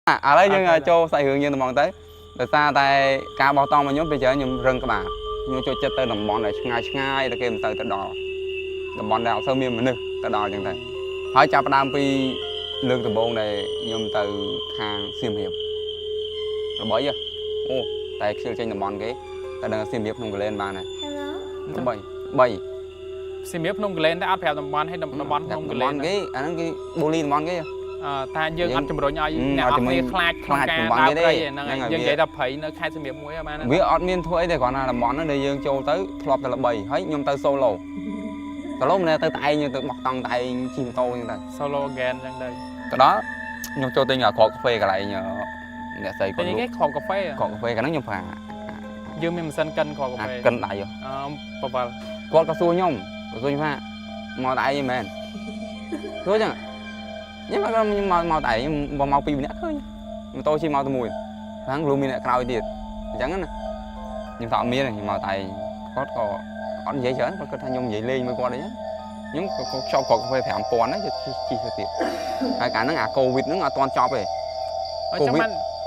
ở đây nhưng cho xài hưởng như tụi bọn tới từ xa tại cá bao to mà nhóm bây giờ nhóm rừng các bạn nhóm cho chất tới đồng bọn này ngay là kêu tới đỏ đồng bọn đào sơ miên mà nực tới đỏ chẳng thế hỏi chào đam pi lương từ bồn này nhóm từ hàng xiêm hiệp rồi bởi giờ ô tại siêu tranh đồng bọn cái ta đang xiêm hiệp không có lên bàn này bảy bảy xiêm hiệp không có lên đã áp phèo đồng bọn hay đồng bọn không có lên cái anh cái boli đồng bọn cái ta dương ăn chùm rồi nhau nè ở đây khai đồng bọn cái này dương vậy ta phải nó khai xiêm hiệp muối mà vì ở miền thôi thì còn là đồng bọn nó đi dương châu tới flop là bảy thấy nhom tới solo cái lúc này tới tay như từ bọc tầng tay chim tô như này solo again trong đây cái đó nhom châu tinh là cọ cà phê cái lại nhờ để xây còn cái cọ cà phê cái nó nhom phà dương mình sân cân cọ cà phê cân đại rồi cọ cà xua nhom cà xua pha màu đại như mền đúng chưa nhưng mà màu tẩy và màu pin nè thôi mà tôi chỉ màu từ mùi tháng luôn mình lại cao tiền chẳng nè nhưng tao mía này màu tẩy có dễ chở có thay nhung vậy lên mới qua đấy những sau cọ cà phê phải làm toàn đấy chỉ cho tiền hai cả nó ngả covid nó ngả toàn chọc về covid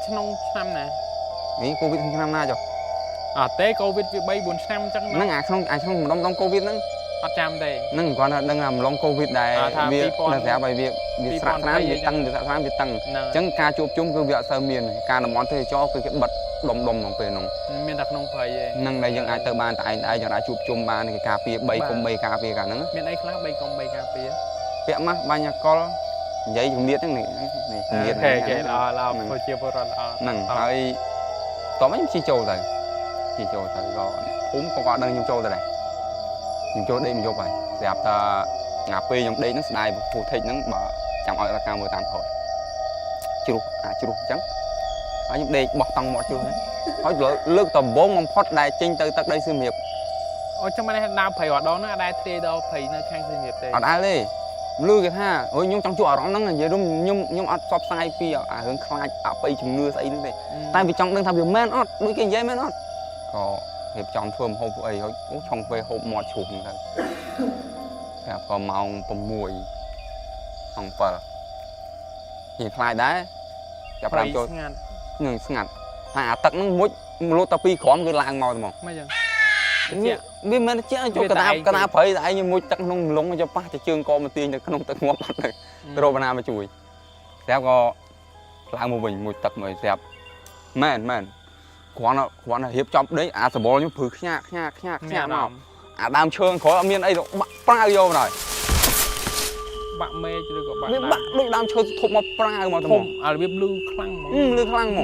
trong năm nè nghĩ covid năm nay rồi tế covid bị bay 4 năm chắc nó ngả không đông covid nó trăm đây nó còn là đang làm long covid này việc là sẽ bài việc sạ nám việc tăng việc sạ nám việc tăng chẳng ca chụp chung cứ việc sơ miền ca làm món thì cho cái bật đồng đồng bằng về nồng miền đặc nông phải năng đây những ai từ ban tại ai giờ đã chụp chung ban cái cà phê bay công bay cà phê cả nữa miền ấy khác bay công bay cà phê vẽ má bao nhiêu con giấy dùng miết này miết này là phải chia vào năng hơi có mấy chi châu rồi chi châu rồi rồi cũng có đơn nhung châu rồi này nhưng cho đây mình vô vậy đẹp ta ngà pi trong đây nó đai phù thịt nó bỏ chẳng hỏi là cao 18 hồi chưa trắng ở những đây bọc tầng mọi chưa hỏi lướt tầm 4 mong phốt đai trên từ tận đây xuyên hiệp ở trong đây đào phải ở đó nó đai thế đâu phải nó khang xuyên hiệp đây ở đây đi lư cái ha ôi nhung trong chùa đó nó là gì đúng nhung ở shop sai pi hướng khai ở pi chừng mưa xây đây tại vì trong đang tham việc men ót đôi cái giấy men ót có hiệp trong phơm hộp ấy họ cũng trong về hộp mọt chụp như thế đẹp có màu bông mùi hồng phở nhìn khai đá gặp làm cho ngừng ngặt tận nó mũi lô tapi khóm cái làng màu mà biết mình chết cho cái ta phải tại như mũi tận nông lúng cho ba cho chương co mà tiền cho cái nông tận ngót này rồi banana mà chùi đẹp có làng một mình mũi tật mới đẹp men khoan là hiệp trong đấy sờ bò như phừ nhạc nào đam trơn khó miền ấy rồi pra vô rồi bạn mê chứ được bạn đôi đam trơn thục mà pra mà thục biết lư khăng mà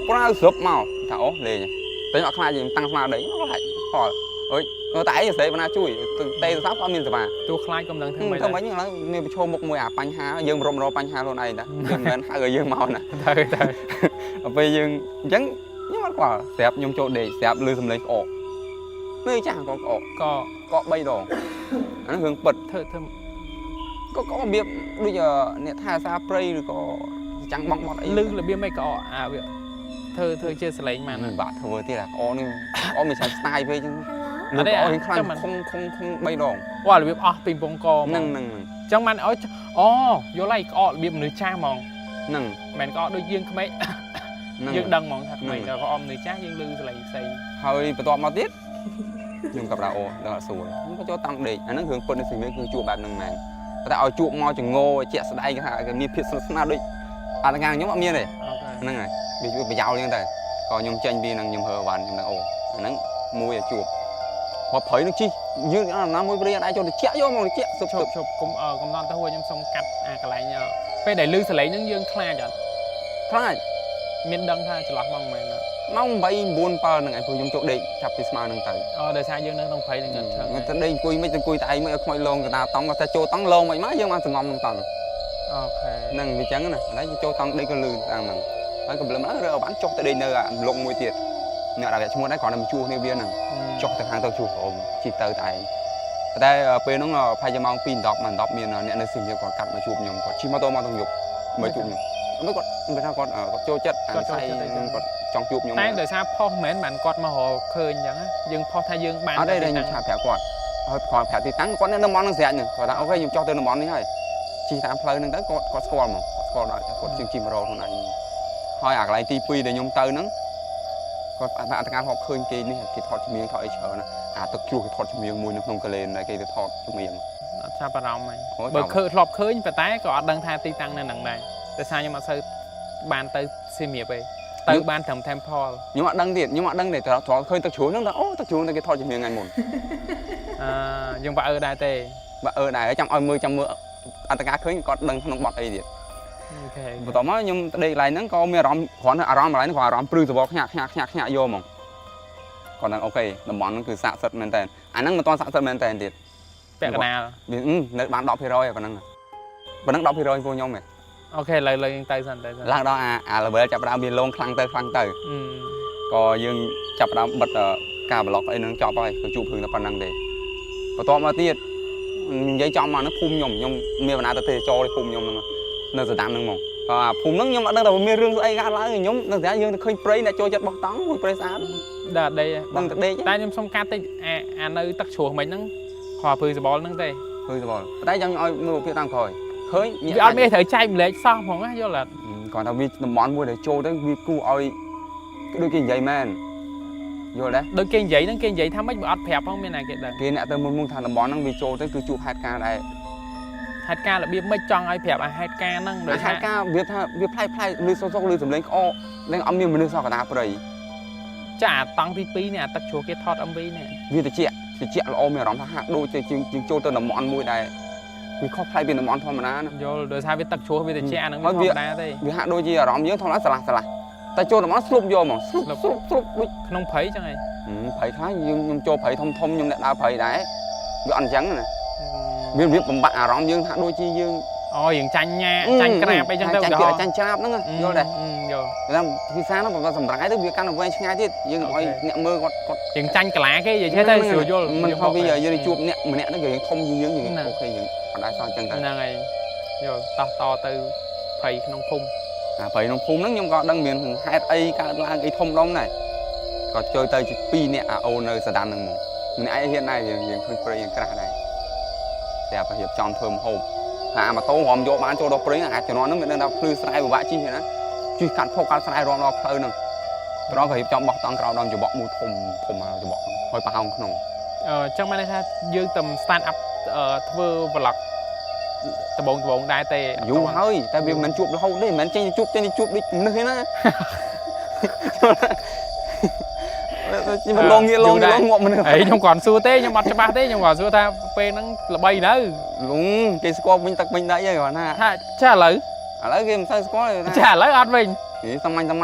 pra sụp màu thảo lề nhỉ tới họ khai gì tăng pha đấy nó lại hỏi ơi nó tái như thế mà chui từ tây sắp có miền mà tôi khai công năng thương mấy như nó miền cho một mùi bánh há dương rôm rô bánh há luôn này đã dương men hai người dương màu này bây dương trắng nhưng mà quả đẹp nhung chỗ để đẹp lư xâm lấy ổ nơi chẳng có bay đồ nó hướng bật có biết bây giờ nè tha xa spray rồi có trắng bóng bọt ấy lư là biết mấy có biết thơ chưa lấy mà bạn thơ với thì là có mình sang style với chứ nó có hình khăn không bay đồ qua là biết ping pong co nâng trong man vô lại có biết nữ cha mong nâng mẹ có đôi dương không mấy dương đằng mong thật mày có om nữ cha dương lư lấy xây hơi phải to mau tiết nhưng gặp là là sủi không có cho tăng để nó hướng quân thì mới cứ chụp bạn nâng màn ta ở chụp mo chừng ngô chẹt đây cái mi phiệt nào đấy ngang nhóm miên này nâng này bị giàu lên đây còn nhung tranh bi năng nhung hờ bàn nhung đang nó mùi chụp hoặc thấy nó chi như là nó mới bơi ai cho được chẹt vô mà chẹt chụp cũng non ta hùa nhung xong cắt cái lại nhờ cái để lư sẽ lấy những dương khai chẳng khai miền đông tha chỉ lọt mong mày mong bay buôn pa nằng ai phơi nhung chỗ đây chập thì smart nằng tới đời xa dương nó không phải là người ta đây cùi mấy cùi tại mấy khoi lon người ta tông người ta cho tông lon mày má dương ăn từ ngon tầng nằng bị trắng này đấy cho tông đây có lư đang nằng đấy còn lắm rồi bán cho tới đây nơi lộn mùi tiệt nhờ là chúng đấy còn làm chua nêu viên nằng cho từ hàng tàu chua chỉ tới tại đây pe nó phải cho mong pin đọc mà đọc miền nè nó xin cho còn cắt mà chụp nhung còn chim to mong nhục mới chụp nhung mới còn người ta còn cho chất say còn trong chụp nhung này đời xa po mến bạn quạt mà họ khơi chẳng á dương po thay dương bán ở đây đây nhung chả phèo quạt còn phèo thì tăng con nó món nó rẻ nhỉ còn đã ok nhung cho tên nó món này hay chỉ tạm phơi nên tới con score mà score lại con chim chim rô thằng này ហើយអាកន្លែងទី2ដែលខ្ញុំទៅហ្នឹងគាត់អត្តការហប់ឃើញគេនេះគេថតជំនាញថតអីច្រើនណាអាទឹកជ្រោះគេថតជំនាញមួយនៅក្នុងកលែនដែលគេទៅថតជំនាញអត់ចាប់អារម្មណ៍ហ្នឹងបើឃើញធ្លាប់ឃើញប៉ុន្តែក៏អត់ដឹងថាទីតាំងនៅហ្នឹងដែរដោយសារខ្ញុំអត់សូវបានទៅសៀមរាបទេទៅបានត្រឹម Temple ខ្ញុំអត់ដឹងទៀតខ្ញុំអត់ដឹងទេត្រង់ឃើញទឹកជ្រោះហ្នឹងអូទឹកជ្រោះតែគេថតជំនាញថ្ងៃមុនយើងបើអឺដែរទេបើអឺដែរចាំឲ្យមើលអត្តការឃើញគាត់ដឹងក្នុងបទអីទៀតអូខេបន្ទាប់មកខ្ញុំទៅដេកកន្លែងហ្នឹងក៏មានអារម្មណ៍គ្រាន់តែអារម្មណ៍កន្លែងហ្នឹងក៏អារម្មណ៍ព្រឺសបល់ខ្ញាក់យកហ្មងគាត់ហ្នឹងអូខេតំបន់ហ្នឹងគឺស័ក្តិសិទ្ធិមែនតើអាហ្នឹងមិនទាន់ស័ក្តិសិទ្ធិមែនតើទៀតពាក់កណ្ដាលនៅបាន 10% ប៉ុណ្ណឹងប៉ុណ្ណឹង 10% ពួកខ្ញុំហ៎អូខេលើយើងទៅសិនឡើងដល់អា level ចាប់ផ្ដើមវាលងខ្លាំងទៅក៏យើងចាប់ផ្ដើមបិទការ block អីហ្នឹងចប់ហើយគឺជួបរឿងតែប៉ុណ្ណឹងទេបន្ទាប់មកទៀតនិយាយចំមកហ្នឹងភូមិខ្ញុំមានបណ្ណាទៅទេចូលភូមិខ្ញុំហ្នឹងនៅស្ដាំហ្នឹងមកក៏អាភូមិហ្នឹងខ្ញុំអត់ដឹងថាមានរឿងស្អីកើតឡើងខ្ញុំនៅស្ដាំយើងទៅឃើញព្រៃអ្នកចូលចិត្តបោះតង់មួយព្រៃស្អាតដល់ដេកដឹងទៅដេកតែខ្ញុំសុំកាត់តិចអានៅទឹកជ្រោះមិញហ្នឹងខោព្រឺសបល់ហ្នឹងទេព្រឺសបល់តែចង់ឲ្យមើលភាពតាមក្រោយឃើញវាអត់មានត្រូវចែកម្លែកសោះហ្មងណាយល់អត់គាត់ថាវាតំបន់មួយដែលចូលទៅវាគួរឲ្យដូចគេនិយាយមែនយល់ដែរដូចគេនិយាយហ្នឹងគេនិយាយថាម៉េចបើអត់ប្រាប់ផងមានណាគេដឹងគេអ្នកទៅមុនថាតំបន់ហ្នឹងវាចូលទៅគឺជួបហេតុការណ៍ដែរហេតុការណ៍របៀបម៉េចចង់ឲ្យប្រាប់ហេតុការណ៍ហ្នឹងដោយហេតុការណ៍វាថាវាផ្លែកលឺសុកលឺសំឡេងក្អកនឹងអត់មានមនុស្សសោះកណ្ដាលព្រៃចាអាតង់ទី2នេះអាទឹកជ្រោះគេថត MV នេះវាតិចល្អមានអារម្មណ៍ថាហាក់ដូចជាងចូលទៅតំបន់មួយដែរវាខុសផ្លែកពីតំបន់ធម្មតាណាយល់ដោយសារវាទឹកជ្រោះវាតិចអាហ្នឹងវាធម្មតាទេវាហាក់ដូចជាអារម្មណ៍យើងធម្មតាស្រឡះតែចូលតំបន់ស្លុបយកហ្មងស្លុបដូចក្នុងព្រៃចឹងហីព្រៃខ្លះខ្ញុំចូលព្រៃធំខ្ញុំអ្នកដើរព្រៃដែរវាអត់អញ្ចឹងណាវាបំបាក់អារម្មណ៍យើងហាក់ដូចជាយើងអូយើងចាញ់ញ៉ាចាញ់ក្រាបអីចឹងទៅចាញ់ច្រាបហ្នឹងយល់ដែរយល់តែភាសាហ្នឹងបើសម្រាប់ទៅវាកាន់តែវែងឆ្ងាយទៀតយើងឲ្យអ្នកមើលគាត់យើងចាញ់កាឡាគេនិយាយទៅស្រួលយល់មិនខុសពីយើងជួបអ្នកម្នាក់ហ្នឹងក៏យើងធំជាងយើងអូខេយើងអត់ដែរសោះអញ្ចឹងទៅហ្នឹងហើយយល់តោះតទៅព្រៃក្នុងភូមិព្រៃក្នុងភូមិហ្នឹងខ្ញុំក៏ដឹងមានហេតុអីកើតឡើងអីធំដុំដែរក៏ចូលទៅជា2នាក់អូននៅស្ដាំហ្នឹងហ្មងម្នាក់ឯងហ៊ានដែរយើងឃើញព្រៃយើងក្រាស់ដែរតែប្រហែលចំធ្វើមហូបអាម៉ូតូរំយកបានចូលដល់ព្រៃអាចជំនាន់ហ្នឹងមានដឹងថាភ្លឺស្រែពិបាកជិះណាជិះកាត់ភពកាត់ស្រែរំដល់ផ្លូវហ្នឹងត្រង់ក៏រៀបចំបោះតង់ក្រោមដល់ច្បក់មួយធំមកច្បក់ហើយប្រហោងក្នុងចឹងបានន័យថាយើងទៅ stand up ធ្វើ vlog ដំបងដែរទេយូរហើយតែវាមិនជួបរហូតទេមិនមែនចេញជួបដូចមនុស្សទេណាខ្ញុំលងងាកងាប់មនុស្សអីខ្ញុំគ្រាន់សួរទេខ្ញុំអត់ច្បាស់ទេខ្ញុំគ្រាន់សួរថាពេលហ្នឹងល្បីនៅលងគេស្គាល់វិញទឹកវិញដីហើយគ្រាន់ថាចាឥឡូវគេមិនសូវស្គាល់ចាឥឡូវអត់វិញសាមញ្ញចាំ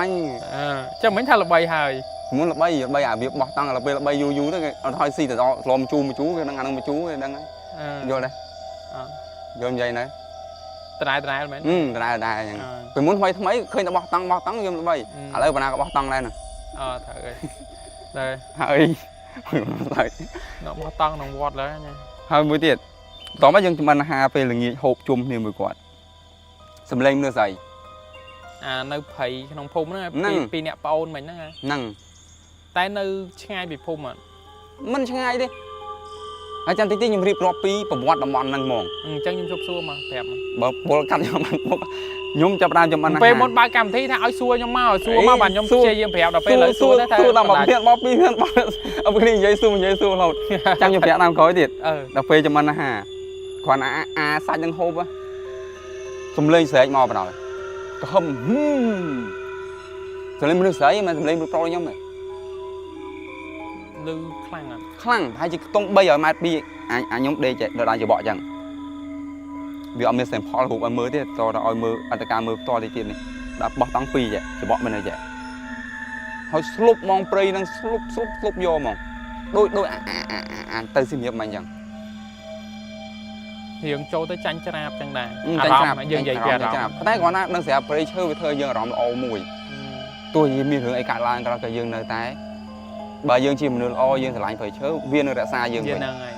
មិញថាល្បីហើយមុនល្បីអាវាបោះតង់ដល់ពេលល្បីយូរទៅគេអត់ឲ្យស៊ីទៅដល់ស្លមជូរគេដឹងអានឹងមជូរគេដឹងហើយយល់ដែរយល់និយាយណាដែរមែនដែរអញ្ចឹងពីមុនថ្មីឃើញតែបោះតង់យើងល្បីឥឡូវបណ្ណាក៏បោះតង់ដែរណាត្រូវហើយដែរហើយនៅបោះតង់ក្នុងវត្តឡើយហើយមួយទៀតតោះមកយើងមិនអាហារពេលល្ងាចហូបជុំគ្នាមួយគាត់សំឡេងមនុស្សស្អីនៅព្រៃក្នុងភូមិហ្នឹងពីអ្នកប្អូនមិញហ្នឹងតែនៅឆ្ងាយពីភូមិមិនឆ្ងាយទេហើយចាំតិចខ្ញុំរៀបរាប់ពីប្រវត្តិតំបន់ហ្នឹងហ្មងអញ្ចឹងខ្ញុំជប់សួរមកប្រាប់បើពលកាត់ខ្ញុំចាប់ដើមចំអិនពេលមុនបើកម្មវិធីថាឲ្យសួរខ្ញុំមកបាទខ្ញុំព្យាយាមប្រាប់ដល់ពេលឥឡូវសួរថាដល់មកពីបោះពីអត់គ្នានិយាយសួររហូតចាំខ្ញុំប្រាប់តាមក្រោយទៀតដល់ពេលចំអិនអាហារគ្រាន់អាសាច់នឹងហូបសំឡេងស្រែកមកបណ្ដោយក៏ហឹមសំឡេងមនុស្សស្រីមិនសំឡេងមនុស្សប្រុសខ្ញុំទេលឺខ្លាំងហើយជាខ្ទង់300ម៉ែត្រពីខ្ញុំដេកដល់ច្បក់អញ្ចឹងវាអត់មាន sample រូបឲ្យមើលទេតើឲ្យមើលអត្តការមើលផ្ទាល់ទៀតនេះដល់បោះតង់2ច្បក់មិនអីចេះហើយស្លុបមកព្រៃនឹងស្លុបយកមកដូចទៅសៀមរាបមិនអញ្ចឹងរៀងចូលទៅចាញ់ច្រាបចឹងដែរអារម្មណ៍យើងនិយាយពីអារម្មណ៍តែគាត់ណាដឹងស្រាប់ព្រៃឈើវាធ្វើយើងអារម្មណ៍ល្អមួយទោះជាមានរឿងអីកាត់ឡើងក៏យើងនៅតែបើយើងជាមនុស្សល្អយើងស្រឡាញ់ព្រៃឈើវានឹងរក្សាយើងវិញហ្នឹងហើយ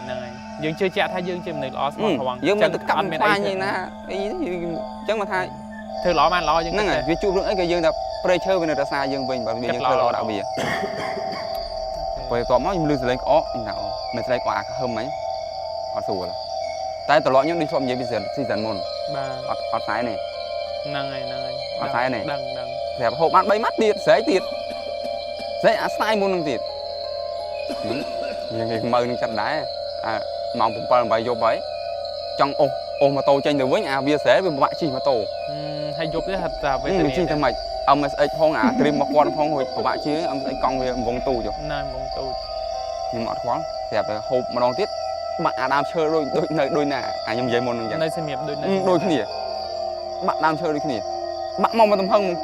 យើងជឿជាក់ថាយើងជាមនុស្សល្អស្មោះត្រង់យើងមិនទៅកាប់មានអីណាអីអញ្ចឹងមកថាធ្វើល្អបានល្អយើងហ្នឹងហើយវាជួបរឿងអីក៏យើងថាព្រៃឈើវានឹងរក្សាយើងវិញបើយើងធ្វើល្អដាក់វាពេលតបមកខ្ញុំលឺសលេងក្អកណាមិនស្លេងក្អកហឹមហីអត់ស្រួលតែត្រឡប់ខ្ញុំដូចធ្លាប់និយាយពីស៊ីសិនមុនបាទអត់ខ្សែនេះហ្នឹងហើយអត់ខ្សែនេះដឹង Đẹp hộp ăn bay mắt tiệt, giấy á sai môn năng tiệt. Nhưng cái mơ năng chặt đá, mong cũng phải bài vô bấy. Trong ô mà tô tranh được với bia xế với bạn chi mà tô. Hay giúp cái thật là về mình chi thằng mày, ông ấy phong trim một con phong hồi của bạn chứ ông ấy con về vòng tù chứ. Này vòng tù. Nhưng mà khoáng, đẹp là hộp mà đón tiết. Bạn Adam chơi đôi nè, nhưng giấy môn năng chặt. Nơi xem hiệp đôi cái gì? Bạn đang chơi đôi cái gì? Bạn mong mà tầm hông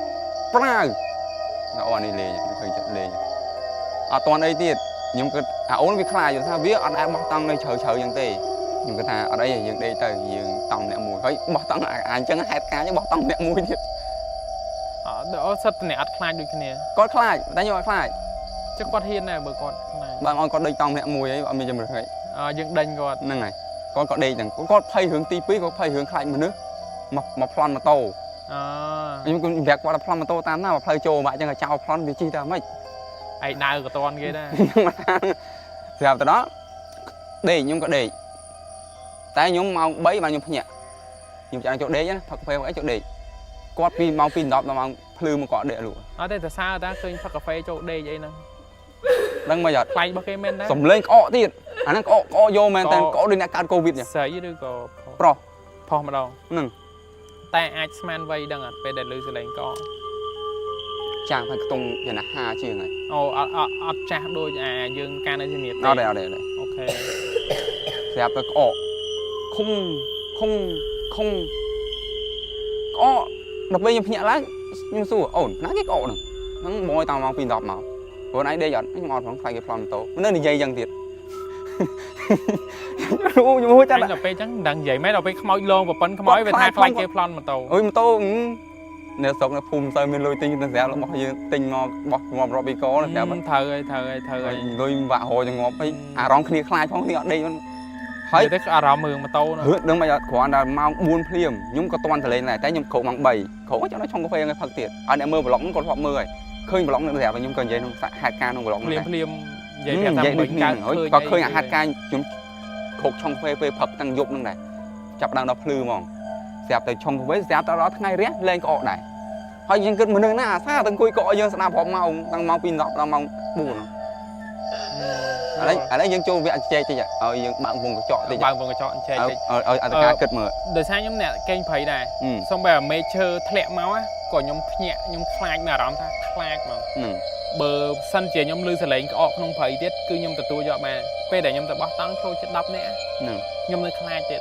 pra. Nó này lề nhỉ, hơi chặt lề nhỉ. Toàn đây tiệt, nhưng cái ốn bị khai rồi sao biết anh em bắt tăng đây chờอย่างtê. Nhưng cái thà ở đây dừng đây tới dừng tòng nẹt mùi thấy bắt tăng anh chẳng hết cá chứ bắt tăng nẹt mùi thiệt. Đó sắt nẹt khai đôi cái này. Có khai, ta nhưng mà khai. Chắc con hiên này bữa con này. Bạn ơi con đây tòng nẹt mùi ấy bạn mình chừng được đấy. Dựng đành con. Nâng này, con có đây chẳng có phay hướng tí pí có phay hướng khai mà nước. Mà plan mà tô. Nhưng con việc qua là plan mà tô tam nào mà phay trồ bạn chẳng là chào plan vì chi ta mấy. Ai đau của con kia đó. Thì từ đó để nhưng có để tại nhóm mau bấy bao nhiêu nhẹ nhưng chẳng chỗ đế nhá thật phê cái chỗ để có pin mau pin đọt mà mau lư một cọ để luôn thế từ xa ta khơi phát cà phê chỗ đế vậy nè đang bây giờ quay bao cái men đó sầm lên cọ tiền anh cọ vô men tên cọ đi nè can covid nhỉ sợi với đứa có pro mà đâu tại ai man vay đang ở về để lư sẽ lấy cọ chàng phải tung vậy là ha chiều này chặt đôi dương can ở trên miệt đây ok đẹp cái cọ không có đập bây giờ nhẹ lắm nhưng xua ổn nó cái cọ này nó môi tao mau pin đọt màu vừa nãy đây giờ nó ngọt vẫn phải cái plan tổ nó đi dây dần thiệt anh là pe trắng đằng vậy mấy đầu pe khói lon và pin khói về thay cái plan mà tàu ôi mà tô nếu sống là phun sơi mình lôi tinh nó dẻo nó bọc như tinh bọc ngọt rồi bị có là dẻo mất thời ơi rồi vạ hồi cho ngọt ấy rong kia khai phong đi ở đây thấy rong mường mà tô nữa đừng bây giờ của anh là mau buôn phim nhưng có toàn thể lên này cái nhưng khẩu bằng bầy khẩu cho nó trong cà phê ngay phật tiệt anh em mơ vào lỏng còn hoặc mơ rồi khơi vào lỏng nữa dẻo và nhưng cần dây nó hạt can không vào lỏng này vậy có khơi hạt can chúng khẩu trong phê phật tăng dục nữa này chập đang đập lư mòn dẹp từ trong với dẹp tao đó ngay rét lên cọ này thôi nhưng cứ mình đừng na xa từng cùi cọ nhưng sao phom màu đang mau pin đọt đang mau buồn ở đây dân châu viện chơi chứ vậy dân bạn vùng chọn thì bạn vùng chọn chơi ở cả cất mở đời sáng nhóm nè kênh thấy này xong bây giờ mê chơi thẹn máu á còn nhóm nhẹ nhóm khai mà đóng ta khai mà bờ sân chè nhóm lư sẽ lấy cái ọt không phải tiết cứ nhóm từ tôi cho mà về để nhóm từ bắt tăng thôi chết đập nè nhóm nơi khai tiết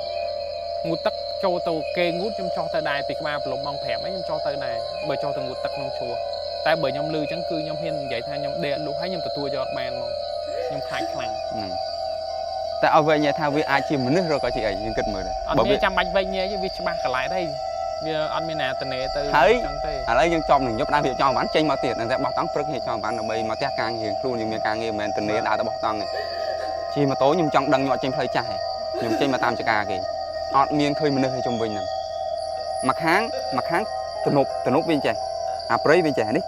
ngút tắc cho tàu kê ngút nhóm cho tới đài thì mà lồng bong thẻ mấy nhóm cho tới này bởi cho từ ngút tắc nông chùa tại bởi nhóm lư chẳng cứ nhóm hiên vậy thay nhóm đè lúc hay nhóm từ tôi cho mà nhóm khai khăn tại ở về nhà thao với ai chìm nước rồi có chị ấy nhưng kịch mở đấy anh nghe chăm bánh vay nghe chứ vì ba cả lại đây vì anh mới nè từ này từ thấy ở đây dân trong mình giúp đang việc cho bán tranh bao tiền là sẽ bảo tăng phước thì cho bán ở đây mà tiếc càng hiền luôn nhưng mà càng nghe mình từ này đã bảo tăng này chỉ mà tối nhưng trong đằng nhọ tranh phơi chảy nhưng tranh mà tam cho cả kì ọt miên khơi mình nơi trong bình này mặc háng từ nút bên chè prey bên chè nít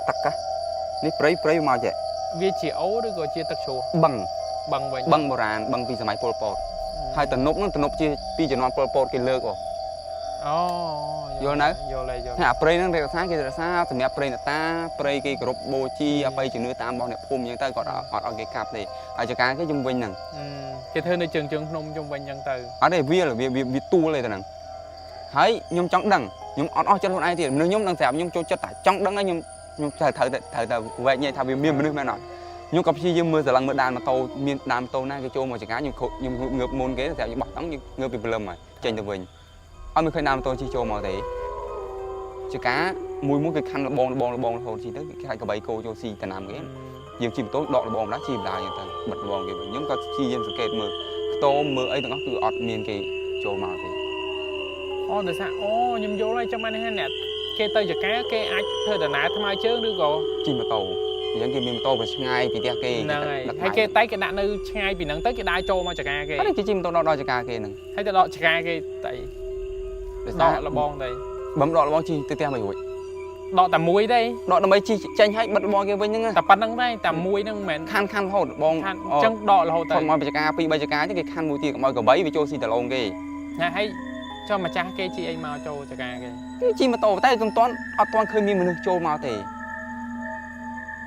tắc cá nít prey màu chè vì chỉ ấu được gọi chia tắc chùa bằng bồ ràn bằng vì máy Pol Pot hai từ nút chia pi cho non Pol Pot cái lơ của vô nữa hay prey nó đây sáng kia là sao thì prey là ta prey cái group bô chi prey chỉ nuôi tam bao này phum như ta gọi ở cái cặp này ở cho cái trung bình nè cái thơ nơi trường nông trung bình nhân từ ở đây vi là vi tu lên từ nè thấy nhung trong đằng nhung ở chân hôm nay thì nếu nhung đang dẹp nhung cho chất tải trong đằng ấy nhung thời vậy nhảy thao miên nước mẹ nói nhung cặp chi dương mưa giờ lăng mưa đàn mà tàu miên đàn tàu na cái chỗ mà chỉ cá nhung ngược môn cái dẹp như bọc đắng như ngược bị lầm mà trên từ mình mình khơi nam tôi chi chỗ mà thế chỉ cá mùi muốn cái khăn là bòn thôi chỉ tới cái hai cái bẫy cô cho xì tàn nam cái nhiều chim tốt đọt là bòn đá chìm lại người ta bật bòn kiểu những cái chi dân sự kiện mưa tô mưa ấy tụi nó cứ ọt miên cái chỗ mà thì từ sao nhung vô đây trong anh hay nè cái tay chả cá cái ai thôi là nãy tham ai chứ đứa gò chim mà tàu những cái miên tàu phải ngay vì tia kia hay cái tay cái đạn nơi ngay vì nắng tới cái đai trâu mà chả cá cái cái chim tàu đo chả cá kia nè hay là đo chả cá cái tại đọ là bon đây bấm đọ là bon chi tia mày hụi đọ tầm muối đây đọ là mấy chi tranh hay bật bon kia với những tập bắn đằng đây tầm muối đằng mền khăn hột bon chân đọ là hột còn mọi chả cá pi bay chả cá chứ cái khăn muối tia mọi cái bấy với cho xì tờ lông kia hay cho mà cha cái chị ấy mau cho cả cái chi mà tổ tay toàn khơi mi mình trôi mau thì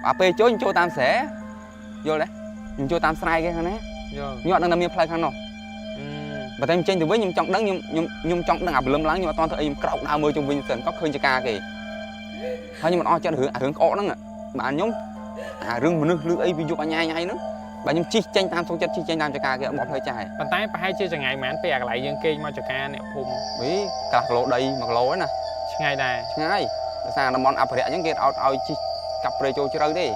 à pe trôi trôi tam sẻ vô đấy nhưng trôi tam sai cái thằng này nhọn đang nằm miệng phai khăn nó và tay trên từ với nhung trong đắng nhung trong đang ập lấm lắng nhưng mà toàn thời cậu nào mơ trong vinh sơn có khơi cho ca kì thôi nhưng mà o cho hướng cọ đó mà nhóm rừng mình nước ấy ví dụ nhai nhai nữa bà nhung chi tranh tam số chất chi tranh tam cho ca kia bỏ hơi chài bàn tay phải chưa chẳng ngày mà anh bè lại dương kê mau cho ca nè phùng với cả lỗ đầy mặc lỗ ấy nè ngày này ngay sang là món ập rẻ những cái ao chi cặp rơi trôi chơi đi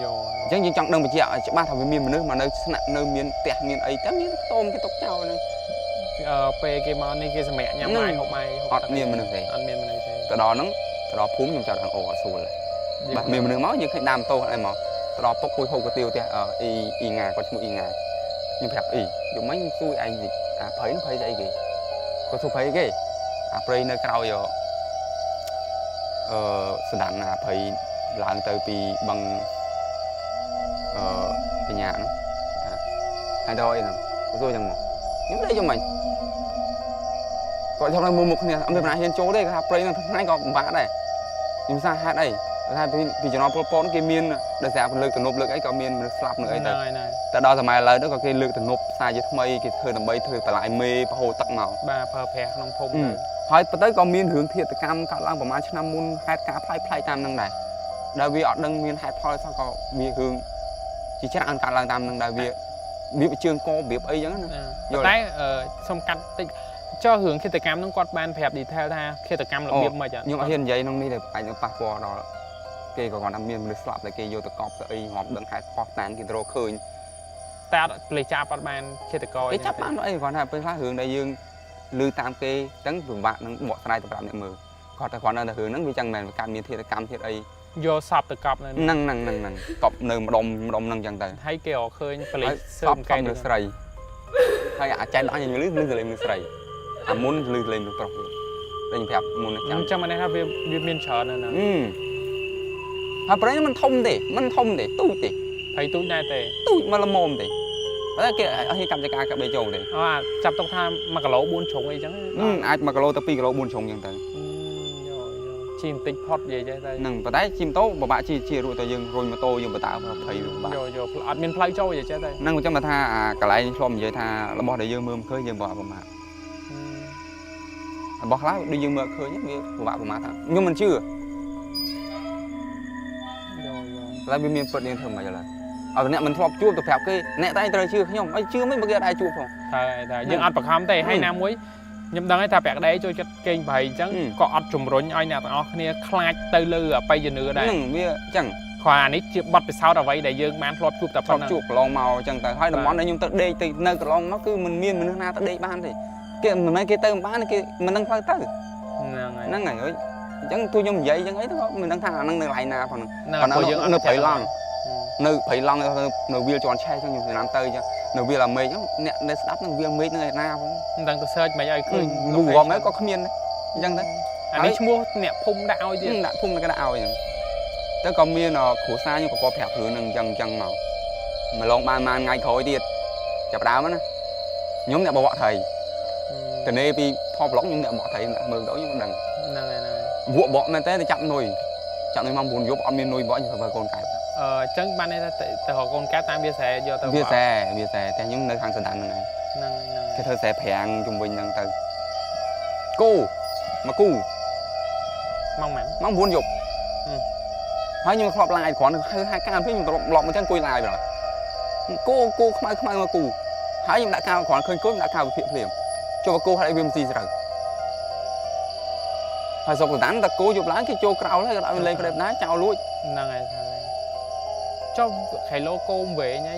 rồi chẳng những trong đơn một triệu chỉ ba thằng với miền nước mà nơi miền tẹt miền ấy chắc miền tôm cái tóc trâu này pe cái món này cái mẹ nhắm mai học mai hot miền mình được gì ăn miền mình được từ đó nó từ đó phúng trong chợ thằng ổ xù lại bạc miền mình máu như cái đam tô này mà từ đó bốc hôi cái tiêu tẹt y ngà có chữ y ngà nhưng phải y dùng mấy xui anh gì thấy nó thấy vậy kì có số thấy cái play nơi cao rồi sự đạn thấy làm từ vì bằng cái nhà nó hay thôi nè rồi chẳng một những đây cho mình gọi trong đây mua một này ông bên hiên chỗ đây cái play nó hai còn vã này nhưng sao hai đây hai vì cho nó propon cái miên để giảm phần lực từ nộp lực ấy có miên slap nữa ấy tại đó là mày lấy đó có cái lực từ nộp sai với mây cái thời tầm bay thời phải lại mê và hồ tắc màu ba perfect không phun hỏi tới có miên hướng thiệt cam cả lăng của má cho năm môn hai cá play tam năng này đại vì ở đằng miền hai phôi sao có việc hướng chỉ chắc ăn cả làng tam đằng đại vì trường co việc ấy giống nữa đấy xong cắt cho hướng khi tự cam nó quạt ban phèp đi theo tha khi tự cam là việc mà chẳng nhưng mà hiện giấy nó đi để ảnh nó passport đó cái còn nằm miền mình slap lại cái vô tự cọp tự ấy ngọt đằng hai phôi tàn cái đồ khơi ta lấy chạp bắt ban khi tự coi cái chắp ban đó ấy còn là bên khác hướng đại dương lư tam kê trắng vườn bạc nó bỏ sai tập làm nhẹ mờ còn tài khoản là hướng nó bị chẳng mền và cam miền thiệt cam thiệt ấy vô sập từ cọp này năng cọp nơi mà đông năng chẳng tới thấy kiểu khơi phải sớm cây được sậy hay trái đó như lưới lên được sậy muốn lưới lên được trọc đây phép muốn nó trong mà này ha viêm miên trở này nè hả bởi nó mình thông để tôi thì thấy tôi này thì tôi mà làm mồm thì đó kia ở khi cầm cho cả bê chầu thì chập tóc tham mà cả lỗ buôn trống ấy chẳng ai mà cả lỗ tập pi cả lỗ buôn trống chẳng tới chim tích pot vậy chứ đây nâng và đấy chim tốt bà chia rồi tôi dừng rồi mà tôi dùng bà tạo và thấy được bà rồi admin play cho vậy chứ đây nâng một trăm mà tha cả lại xóm vậy tha là bỏ để dương mơm khơi dương bà mà bỏ lá đi dương mơ khơi nhất của bà thà nhưng mình chưa lại bị miền phật điên thường mà giờ là ở nè mình chụp chụp tập phèo cái nè tay tôi chưa không ấy chưa mấy bữa ai chụp không thầy nhưng ăn bạc ham tây hay nam muối nhưng đang ấy ta bẹt đấy cho chất kênh bày chẳng có ăn trùng rốn ai nè tao kia khai từ lư ở bây giờ nữa đây chẳng khoa nít chưa bắtไป sau đó vậy để dương mang chụp tập chụp lon màu chẳng tại hai đồng món này nhưng tao đây từ nơi cái lon nó cứ mình miên mình na tao đây ban thì cái mình mấy cái tơ bán cái mình đang phơi tơ năng ngày ấy chẳng tôi nhung vậy chẳng ấy thôi mình đang thằng năng lại nào còn nó phải lon nơi phải lon nơi view tròn xe trong nhiều làm tơ cho nơi view là mây chứ nè nơi đắp nơi view mây nơi nào không đang tôi search mấy ai khơi ngủ gom mấy có miên đấy chẳng đấy anh ấy mua nè phun đạo chứ đã phun là cái đạo vậy tới con miên nó khổ xa nhưng có phèo thử nâng chân màu mà lon ban man ngay khối tiệt chập đáo nữa nhóm nè bỏ thầy từ nay vì phò lóc nhưng nè bỏ thầy mừng đó nhưng đằng vụ bỏ mà thế thì chậm nồi mong buồn giúp ông miên nuôi bỏ như phải con cái chân ban này từ họ con cá tam bia xe do tao bia xe theo những nơi hàng sân đạn này cái thơ xe phèn trung bình năng từ cô mà cu mong buồn dục thôi nhưng mà khọp lại còn hai cam phía nhưng lọt một chân cùi lại rồi cô không ai mà cù hãy nhưng đã cao còn khơi cốt đã cao thiện liềm cho cô hãy viêm gì rồi phải sọc tán ta cố chụp láng cái châu cao lấy cái lên cái đẹp ná chào lúa này cho khải lô cô về nhá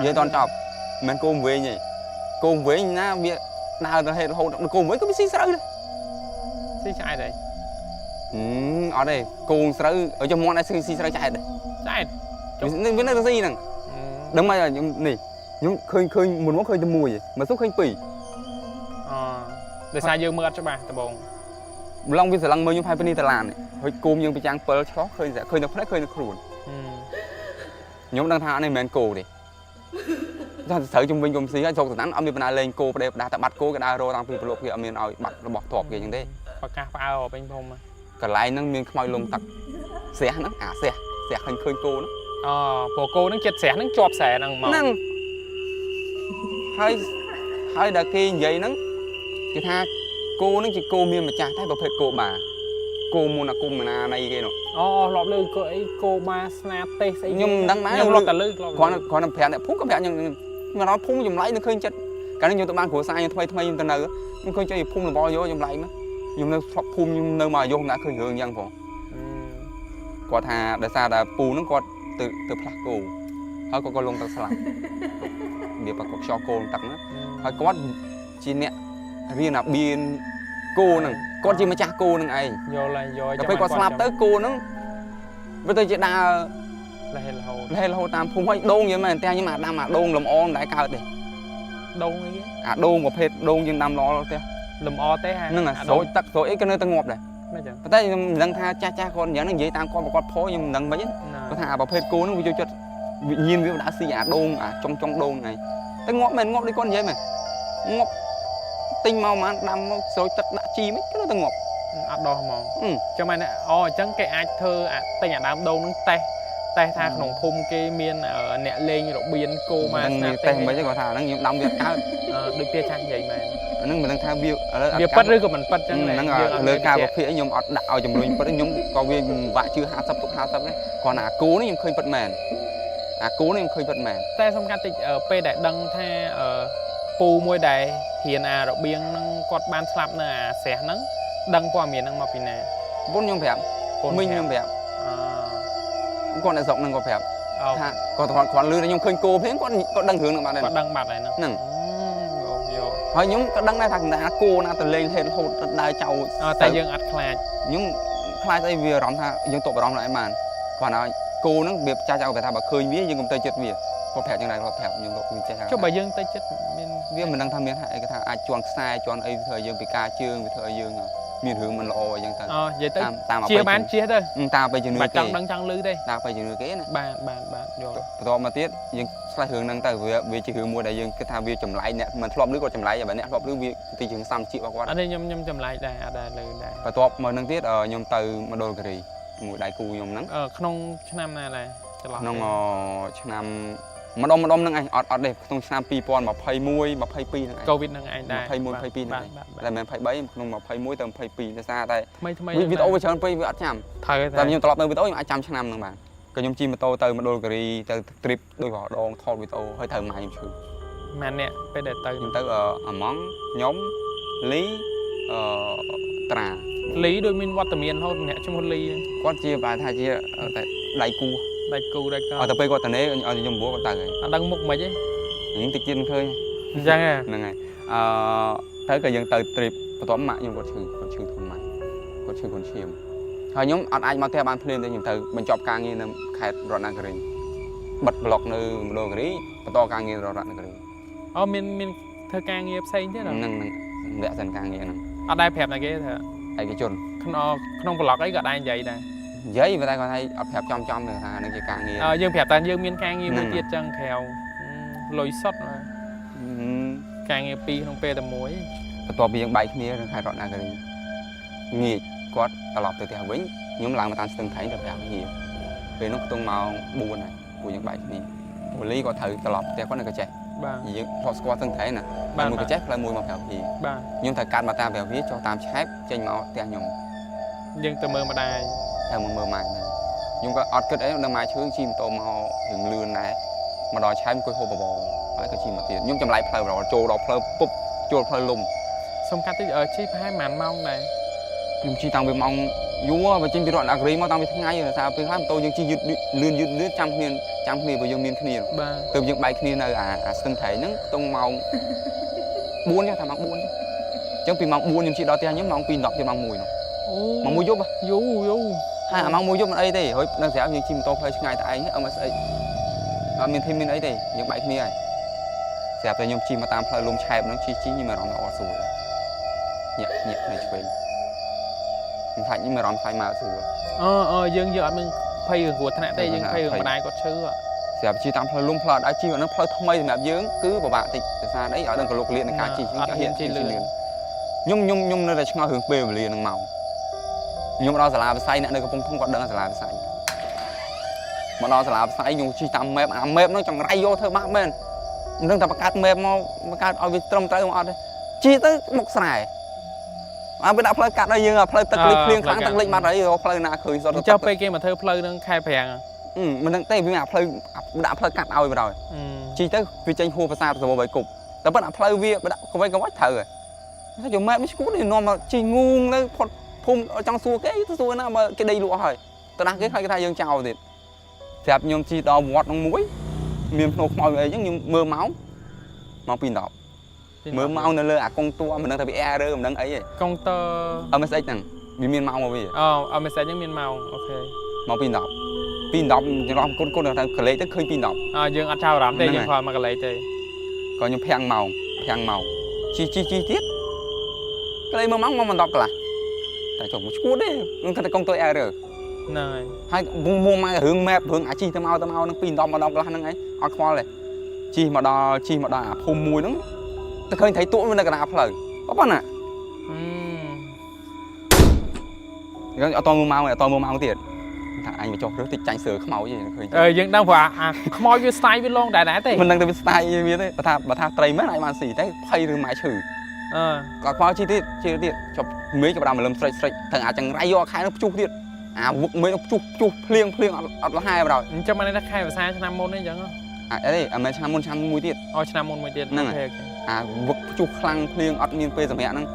vậy toàn chọc mình cô về nhỉ cô về na bia nào là hệ hồ động cô với có biết xí sợi đấy xí chạy đấy ở đây cô sợi ở trong món này xí sợi chạy đấy nên biết nó gì nè đừng mà này nhưng khơi muốn khơi cho mùi vậy mà số khơi pì để xa dương mưa cho bà tao bông long viên lăng mơ như hai bên đi tà làn này hơi cùm nhưng bị trang pearl khó khơi nó khơi nó khuôn nhóm đang thao này men cổ đi thử chung vinh cùng xí cho tụi anh bị lên cô đây đã tập bắt cô cái đa rô đang bị lục kia ở miền ơi bắt bỏ thọp kia như thế và cả phao bên phong mà còn lại nó miền khơi lùng tặc xẻ nó xẻ hình khơi cô nó bộ cô nó chết xẻ nó chọp xẻ năng màu năng hơi đã kia vậy nó cái tha cô nó chỉ cô miền mà chả thấy bảo phết cô mua là cô mà này kia nó lọp lư cô ba snap nhưng đăng má lọp cả lư còn làm phèn này phúc các phèn nhưng mà nó phun dùng lấy nó khơi chết cái nó nhiều tụi ban của sai thuê nhưng tao nợ nhưng khơi chơi phun là bao vô dùng lấy mà nhưng nó phun nhưng nơi mà vô đã khơi hưởng dân phòng quả thà để xa đã pu nó có từ plak cô hơi có luôn tao sẵn việc mà có cho cô tặng nó hơi có chi nè riêng là biên cô nè con chi mà cha cô nè ai vô phải có slap tới cô nó với tôi chỉ đa là hầu tam phun hơi đôn vậy mà te nhưng mà đang mà đôn làm on đại cao thì đôn cái đôn một phết đôn nhưng đam lo te làm o té ha nên là số tắc số ít cái nơi tao ngọt này tại đang tha cha con nhớ nó vậy tam con một con phố nhưng đằng mấy có thà bảo phết cô nó vui cho nhiên với đã xì đôn trong đôn này tao ngọt đi con vậy mà ngọt tinh mau mà đâm số tắc đã chi mấy cái đó tao ngọt đo màu cho mày nè chẳng cái ai thơ tay nhà đám đôn nó tay tha nồng phun cái miên ở nẹt lên rồi biến cô mà tay mấy cái quả thà nó nhiều đâm việc cao được tia chăng vậy mà nó mình đang thay việc bắt rưỡi của mình bắt chẳng này nó lời cao của phía nhóm đạo chồng mình bắt nhóm có viên vạ chưa hạ sập tục hạ sập đấy còn cố nó nhưng khơi bật mền cố nó nhưng khơi bật mền tay xong cái tịch ở p đại đăng tha ở pu môi đại hiền rồi biên quạt ban slap nè xẻ nắng đăng qua miền năng mọc pin nè bốn nhóm phèm minh nhóm phèm con lại rộng năng có phèm còn lư này nhóm khơi cô thế con đăng hướng được bạn này đăng mặt này nữa hỏi nhóm có đăng này thằng đã cô na từ lên hết hột đai chầu tay dương ắt khai nhóm khai tay vừa rõm tha dương tụ rõm lại màn còn cô nó việc cha cháu về tha bà khơi mía nhưng công ty chết việc có phèm như này có phèm nhưng cũng cha cháu cho bà dương tay chết việc mình đang tham miến hại cái thằng ai chọn sai chọn ấy thời dương bị ca chương thời dương miền hướng mình lộ vậy ta vậy tới chia bán chia thôi ta bây giờ nửa cái đăng trăng lư đây ta bây giờ nửa kế này bạn rồi mà tiết nhưng sai hướng năng ta về chỉ hướng mua đại dương cái thằng việc chậm lại nè mình flop lưới còn chậm lại và bạn nè flop lưới việc thị trường xăm chịu qua ở đây nhom chậm lại đây lư đây và top mà năng tiết ở nhom từ mà đôi cái mũi đại cù nhom nắng không năm này nó năm mà đông năng anh ở đây trong năm pi pon mà pay muối mà pay pi năng anh covid năng anh đây pay muối pay pi này là mình pay bấy không mà pay muối tầm pay pi là xa đây vì video bây giờ pay với ở chạm tầm nhom tập từ video nhưng 100 năm năng bạn cái nhom chi mà tô từ mà đôi cái từ trip đôi vỏ đòn thon video hơi thở mày nhom chữ mà nè bây giờ từ nhom tới ở món nhóm lý trà lý đôi min vắt tầm miền thôi nè trong một ly con chia bài thay chia ở tại đại cu ở tập coi tận đấy ở trong búa còn tờ đăng mục mấy chứ những tịch trên khơi chăng à này tới cái dân từ trip và tóm mạng nhưng còn chữ thùng mày còn chữ còn chiêm thời nhóm anh mà theo ban phim thì những từ mình chọn càng như là khai rõ năng cái bật block nơi đồ cái và to càng như rõ ràng cái mình thơ càng nghiệp xây thế nào năng vẽ dần càng như này ở đây phèp này cái thế ai cái chôn không block ấy gặp đây vậy này giấy người ta còn thấy ập hẹp trong này là cái càng như dương phèp tan dương miên càng như một tiết trăng khèo lôi sót mà càng như pi không pe tầm muối và to bị bảy kia khai rõ năng cái nghỉ quát lọp từ theo vĩnh nhóm làm mà ta từng thấy được cái nhiều vì nó tung màu buồn này của những bài này của lý có thử lọp theo có nơi cái trẻ gì họ qua thân thể nè một cái chết là mùi màu gì nhưng thời can mà ta bèo viết cho tam chép trên máu tiền nhung nhưng từ mơ mà đài theo một mơ mày này nhưng có ọt kết ấy đang mai chướng chim tôm màu hưởng lươn này mà đòi trái một cái hộp bò phải cái chim mà tiền nhưng chầm lại phơi rồi trôi đỏ phơi búp trôi phơi lùm xong cắt tới ở chip hai màn mong này nhưng chi tăng về mong vua và chim bị đoạn đặc rí mà tăng về ngay rồi sao về tôi nhưng chi lươn lươn trăm nghìn vào dương miên kia từ những bài kia này thân thể nó tung màu buôn nha thằng mong buôn chứ vì mong buôn nhưng chị đó tiền những mong pin đọc thì mong mùi nó mong mùi giúp à hai mong mùi giúp ở đây thì hồi đang dẻo những chim to hơi ngày tại anh ông mà sẽ mình thêm mình ấy thì những bài kia này dẹp thì nhung chim mà tam phơi lùm chẹp nó chi nhưng mà nó sủi nhẹ này chơi phải nhưng mà nó phải mà sủi dương giờ mình phơi của thằng này đây dương phơi của đài có chữ ស្រាប់ជីតាមផ្លូវលំផ្លូវអាចជីអានឹងផ្លូវថ្មីសម្រាប់យើងគឺពិបាកតិចដោយសារអីឲ្យដឹងកលុកលៀននៃការជីខ្ញុំហ៊ានជីលឿនខ្ញុំនៅតែឆ្ងល់រឿងពេលវេលានឹងមកខ្ញុំដល់សាលាវិស័យអ្នកនៅកំពង់ធំគាត់ដឹងសាលាវិស័យមកដល់សាលាវិស័យខ្ញុំជីតាម map អា map នោះចង្រៃយកធ្វើបាក់មែនមិនដឹងតែបង្កើត map មកបង្កើតឲ្យវាត្រឹមត្រូវមកអត់ទេជីទៅមុខស្រែអើវាដាក់ផ្លូវកាត់ឲ្យយើងផ្លូវទឹកលិចភ្លៀងខ្លាំងទឹកលិចបាត់ហើយផ្លូវណាឃើញសុទ្ធតែចុះពេលគេមកធ្វើផ្លូវនឹងខែប្រាំងមិនដឹងទេវាអាផ្លូវដាក់ផ្លូវកាត់ឲ្យបណ្ដោយជីទៅវាចេញហួរភាសាសបបីគប់តែប៉ុន្តែផ្លូវវាដាក់កវៃកវ៉ាច់ត្រូវហើយថាយក map នេះឈ្មោះនេះនាំមកជីងូងទៅផុតភូមិចង់សួរគេទៅសួរណាបើគេដីលក់ហើយទៅដាស់គេគេថាយើងចោលទៀតស្រាប់ខ្ញុំជីដល់វត្តនោះមួយមានភ្នោខ្មោចអីចឹងខ្ញុំមើលម៉ោង2:10មើលម៉ោងនៅលើអាកុងតួមិនដឹងថាវា error មិនដឹងអីទេកុងតើ MSX ហ្នឹងវាមានម៉ោងមកវាអូ MSX ហ្នឹងមានម៉ោងអូខេម៉ោង2:10ចន្លោះគុណថាកលេចទៅឃើញ2:10យើងអត់ចោលអារម្មណ៍ទេយើងគ្រាន់មកកលេចទេក៏ខ្ញុំភាំងម៉ោងជីទៀតកលេចមើលម៉ោងមក10កន្លះតែចុះមកឈួតទេនឹងគាត់តែកុងតើ error ហ្នឹងហើយមុំមករឿង map រឿងអាជីទៅមកនឹង2:10មក10កន្លះហ្នឹងឯងអត់ខ្វល់ទេជីមកដល់អាភូមិមួយហ្នឹងទៅឃើញត្រីតក់នៅកណ្ដាលផ្លូវប៉ុណ្ណាយើងអត់តមើលម៉ោងទៀតថាអញមកចុះរើសតិចចាញ់សើខ្មោចទេឃើញយើងដឹងព្រោះអាខ្មោចវាស្ទាយវាឡងដែរទេមិនដឹងតែវាស្ទាយវាទេបើថាត្រីមែនអាចបានស៊ីតែភ័យឬម៉ែឈឺក៏ខ្វល់ជីទៀតចុះមេឃក៏បានមកលឹមស្រេចទាំងអាចចង្រៃយកខែនោះព្យុះទៀតអាវឹកមេឃនោះព្យុះភ្លៀងអត់លះហើយបណ្ដោយអញ្ចឹងមកនេះថាខែភាសាឆ្នាំមុននេះអញ្ចឹងអីអាមិនឆ្នាំមុនមួយទៀតឆ្នាំមុនមួយទៀតហ្នឹងអាវឹកព្យុះខ្លាំងភ្លៀងអត់មានពេលសម្រាប់ហ្នឹង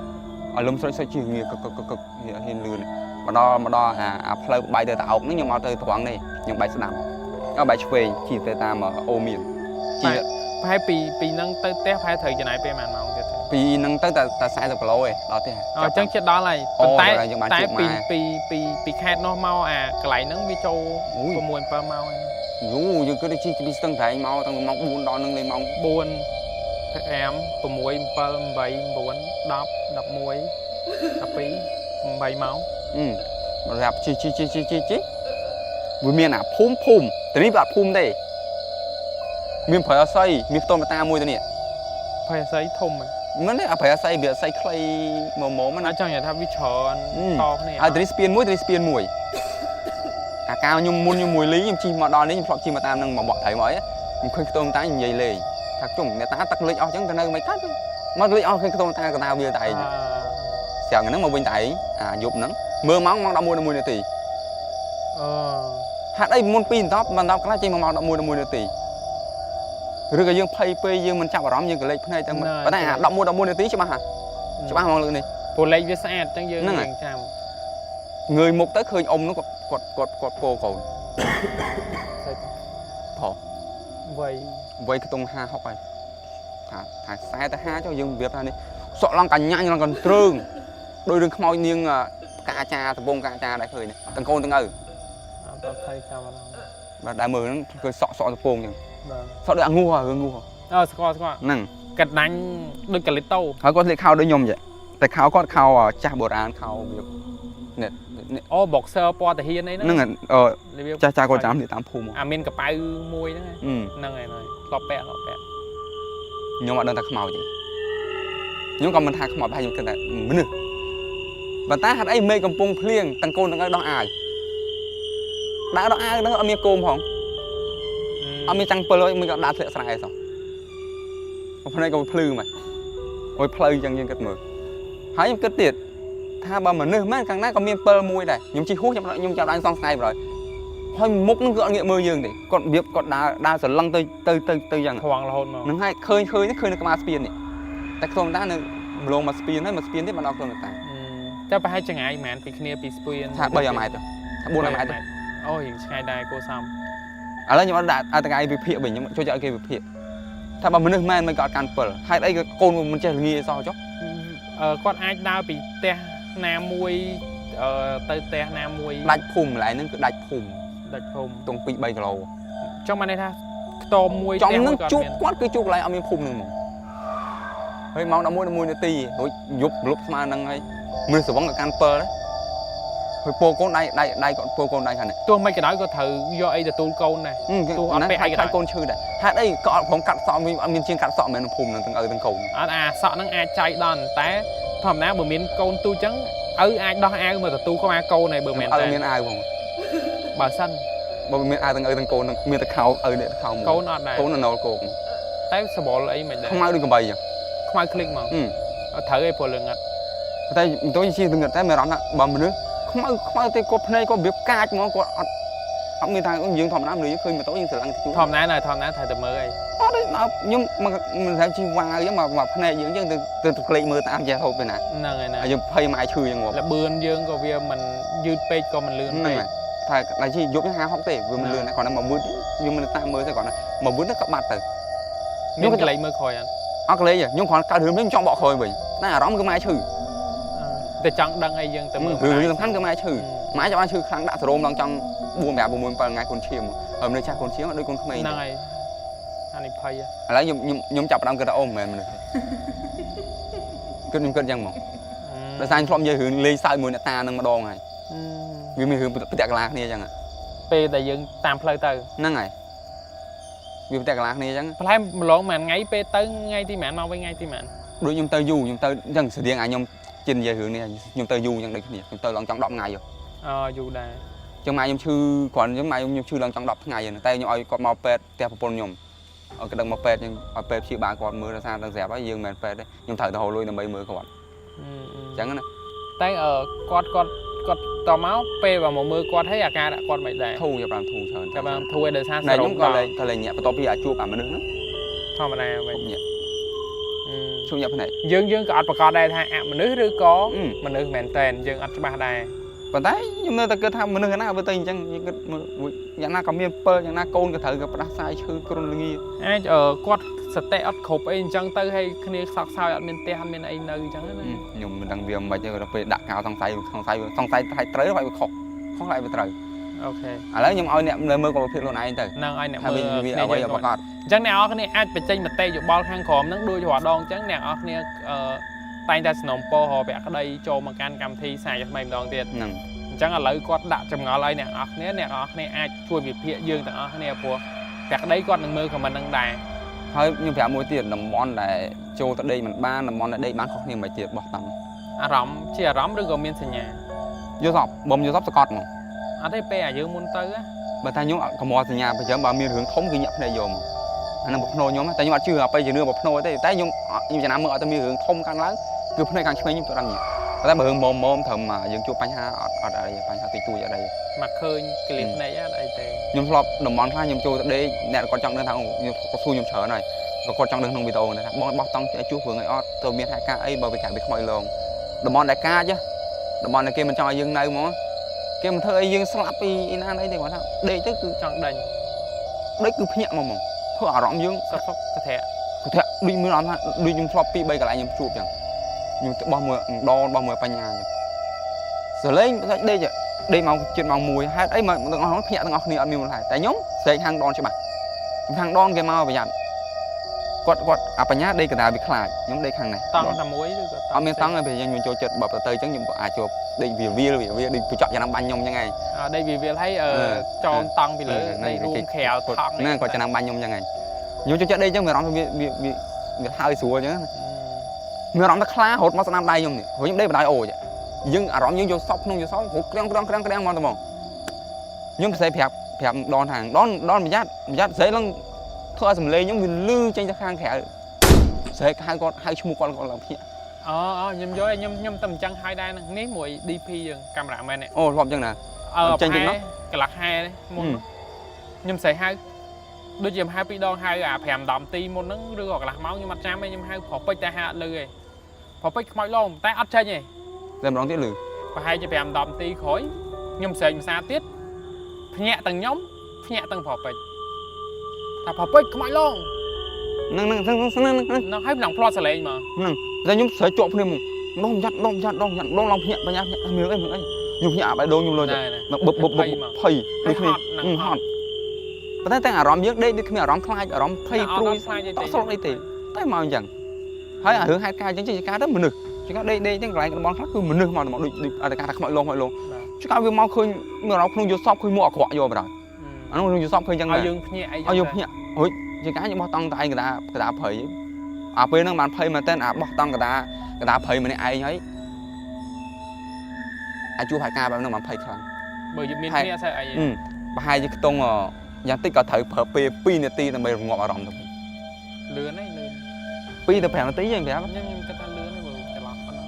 ឲ្យលឹមស្រេចជាងកឹកហ៊ានលឿនមកដល់អាផ្លូវបាយទៅតាអុកនេះខ្ញុំមកទៅត្រង់នេះខ្ញុំបាយស្ដាំបាយឆ្វេងជីទៅតាមអូមានជីប្រហែលពីហ្នឹងទៅផ្ទះប្រហែលត្រូវចំណាយពេលប៉ុន្មានម៉ោងទៀតពីហ្នឹងទៅតែ40គីឡូឯងដល់ផ្ទះអញ្ចឹងជិតដល់ហើយប៉ុន្តែពីខេត្តនោះមកអាកន្លែងហ្នឹងវាចូល6-7ម៉ោងយើងគិតថាជីពីស្ទឹងត្រែងមកតាំងពីម៉ោង4ដល់នឹងលេងម៉ោង4 5 6 7 8 9 10 11 12 13 14 15 16 8ម៉ោងសម្រាប់ជីវាមានអាភូមិតែនេះវាអត់ភូមិទេមានប្រៃអស័យមានផ្ទំតាមួយទៅនេះប្រៃអស័យធំមិនទេអាប្រៃអស័យវាអស័យខ្លីម៉មមិនអត់ចង់និយាយថាវាច្រើនតគ្នាហើយទៅនេះស្ពានមួយអាកាលខ្ញុំមុនខ្ញុំមួយលីខ្ញុំជិះមកដល់នេះខ្ញុំធ្លាប់ជិះមកតាមនឹងមកបកត្រីមកអីខ្ញុំឃើញខ្ទមតាខ្ញុំនិយាយលេងថាជុំអ្នកតាទឹកលិចអស់អញ្ចឹងទៅនៅមិនកាត់មកលិចអស់ឃើញខ្ទមតាកណ្ដាលវាតែឯងស្រាប់ហ្នឹងមកវិញតែឯងអាយប់ហ្នឹងមើលម៉ោង11នាទីហាត់អីមុន2:10ខ្លះចេញមកម៉ោង11នាទីឬក៏យើងភ័យពេកយើងមិនចាប់អារម្មណ៍យើងក៏លេចភ្នែកទៅប៉ុន្តែអា11នាទីច្បាស់ហ្មងលើនេះព្រោះលេខវាស្អាតអញ្ចឹងយើងចាំងើយមុខទៅឃើញអ៊ំនោះគាត់ពោកូនផោវ័យខ្ទង់50 60ហើយថា40ទៅ50ចុះយើងវាថានេះសក់ឡងកញ្ញាញ់ឡងកន្ទ្រើងដោយរឿងខ្មោចនាងកាចាដំបងកាចាដែរឃើញទាំងកូនទាំងឪអត់ភ័យចាំអារម្មណ៍បាទដើមមើលហ្នឹងគឺសក់ដំបងអញ្ចឹងសក់ដូចអាងូរឿងងូស្គាល់ហ្នឹងកាត់ដាញ់ដូចកាលីតូហើយគាត់លេខខោដូចខ្ញុំអញ្ចឹងតែខោគាត់ខោចាស់បុរាណខោវានេះអូ boxer ពណ៌តាហ៊ានអីហ្នឹងចាស់គាត់ចាំតាមភូមិអាមានកប៉ៅមួយហ្នឹងហើយធ្លាប់ពាក់ខ្ញុំអត់ដឹងថាខ្មោចទេខ្ញុំក៏មិនថាខ្មោចប្រហែលខ្ញុំគិតថាមនុស្សប៉ុន្តែហេតុអីមេឃកំពុងភ្លៀងទាំងកូនទាំងឪដោះអាវដើរដោះអាវហ្នឹងអត់មានគោមផងអត់មានចាំង7មួយក៏ដើរធ្លាក់ស្រែសោះភ្នែកក៏ភ្លឺមកហើយផ្លូវអញ្ចឹងយើងគិតមើលហើយខ្ញុំគិតទៀតថាបើមនុស្សមែនខាងណាក៏មាន7មួយដែរខ្ញុំជិះហួសខ្ញុំចាប់បានសង្ស័យបណ្ដោយហើយមុខហ្នឹងគឺអត់ងាកមើលយើងទេគាត់របៀបគាត់ដើរសឡឹងទៅយ៉ាងខ្វងរហូតមកហ្នឹងហើយឃើញនៅក្បាលស្ពាននេះតែខ្ញុំតានៅម្លងមកស្ពានហើយមកស្ពានទៀតមកដល់ខ្ញុំតាតែប្រហែលចង្អាយហ្មងពីគ្នាពីស្ពានថា3ម៉ែត្រថា4ម៉ែត្រអូយឆ្ងាយដែរគួរសមឥឡូវខ្ញុំអត់ដាក់ឲ្យថ្ងៃវិភាគវិញខ្ញុំជួយឲ្យគេវិភាគថាបើមនុស្សមែនមិនក៏អត់កាន់7ហេតុអីក៏កូនមិនចេះល្ងាសោះចុះគាត់អាចដើរពីផ្ទះណាមួយទៅផ្ទះណាមួយដាច់ភូមិកន្លែងហ្នឹងគឺដាច់ភូមិទង់2-3គីឡូចង់មកនេះថាខ្ទមមួយផ្ទះមួយគាត់ជួបគាត់គឺជួបកន្លែងអត់មានភូមិហ្នឹងហ្មងហើយម៉ោង11នាទីរួចយប់លុបស្មើហ្នឹងហើយមនុស្សស្រវឹងក៏កាន់7ដែរ hồi po con đây còn po con đây thằng này tôi mấy cái đó có thử do ấy là tôi câu này tôi ăn hai con chư này hai đây cóผมกัดสอบมีเชียงกัดสอบเหมือนภูมิตั้งตั้งโกนสอบนั่งใจดอนแต่ทำนะบะเมียนโกนตู้จังai đó ai màตู้có ai câu này bờ miền ai miền ai không bà xanh bờ miền aiตั้งโกนmiềnตะเขาเนี่ยเขา câu nọ này โกนนอนโกง แต่สบายเลยมัน không ai được cái bầy à không ai click mà thử cái phổ lượng ngặt tại tôi chỉ từng ngặt tại mày nói là bầm nữa không ai thì có này có việc ca chứ mà có ông người ta cũng dương thòm nám nữa khơi mà tối dương sờ lăng thì thòm ná thầy từ mơ ấy đấy nhưng mà mình thấy chi qua chứ mà này dương chứ từ click mơ tạm giờ thôi bên này này dương phay mai chui ngọt là bươn dương có việc mình dư page còn mình lươn này thầy là chi giúp cho hai học tệ vừa mình lươn này còn nó mà bứt nhưng mình ta mơ sẽ còn mà bứt nó các bạn từ nhưng cái lấy mơ khỏi anh ác lấy vậy nhưng còn cả thứ mình trong bọ khơi vậy này là đóng cái mai chuiแต่จังดังไอ้ยังแต่เมื่อ คือสำคัญก็ไม่ชื่อไม้จะมาชื่อครั้งด่าสโลมลองจังบูมแบบบูมไปไงคนเชียมในชาคนเชียมด้วยคนขมิ้น นั่งไงอันนี้พายอะแล้วยมจับดำกระดาษอมเหมือนมันเลยก็ยังมองแต่สายพร้อมจะหืนเลยสายมือตาหนึ่งมาดองไงมีหืนไปแตกลากนี่จังอ่ะเปแต่ยังตามเพลย์เตอร์นั่งไงมีไปแตกลากนี่จังเพลย์ร้องมันไงเปเตอร์ไงที่แมนมาไว้ไงที่แมนด้วยยมเตยอยู่ยมเตยยังเสียงไงยมจินvề hướng này nhưng tơ duยังได้ขี้nhưng tơ lần trong đọc ngày rồi du đây trong mai nhưng chưa còn trong mai nhưng chưa lần trong đọc ngày rồi tay nhưng ai còn màu pet theo phun nhom ở cái đằng màu pet nhưng ở pet chỉ ba còn mưa ra xa đang dẹp á dương mền pet đấy nhưng thời hồ lui là mấy mưa còn chẳng này tay ở con tò máu pe vào một mưa con thấy à ca đã con mày để thu nhập làm thu sơn cho bạn thu để xa này chúng ta là nhẹ và to bây giờ chua cả mà đứng đó thôi mà này nhẹ thu nhập này dương có ăn bạc con đây thay mình nướcឬcó mình nước mền tèn dương ăn cho ba đây còn đấy nhưng mà ta cứ tham mình nước cái nào với tình chẳng những cái nhà nào có miếng pơ nhà nào côn cái thử gặp đá sai chứ con nghi ai ở quạt sạch tệ ớt khốp ấy chẳng tới hay khi sạc sao ăn miếng tèn miếng ấy nơi chẳng đấy nhưng mình đang viêm mà chơi về đặt cao thằng say hay tới phải khóc không lại về trời ok lấy nhưng ai nệm lời mơ của phiên luôn này từ năng ai nệm mơ vì ở đây là con chẳng nào cái này ai bị chênh mà tê chụp ball khang khom nắng đuôi hòa đòn chẳng nào cái này tay ta snom po họ bẻ cái đây cho mà can cầm thi xài cho mày đòn tiền chẳng là lấy con đã chầm ngõ lấy nè cái này ai chui về phía dương tại cái này của bẻ cái đấy con đừng mơ của mình đang đài thôi nhưng phải mua tiền làm món để cho tới đây mình ba làm món ở đây bán khó nhưng mà tiền bỏ tầm rắm chỉ là rắm rồi còn miên sành nhà vô sọp bơm vô sọp sọt mà thấy pe ở dưới muốn tới á bà ta nhúng có mò từ nhà bây giờ bà miên hướng thống cái nhập này rồi mà anh là một nồi nhóm tại nhưng mà chưa bây giờ đưa một nồi thế tại nhưng cho nam mơ ta miên hướng thông càng lớn cứ này càng chơi nhưng tôi đang nhiều ta bà hướng mồm thầm mà dừng chụp bánh ha ở đây bánh ha tùy tùy ở đây mặc khơi clip này á đây thì nhưng flop đồng món pha nhưng chui đây nè con trong đơn thằng có xui nhưng chở này có con trong đơn thằng video này bóc tông sẽ chú vừa người ót tôi miên 2k ấy bởi vì cả bị mọi lồng đồng món đại ca chứ đồng món này kia mình cho dừng này mà cái mình thơi dương slap đi na đấy thì gọi sao đây chứ cứ chọn đành đấy cứ nhẹ mà mỏng thôi ở rộng dương sắp có thể đi mới làm đi nhưng floppy bay cả lại nhưng chụp chẳng nhưng bao mùi pa nhà rồi lấy đây chứ đây màu chuyện màu mùi hai ấy mà nó nhẹ nó ngọt ăn miếng lại tại nhóm xây hàng đòn cho bạn hàng đòn cái màu bây giờ quạt pa nhà đây cái nào bị khai nhóm đây hàng này tăng làm muối ở miền tăng này thì dân mình cho chật bập tới chẳng những cho đây vì đi chọn cho năm ban nhông như ngày đây vì thấy cho tăng vì lỡ đây luôn khèo thằng nên còn cho năm ban nhông như ngày nhưng cho chật đây chứ người đóng bị hơi sủa chứ người đóng nó khá hột mà năm đây nhông này hồi những đây mà đại ổ vậy nhưng ở đóng những vô sóc không vô sóc hột cái mòn tao mòn nhưng sẽ phẹp đòn hàng đòn bị dắt dễ lắm thôi sầm lê những mình lư trên cho khang khẽ sẽ hai chung con làm gì nhầm vô đây nhầm tầm chân hai đai nè mùi DP dừng camera mày này lọm chân nè chân nó cái lạc hai đấy nhầm sẽ hai đôi chìm hai pi đòn hai phèm đầm ti một nắng đưa gọi là máu nhưng mặt trắng nhưng hai phò ta hạ lư rồi phò mọi lông tay ắt chơi nhỉ làm đón tiết lử và hai cho phèm đầm ti khói nhầm sẽ xa tiết nhẹ tầng nhóm nhẹ tầng phò mọi lông nó hay lòng plot lên mà ra nhóm sẽ trộn lên một đông nhặt đông lòng nhẹ và nhặt miếng ấy nhung nhẹ bài đồ nhung lôi nó bập phầy đi hot và thấy ta rõm trước đây đi khi rõm khai rõm phầy prui tao sau đây thì tới màu chẳng thấy ở hướng 2k chẳng chỉ cá đó mình được chỉ có đây chẳng lại cái món khác cứ mình được mà đi ở đây cả mọi luôn chứ cao vì mau khơi mà nó không vô shop khơi mua quạ vô mà rồi nó không vô shop khơi chẳng ai này dương nhẹ ai ai vô nhẹ ôi chỉ cái những bó tông tại người ta phơi à bên nó bàn phơi mà tên à bó tông người ta phơi mà này ai ấy ai chú phải ca bạn nó mà phơi không bởi vì miền nhẹ sao ai và hai cái tông ở dàn tích có thời phở pi nè ti là mày ngọt ở rộng thôi lừa này lừa pi tập phèn nó tí vậy phải không nhưng cái ta lừa này vừaจะล็อกnó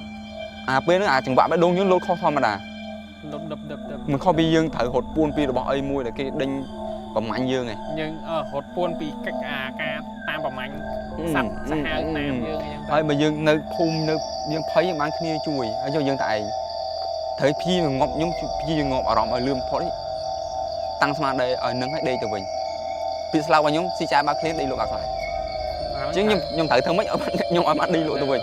à bên nó à chừng bạn đã đông những lối kho thon mà đà đập mình kho bi dương thử hột buôn pi rồi bỏ ai mua để cái đinh bầm mạnh dương này nhưng hột buôn pi cách ca tam bầm mạnh sạch sạch hai tam dương ơi mà dương nơi thun nơi dương thấy bán kia chui ở cho dương tại thấy phi ngọc nhung phi ngọc ở rộng ở lươn phốt tăng smart đây ở nâng hết đây từ mình phi sao mà nhung si cha ba clip đi lộ bạc lại chứ nhung thử thơm mấy ở nhung ở mắt đi lộ từ mình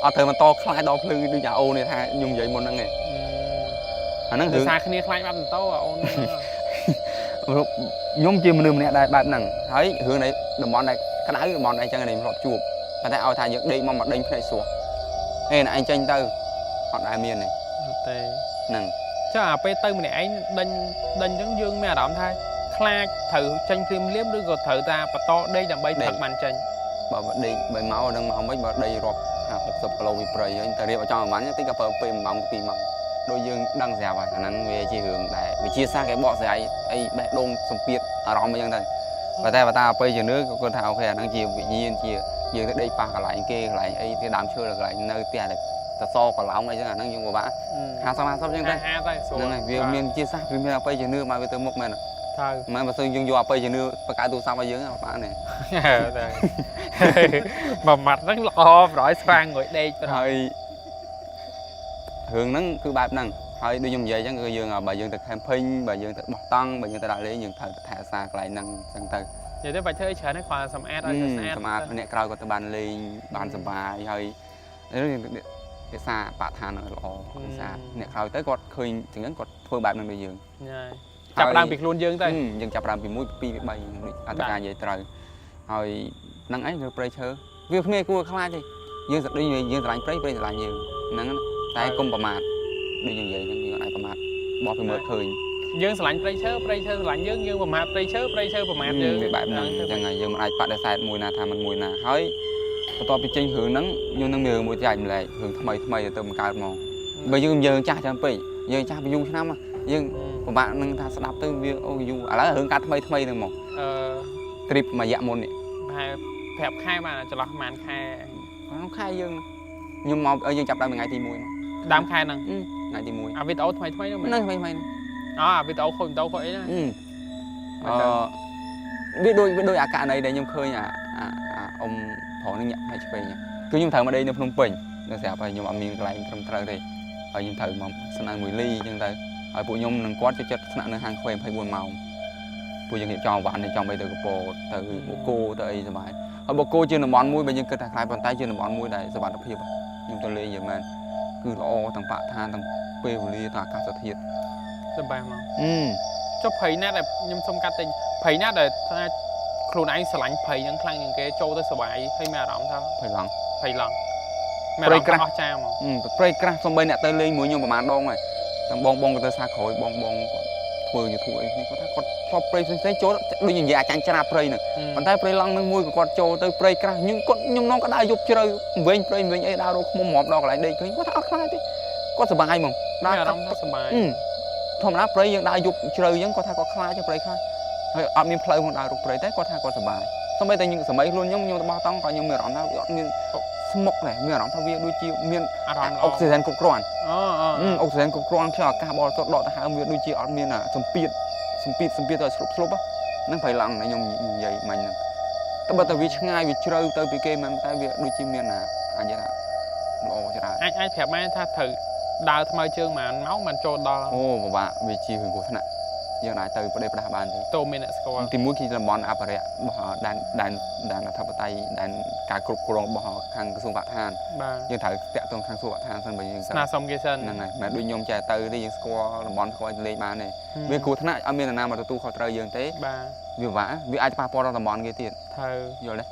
ở thời mà to khai đo lư đi nhà ô này thay nhung vậy một năng này nó hướng xa khi khai bắt tao ôn nhung chia mình nè đại bát năng thấy hướng này đồng bọn này cái đáy đồng bọn này chẳng này lọt chuột và thấy ao thay dựng đi mong mặt đinh này xuống hay là anh tranh tư họ đại miền này nè chắc là pe tư mình này anh đinh giống dương mẹ đạm thay khai thử tranh phim liếp đứa rồi thử ta và to đây là bay thật màn tranh bảo vật đi bởi máu đang không mấy bảo đây rọp 60 kg bị prey anh ta riêng ở trong bắn tí cà phê pin bóng pin mỏng đôi dương đang dẻo và khả năng về chi hướng để vì chia xa cái bọ rễ ấy bé đông sông piết ở đó mới như thế và ta bây giờ nước con thảo khỏe đang chiều bị nhiên chiều giờ tới đây pa cả lại kia lại ấy thì đám chưa được lại nơi tiền được ta so còn lóng ấy chứ là năng dùng của bạn hà sao như thế này vì miền chia xa vì miền bây giờ nước mà bây giờ một mình mà tôi dùng vô bây giờ nước và cả tôi sao bây giờ bạn này mà mặt rất lo rồi sang ngồi đây thôi hướng nắng cứ bạp năng thôi đi dùng về chứ người dương bà dương thực camping bà dương thực bọc tăng bà dương thực đại lý những thời thả xa lại năng sang từ vậy thế phải chơi chơi nó khoa sầm ad sầm ad nè coi có từ bàn lên bàn sầm bài hơi cái xa bạ than ở lò xa nè coi tới quạt khơiถึง quạt phơi bạp năng bây giờ chập đang việc luôn dương tay dương chập đang bị mũi pi bị bay ăn cả vậy trời rồi năng ấy rồi pressure việc này cua không ai gì dương giật đi dương giật pressure là nhiều năng tay cungประมาท đi như vậy nhưng aiประมาท bỏ cái mượt khơi dương sạch pressure lạnh dươngประมาท pressure ประมาท dương bị bạn năng chẳng ngày dương ai bạn đã sai mùi nào tham mình mùi nào hơi to bị chênh hưởng nắng nhưng năng mưa mùi dài mình lại hưởng thay mày từ một cao màu bây giờ dương cha chẳng bị dương cha bị dung năm dương của bạn năng tha đáp tới việc ô du à lá hưởng cả thay từ một trip mà dạ môn này phẹp khai mà cho lọt màn khai nó khai dương nhưng mà ở dương chập đây mình ngày thì mùi đám khai năng ngày thì mùi à vì tao thay nữa nó thay à vì tao khôi đó biết đôi à cả này đây nhung khơi nhà ông phó nó nhận hay chụp về nhỉ cứ nhung thở mà đây nhung Phnom Penh nó sẽ phải nhung âm miền lại trong trời thì ở nhung thở mà sân ăn mùi ly nhưng tới ở bộ nhung nâng quát cho chất sân ăn hàng khoe phải buồn màu bộ dân hiện tròn bạn thì tròn bây từ bộ từ bộ cô tới sờ bài ở bộ cô chưa nằm món mũi bây giờ cơ thể khai bàn tay chưa nằm món mũi đây sờ bạn tập hiệp nhung tôi lấy giờ mà cứ lo thằng bạn than thằng quê của ly thằng cá sấu thiệt sờ bài mà cho phải nát là nhung xong cá tinh phải nát là khuôn anh sờ lạnh phải những khăn những cái trâu tới sờ bài hay mẹ làm sao phải lòng mẹ làm khó cha mà phải cắt xong bên này tới lên mũi nhung mà đông này thằng bong bong tới xa khỏi bong thưa như thua ấy có thằng con cho prey xuống chỗ đôi nhìn già chán chán prey này còn tay prey lăng nâng môi của con trâu tới prey cắt nhưng con nhung nó có đai dục chơi với prey với ấy đau đâu không mọp đau lại đây cứ có thằng khai thế có sờ bài mà đau làm sờ bài thằng đó preyยังđai dục chơi vẫn có thằng có khai cho prey khai hơi ở miền plei một đai dục prey thế có thằng có sờ bài xong bây giờ những sờ mấy luôn nhung bao tông còn nhung mười rõm thao miền smoke này mười rõm thao việt đôi chiều miền oxygen cục ròn oxygen cục ròn cho carbon sốt đỏ ta hai miền đôi chiều ở miền là sum piệt rồi slop á nó phải lằng này nhung vậy mìnhแต่បើតើវាឆ្ងាយវាជ្រៅទៅពីគេមិនតែវាដូចជាមានអញ្ចឹងល្អច្រើនអាចប្រាប់ម៉ែថាត្រូវដើរថ្មើរជើងមិនមកមិនចូលដល់អូពិបាកវាជារឿងគ្រោះថ្នាក់យើងអាចទៅប្រទេសផ្ដាស់បានទេតោមានអ្នកស្គាល់ទីមួយគឺតំបន់អភិរក្សរបស់ដែនអធិបតេយ្យដែនការគ្រប់គ្រងរបស់ខាងក្រសួងបរិស្ថានយើងត្រូវតាក់ទងខាងក្រសួងបរិស្ថានសិនបើយើងស្នើសុំគេសិនហ្នឹងហើយមិនដូចខ្ញុំចេះទៅទេយើងស្គាល់តំបន់ស្គាល់លេខបានទេវាគ្រោះថ្នាក់អត់មាននរណាមកទទួលខុសត្រូវយើងទេបាទវាពិបាកវាអាចប៉ះពាល់ដល់តំបន់គេទៀតត្រូវយល់ទេ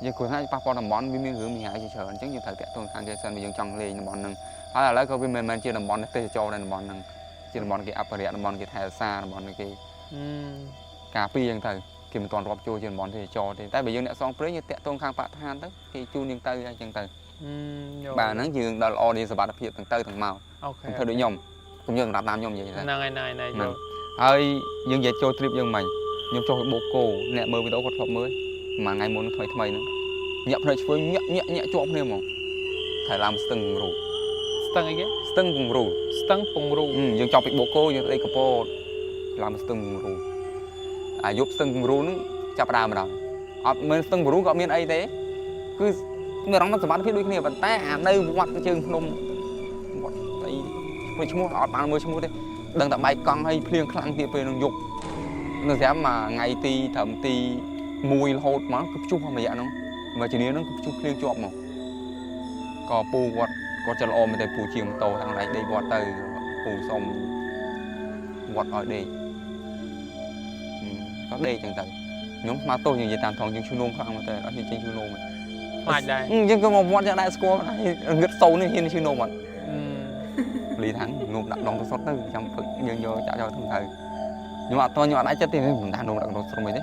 យើងគ្រោះថ្នាក់ប៉ះពាល់តំបន់វាមានរឿងមានហាយជាច្រើនអញ្ចឹងយើងត្រូវតាក់ទងខាងគេសិនបើយើងចង់លេងតំបន់ហ្នឹងហើយឥឡូវក៏វាមិនមែនជាតំបន់ទេសចរណ៍ដែរតំបន់ហ្នឹង ជាតំបន់គេអភិរក្សតំបន់គេថែរក្សាតំបន់គេការពារអញ្ចឹងទៅគេមិនទាន់រាប់ចូលជាតំបន់ទេសចរទេតែបើយើងអ្នកសងព្រេងយើងតាក់ទងខាងបរិស្ថានទៅគេជូនយើងទៅអញ្ចឹងទៅបាទហ្នឹងយើងដល់ល្អនេះសុខភាពទាំងទៅទាំងមកអូខេធ្វើដូចខ្ញុំខ្ញុំយើងសម្រាប់តាមខ្ញុំនិយាយហ្នឹងហើយយកហើយយើងនិយាយចូល trip យើងមិញខ្ញុំចុះទៅបូកគោអ្នកមើលវីដេអូគាត់ធ្លាប់មើលមួយថ្ងៃមុនថ្មីហ្នឹងញាក់ភ្នែកឆ្វេងញាក់ជាប់គ្នាហ្មងថៃឡើងស្ទឹងពងរូស្ទឹងអីគេស្ទឹងពងរូយើងចប់ពីបូកគោយើងទៅកពតឡើងស្ទឹងពងរូអាយប់ស្ទឹងពងរូហ្នឹងចាប់ដើមម្ដងអត់មើលស្ទឹងពងរូក៏អត់មានអីទេគឺមានអារម្មណ៍សុខភាពដូចគ្នាប៉ុន្តែអានៅវត្តជើងភ្នំវត្តអីឈ្មោះអត់បានមើលឈ្មោះទេដឹងតែបែកកង់ហើយភ្លៀងខ្លាំងទៀតពេលនឹងយប់នៅស្រាប់មួយថ្ងៃទីត្រឹមទី1រហូតមកគឺព្យុះរយៈហ្នឹងមកជំនាញហ្នឹងគឺព្យុះភ្លៀងជាប់មកក៏ពូវត្តគាត់ចិត្តល្អមែនតែពូជាងម៉ូតូខាងដៃដេកវត្តទៅពូសុំវត្តឲ្យដេកក៏ដេកចឹងទៅខ្ញុំស្មាតទោសនិយាយតាមថងយើងឈឺនោមខ្លាំងមែនតែអត់ហ៊ានចេញឈឺនោមខ្លាចដែរយើងក៏មកវត្តយ៉ាងដែរស្គាល់ងឹតសូននេះហ៊ានឈឺនោមអត់លីថាងនោមដាក់ដងទៅសុតទៅចាំផឹកយើងយកចាក់យកទៅខ្ញុំអត់អាចចិត្តទេមិនដាក់នោមដាក់ក្នុងស្រុំអីទេ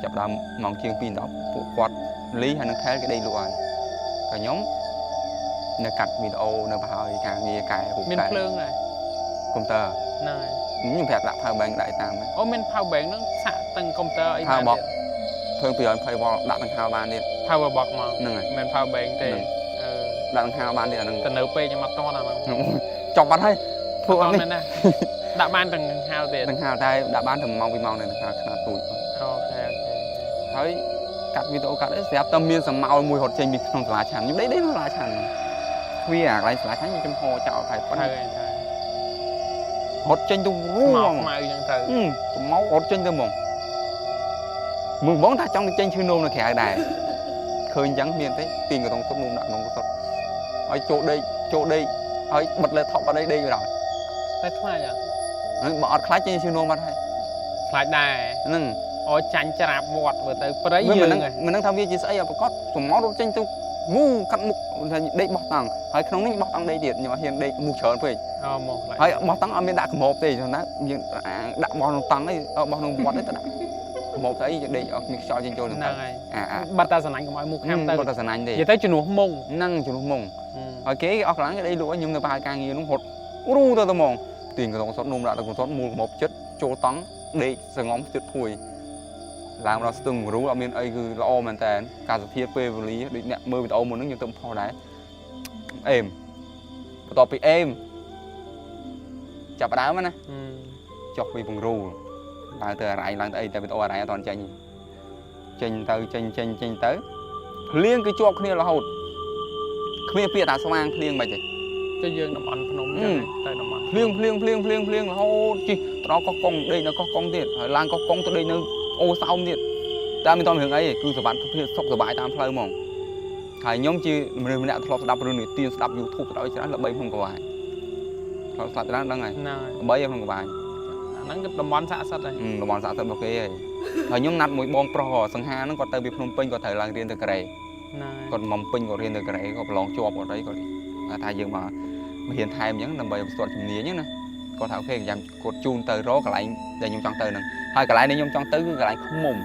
ចាប់ដើមម៉ោងជាង2:10ពួកគាត់លីហើយនឹងថែលគេដេកលក់ហើយក៏ខ្ញុំនៅកាត់វីដេអូនៅបហើយការងារកែរូបមានភ្លើងហើយកុំព្យូទ័រហ្នឹងហើយខ្ញុំប្រាប់ដាក់ power bank ដាក់តាមអូមាន power bank ហ្នឹងសាក់ទាំងកុំព្យូទ័រអីបានទៀតធ្វើ220 វ៉ុលដាក់ទាំងហៅបានទៀត power box មកហ្នឹងហើយមិន power bank ទេដាក់ទាំងហៅបានទៀតអាហ្នឹងទៅនៅពេកខ្ញុំអត់តអាហ្នឹងចប់បាត់ហើយពួកអត់មែនណាដាក់បានទាំងហៅទៀតទាំងហៅតែដាក់បានតែ1ម៉ោង2ម៉ោងនៅក្នុងខ្នាតទូចអូខេហើយកាត់វីដេអូកាត់ស្រាប់តែមានសមោលមួយរត់ចេញពីក្នុងសាលាឆាន់ខ្ញុំដេកក្នុងសាលាឆាន់វាអាកន្លែងសាលាឆាន់ខ្ញុំចំហចោលតែប៉ុណ្ណឹងរត់ចេញទៅរួមខ្មៅអញ្ចឹងទៅសមោលរត់ចេញទៅហ្មងមើលបងថាចង់ទៅចេញឈឺនោមនៅក្រៅដែរឃើញអញ្ចឹងមានទេទាញកន្ទងសុទ្ធនោមដាក់ក្នុងកន្ទងហើយចូលដេកហើយបិទ laptop អត់ដេកវាដល់តែខ្លាចហ្នឹងបើអត់ខ្លាចចេញឈឺនោមបាត់ហើយខ្លាចដែរហ្នឹងអូចាញ់ច្រាបវត្តមើលទៅព្រៃយើងមិនដឹងថាវាជាស្អីអត់ប្រកបសមោលរត់ចេញទៅមូកាត់មុខថាដេកបោះតង់ហើយក្នុងនេះបោះតង់ដេកទៀតខ្ញុំអត់ហ៊ានដេកមូច្រើនពេកមកខ្លាចហើយបោះតង់អត់មានដាក់កម្របទេចឹងណាយើងដាក់បោះក្នុងតង់ហ្នឹងបោះក្នុងវត្តទេទៅដាក់កម្របស្អីយើងដេកអត់មានខ្យល់ចេញចូលហ្នឹងហើយបាត់តែសណាញ់កុំឲ្យមុខខាំទៅបាត់តែសណាញ់ទេនិយាយទៅជំនួសមុងហ្នឹងជំនួសមុងហើយគេអស់កន្លងគេដេកលក់ខ្ញុំនៅបរិយាការងារនោះរត់រូទៅហ្មងទាញកន្ទងសុទ្ធនោមដាក់ទៅកន្ទងមូលកម្របចិត្តចូលតង់ដេកសងំចិត្តភួយឡើងដល់ស្ទឹងរូអត់មានអីគឺល្អមែនតើការសភាពពេលវេលាដូចអ្នកមើលវីដេអូមុនហ្នឹងយើងទៅផុសដែរអេមបន្ទាប់ពីអេមចាប់ដើមណាចុះពីពងរូឡើងទៅអរ៉ៃឡើងទៅអីតែវីដេអូអរ៉ៃអត់ទាន់ចេញទៅភ្លៀងគឺជាប់គ្នារហូតគ្មានពាក្យថាស្វាងភ្លៀងមិនទេទៅយើងតំបន់ភ្នំចឹងទៅតំបន់ភ្លៀងរហូតជិះទៅដល់កោះកុងដេកនៅកោះកុងទៀតហើយឡើងកោះកុងទៅដេកនៅអូសោមទៀតតែមិនតំរឿងអីគឺសុខភាពសុខសប្បាយតាមផ្លូវហ្មងហើយខ្ញុំជាមនុស្សម្នាក់ធ្លាប់ស្ដាប់រឿងនេះទៀនស្ដាប់ YouTube ស្ដាប់ច្រើនល្បីក្នុងកវាយធ្លាប់ស្ដាប់ច្រើនដឹងហើយល្បីក្នុងកវាយអាហ្នឹងគឺតំបន់ស័ក្តិសិទ្ធិហើយតំបន់ស័ក្តិសិទ្ធិរបស់គេហើយខ្ញុំណាត់មួយបងប្រុសសង្ហាហ្នឹងគាត់ទៅពីភ្នំពេញគាត់ត្រូវឡើងរៀនទៅកូរ៉េគាត់មកពេញគាត់រៀនទៅកូរ៉េគាត់ប្រឡងជាប់គាត់អីគាត់ថាយើងមករៀនថែមអញ្ចឹងដើម្បីស្ទាត់ជំនាញហ្នឹងណាគាត់ថាអូខេចាំគាត់ជូនទៅរកកន្លែងដែលខ្ញុំចង់ទៅហ្នឹងហើយកន្លែងនេះខ្ញុំចង់ទៅគឺកន្លែងឃ្មុំ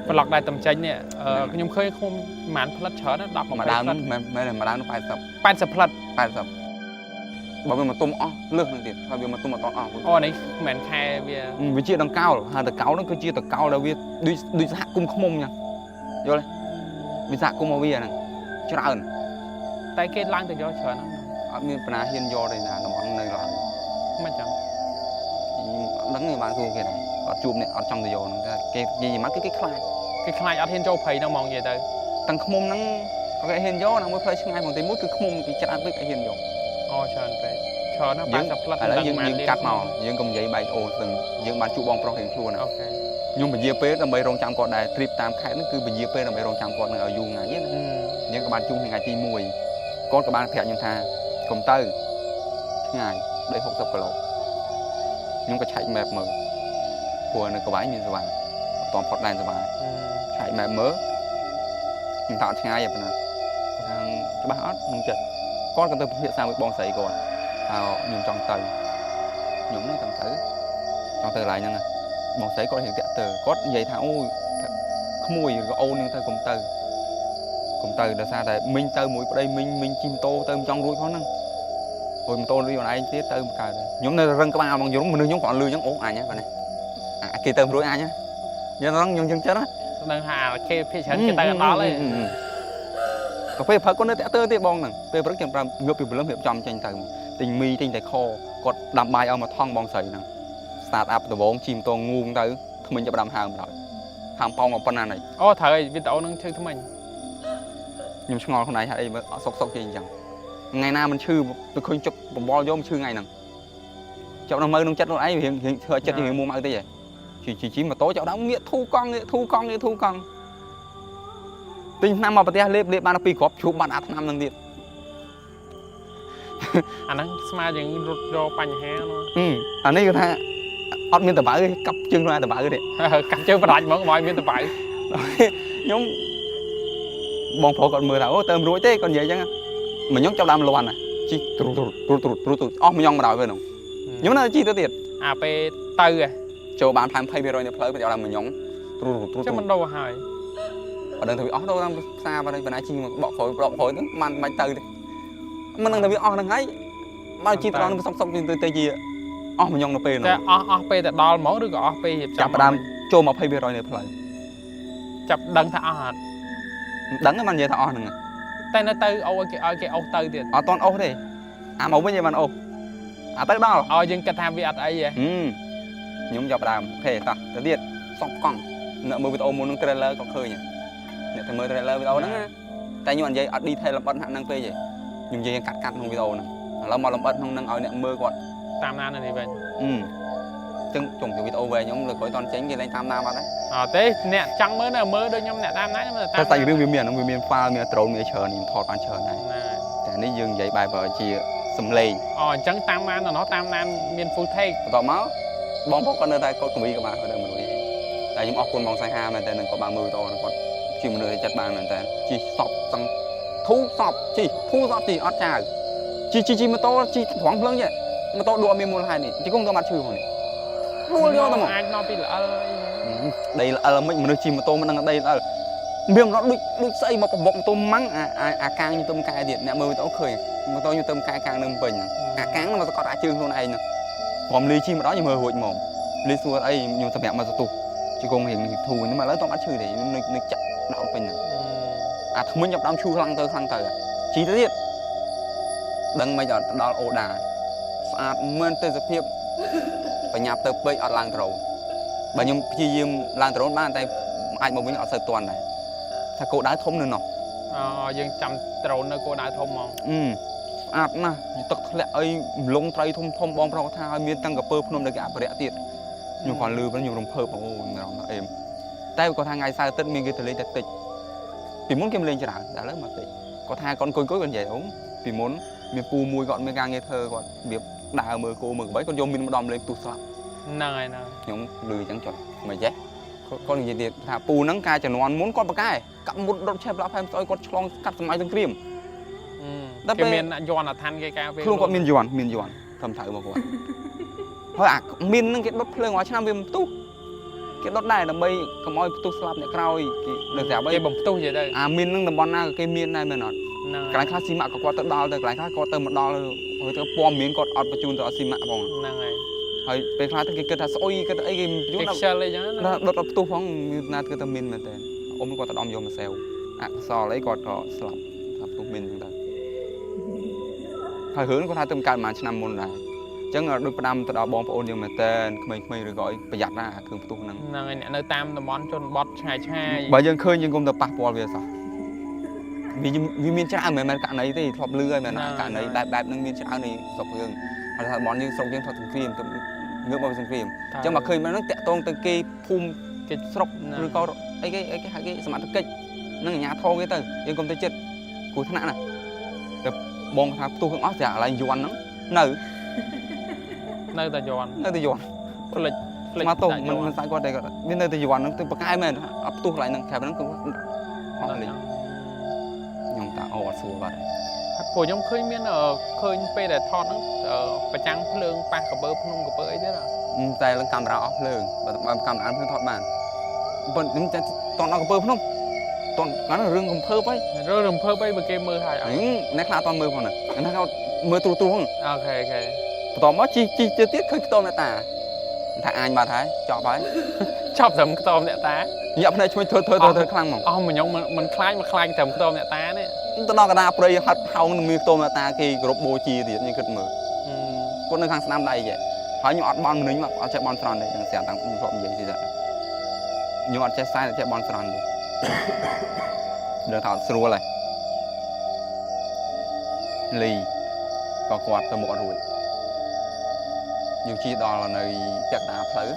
ប្លុកដែរតំចេញនេះខ្ញុំឃើញឃ្មុំប្រហែលផ្លិតច្រើនណា10 មួយដើមហ្នឹងមែនមួយដើមនោះ80ផ្លិតបើវាមកទុំអស់លើសហ្នឹងទៀតហើយវាមកទុំអត់អស់អូនេះមិនមែនខែវាជាដង្កោលហើយដង្កោលហ្នឹងគឺជាដង្កោលដែលវាដូចសហគមន៍ឃ្មុំអញ្ចឹងយល់ទេវាសហគមន៍មកវាហ្នឹងច្រើនតែគេឡើងទៅយកច្រើនហ្នឹងអត់មានបណ្ណាហ៊ានយកទេណាតំបន់នៅឡើយមិនចឹងអត់ដឹងទេបានគួរគេដែរអត់ជួបអ្នកអត់ចង់ទៅយកហ្នឹងតែគេនិយាយមកគេខ្លាចអត់ហ៊ានចូលព្រៃហ្នឹងហ្មងនិយាយទៅទាំងឃ្មុំហ្នឹងគេហ៊ានយកណាមួយផ្លូវឆ្ងាយហ្មងទីមួយគឺឃ្មុំគេច្រើនពេកគេហ៊ានយកអូច្រើនពេកច្រើនណាស់80ផ្លិតឥឡូវយើងកាត់មកយើងកុំនិយាយបែកអូស្ទឹងយើងបានជួបបងប្រុសរៀងខ្លួនអូខេខ្ញុំពញាពេលដើម្បីរងចាំគាត់ដែរ trip តាមខេត្តហ្នឹងគឺពញាពេលដើម្បីរងចាំគាត់នៅឲ្យយូរថ្ងៃណាយើងក៏បានជួបថ្ងៃទី1គាត់ក៏បានប្រាប់ខ្ញុំថាកុំទៅឆ្ងាយដី60គីឡូខ្ញុំក៏ឆែក map មើលព្រោះនៅក្បែរមានសវ៉ាអត់ទាន់ផុតដែនសវ៉ាឆែក map មើលខ្ញុំថាអត់ឆ្ងាយទេប៉ុណ្ណាខាងច្បាស់អត់ក្នុងចិត្តគាត់ក៏ទៅពិភាក្សាមួយបងស្រីគាត់ ខ្ញុំចង់ទៅខ្ញុំនឹងចង់ទៅlạiហ្នឹងបងស្រីគាត់រៀងតាក់ទើគាត់និយាយថាអូក្មួយឬក៏អូននឹងទៅកុំទៅដោយសារតែមីងទៅមួយប្តីមីងជិះម៉ូតូទៅមិនចង់រួចផងហ្នឹងហួយម៉ូតូលុយខ្លួនឯងទៀតទៅមិនកើតខ្ញុំនៅរឹងក្បាលបងយំមនុស្សខ្ញុំគាត់លឺអញ្ចឹងអូអញហ្នឹងបាទណាគេទៅរួចអញហ្នឹងខ្ញុំចឹងចិត្តណាដឹងថាគេភាគច្រើនគេទៅដល់ហើយក៏ពេលព្រឹកគាត់នៅតាក់ទើទៀតបងហ្នឹងពេលព្រឹកខ្ញុំប្រាប់ងើបពីព្រលឹមរៀបចំចេញទៅទិញមីទិញតែខគាត់ដាំបាយឲ្យមកថងបងស្រីហ្នឹង start up ដំបងជីមតងងូងទៅថ្មិញចាប់ដើមហើមដល់ហាមប៉ោងមកប៉ុណ្ណានេះអូត្រូវហើយវីដេអូនឹងឈឺថ្មិញខ្ញុំឆ្ងល់ខ្លួនឯងហេតុអីមើលអត់សុកជាអញ្ចឹងថ្ងៃណាមិនឈឺទៅឃើញជប់បបល់យកឈឺថ្ងៃហ្នឹងចាប់ដល់មើលក្នុងចិត្តខ្លួនឯងរៀងធ្វើចិត្តរៀងមួម៉ៅតិចហ៎ជីម៉ូតូចាប់ដើមងាកធូកង់ទិញថ្នាំមកប្រទេសលេបបានដល់2គ្រាប់ជួបបាត់អាថ្នាំហ្នឹងទៀតអាហ្នឹងស្មើជាងរត់យកបញ្ហានោះអានេះគឺថាអត់មានតបៅកាប់ជើងខ្លួនឯងតបៅទេកាប់ជើងបដាច់ហ្មងមកឲ្យមានតបៅខ្ញុំបងប្រុសគាត់មើលថាអូទៅមិនរួចទេគាត់និយាយអញ្ចឹងមកខ្ញុំចាប់ដើមលាន់ណាជីទ្រុអស់មួយយ៉ងមកដល់ពេលនោះខ្ញុំនៅជីទៅទៀតអាពេលទៅចូលបាន20% នៅផ្លូវទៅចាប់ដើមមួយយ៉ងទ្រុចាំមិនដូរហើយអត់ដឹងថាវាអស់ដូរតាមផ្សារបាត់ហើយបណ្ណាជីមកបកក្រោយទៅមិនទៅទេមិនដឹងថាវាអស់ហ្នឹងហើយមកជីត្រង់នឹងសុកទៅជាអស់មួយយ៉ងនៅពេលនោះតែអស់ពេលទៅដល់ហ្មងឬក៏អស់ពេលរៀបចំចាប់ដើមចូល20%នៅផ្លូវចាប់ដឹងថាអស់អត់ដឹងហ្នឹងមិននិយាយថាអស់ហ្នឹងតែនៅទៅអូគេឲ្យគេអស់ទៅទៀតអត់តន់អស់ទេអាមកវិញឯងមិនអស់អាទៅដល់ឲ្យយើងគិតថាវាអត់អីទេខ្ញុំចាប់ដើមអូខេតោះទៅទៀតសពកង់អ្នកមើលវីដេអូមុននឹង trailer ក៏ឃើញអ្នកទៅមើល trailer វីដេអូហ្នឹងតែខ្ញុំអត់និយាយអត់ detail លម្អិតហ្នឹងពេកទេខ្ញុំនិយាយកាត់ក្នុងវីដេអូហ្នឹងឥឡូវមកលម្អិតក្នុងហ្នឹងឲ្យអ្នកមើលគាត់តាមណានៅនេះវិញចឹងចុងវីដេអូវិញខ្ញុំលើក្រោយតន់ចេញគេលែងតាមណាបាត់ហើយអត់ទេអ្នកចង់មើលនៅមើលដូចខ្ញុំអ្នកតាមណាខ្ញុំតាមតែសាច់រឿងវាមានហ្នឹងវាមាន file មាន drone មានច្រើនខ្ញុំថតបានច្រើនហើយតែនេះយើងនិយាយបែបជាសំឡេងអញ្ចឹងតាមណានណោះតាមណានមាន full take បន្តមកបងប្អូនគាត់នៅតែកត់កវីក៏បានគាត់នៅមួយតែខ្ញុំអរគុណបងសៃហាមែនតើនឹងគាត់បានមើលវីដេអូគាត់ជាមនុស្សដែលចិត្តបានមែនតើជីសពទាំងធូសពជីអត់ចៅជីម៉ូតូជីត្រង់ភ្លើងចេះម៉ូតូដួលមានមូលហេតុនេះជីគង់ទៅបាត់ឈឺហ្នឹងដួលយកទៅមកអាចមកពីល្អិលដីល្អិលមិនមនុស្សជីម៉ូតូមិនដឹងដីល្អិលវាមិនដូចស្អីមកប្របុកម៉ូតូម៉ាំងអាកាងខ្ញុំទៅកែទៀតអ្នកមើលវីដេអូឃើញម៉ូតូខ្ញុំទៅកែកាងនៅពេញហ្នឹងអាកាងមកសកត់អាជើងខ្លួនឯងហ្នឹងព្រមលីជីម្ដងខ្ញុំមើលរួចមកលីសួរអីខ្ញុំសម្រាប់មកសទុះជីគង់រៀងធូរហ្នឹងមកឥឡូវតោះអត់ឈឺទេខ្ញុំនៅចាក់ដោតពេញហ្នឹងអាថ្មិញចាប់ដើមឈូខ្លាំងទៅជីទៅទៀតដឹងមិនអត់ដល់អូដាស្អាតមែនទេសភាពបញ្ញាប់ទៅពេកអត់ឡើងដ្រូនបើខ្ញុំព្យាយាមឡើងដ្រូនបានតែអាចមកវិញអត់សូវទាន់ដែរថាគោលដៅធំនៅនោះយើងចាំដ្រូននៅគោលដៅធំហ្មងស្អាតណាស់ទឹកធ្លាក់អីលងត្រីធំបងប្រុសថាឲ្យមានតាំងកពើភ្នំដែលគេអភិរក្សទៀតខ្ញុំគាត់លឺខ្ញុំរំភើបអូម្ដងអេមតែគាត់ថាថ្ងៃសៅរ៍ទឹកមានគេទៅលេងតែតិចពីមុនគេលេងច្រើនតែឥឡូវមកតិចគាត់ថាគាត់អង្គុយគាត់និយាយអូពីមុនមានពូមួយគាត់មានការងារធ្វើគាត់របៀបដើរមើលគោមើលក្បីគាត់យកមានម្ដងលេងផ្ទុះស្លាប់ហ្នឹងហើយខ្ញុំលឺអញ្ចឹងចុះមិនចេះគាត់និយាយទៀតថាពូហ្នឹងការជំនាន់មុនគាត់បកែកាប់មុតរត់ឆេបឡាប់ហើយស្អុយគាត់ឆ្លងកាត់សម័យសង្គ្រាមគេមានយន់អាឋានគេការពេលខ្លួនគាត់មានយន់ធំថៅមកគាត់ហើយអាមានហ្នឹងគេដុតភ្លើងរាល់ឆ្នាំវាមិនផ្ទុះគេដុតដែរដើម្បីកុំឲ្យផ្ទុះស្លាប់អ្នកក្រោយគេលើស្រាប់អីគេបំផ្ទុះយទៅអាមានហ្នឹងតំបន់ណាក៏គេមានដែរមែនអត់កន្លែងខ្លះស៊ីម៉ាក់ក៏គាត់ទៅដល់ទៅកន្លែងខ្លះគាត់ទៅមកដល់ហើយទៅពណ៌មានគាត់អត់បញ្ជូនទៅអត់ស៊ីម៉ាក់ផងហ្នឹងហើយពេលខ្លះទៅគេគិតថាស្អុយគិតអីគេបញ្ជូនដល់ខ្ជិលអីចឹងដុតអត់ផ្ទុះផងណាគិតថាមានមែនតើអ៊ំគាត់ទៅដំយកមកសែវអកសលអីគាត់ក៏ស្លាប់ថាផ្ទុះមានចឹងទៅហើយរឿងគាត់ថាទៅកើតមួយឆ្នាំមុនដែរអញ្ចឹងដូចផ្ដាំទៅដល់បងប្អូនយើងមែនតើក្មេងៗឬក៏អីប្រយ័ត្នណាគ្រឿងផ្ទុះហ្នឹងហើយអ្នកនៅតាមតំបន់ជនបទឆ្ងាយបើយើងឃើញយើងកុំទៅប៉ះពាល់វាសោះវាមានច្រើនមិនមែនករណីទេធ្លាប់លឺហើយមែនករណីបែបហ្នឹងមានច្រើននៃស្រុកយើងហើយថាតំបន់យើងស្រុកយើងថតសង្គ្រាមទៅងើបមកសង្គ្រាមអញ្ចឹងមកឃើញមែនហ្នឹងតាក់ទងទៅគេភូមិគេស្រុកឬក៏អីគេហៅគេសមត្ថកិច្ចនឹងអាជ្ញាធរគេទៅយើងកុំទៅចិត្តគ្រោះថ្នាក់ណាតែបងថាផ្ទុះទាំងអស់តែកន្លែងយន់ហ្នឹងនៅតែយន់ផ្លិចមកទោះមិនស្អាតគាត់តែគាត់មាននៅតែយន់ហ្នឹងទៅបកកាយមែនអត់ផ្ទុះកន្លែងហ្នឹងខែហ្នឹងគឺអត់លេងខ្ញុំតាអូអត់ស្រួលបាត់ហើយព ព្រោះខ្ញុំឃើញមានឃើញពេលដែលថតហ្នឹងប្រចាំងភ្លើងប៉ះកបើភ្នំកបើអីទៀតតែឡើងកាមេរ៉ាអស់ភ្លើងបើកាមេរ៉ាភ្លើងថតបានប៉ុន្តែខ្ញុំតែតន់ដល់កបើភ្នំតន់គាត់រឿងកំភើបហីរឿងកំភើបអីបើគេមើលហើយអ្នកខ្លះអត់តន់មើលផងណាអ្នកខ្លះមើលទូហ្នឹងអូខេបន្តមកជីទៀតឃើញខ្ទមអ្នកតាថាអាញបាត់ហើយចប់ហើយចប់ត្រឹមខ្ទមអ្នកតាញាក់ភ្នែកឈ្មោះធ្វើខ្លាំងហ្មងអស់មួយខ្ញុំមិនខ្លាចមកខ្លាចត្រឹមខ្ទមអ្នកតានេះទៅដល់កណ្ដាលព្រៃហត់ហោងនឹងមានខ្ទមអ្នកតាគេគោរពបូជាទៀតខ្ញុំគិតមើលគាត់នៅខាងស្ដាំដៃចេះហើយខ្ញុំអត់បន់មនុស្សអត់ចេះបន់ស្រន់ទេនឹងស្រាប់តាំងខ្ញុំធ្លាប់និយាយទីហ្នឹងខ្ញុំអត់ចេះសែនចេះបន់ស្រន់ទេដឹងថាអត់ស្រួលហើយលីក៏គាត់ទៅមុខអត់រួចខ្ញុំជិះដល់នៅពាក់តាផ្លូវ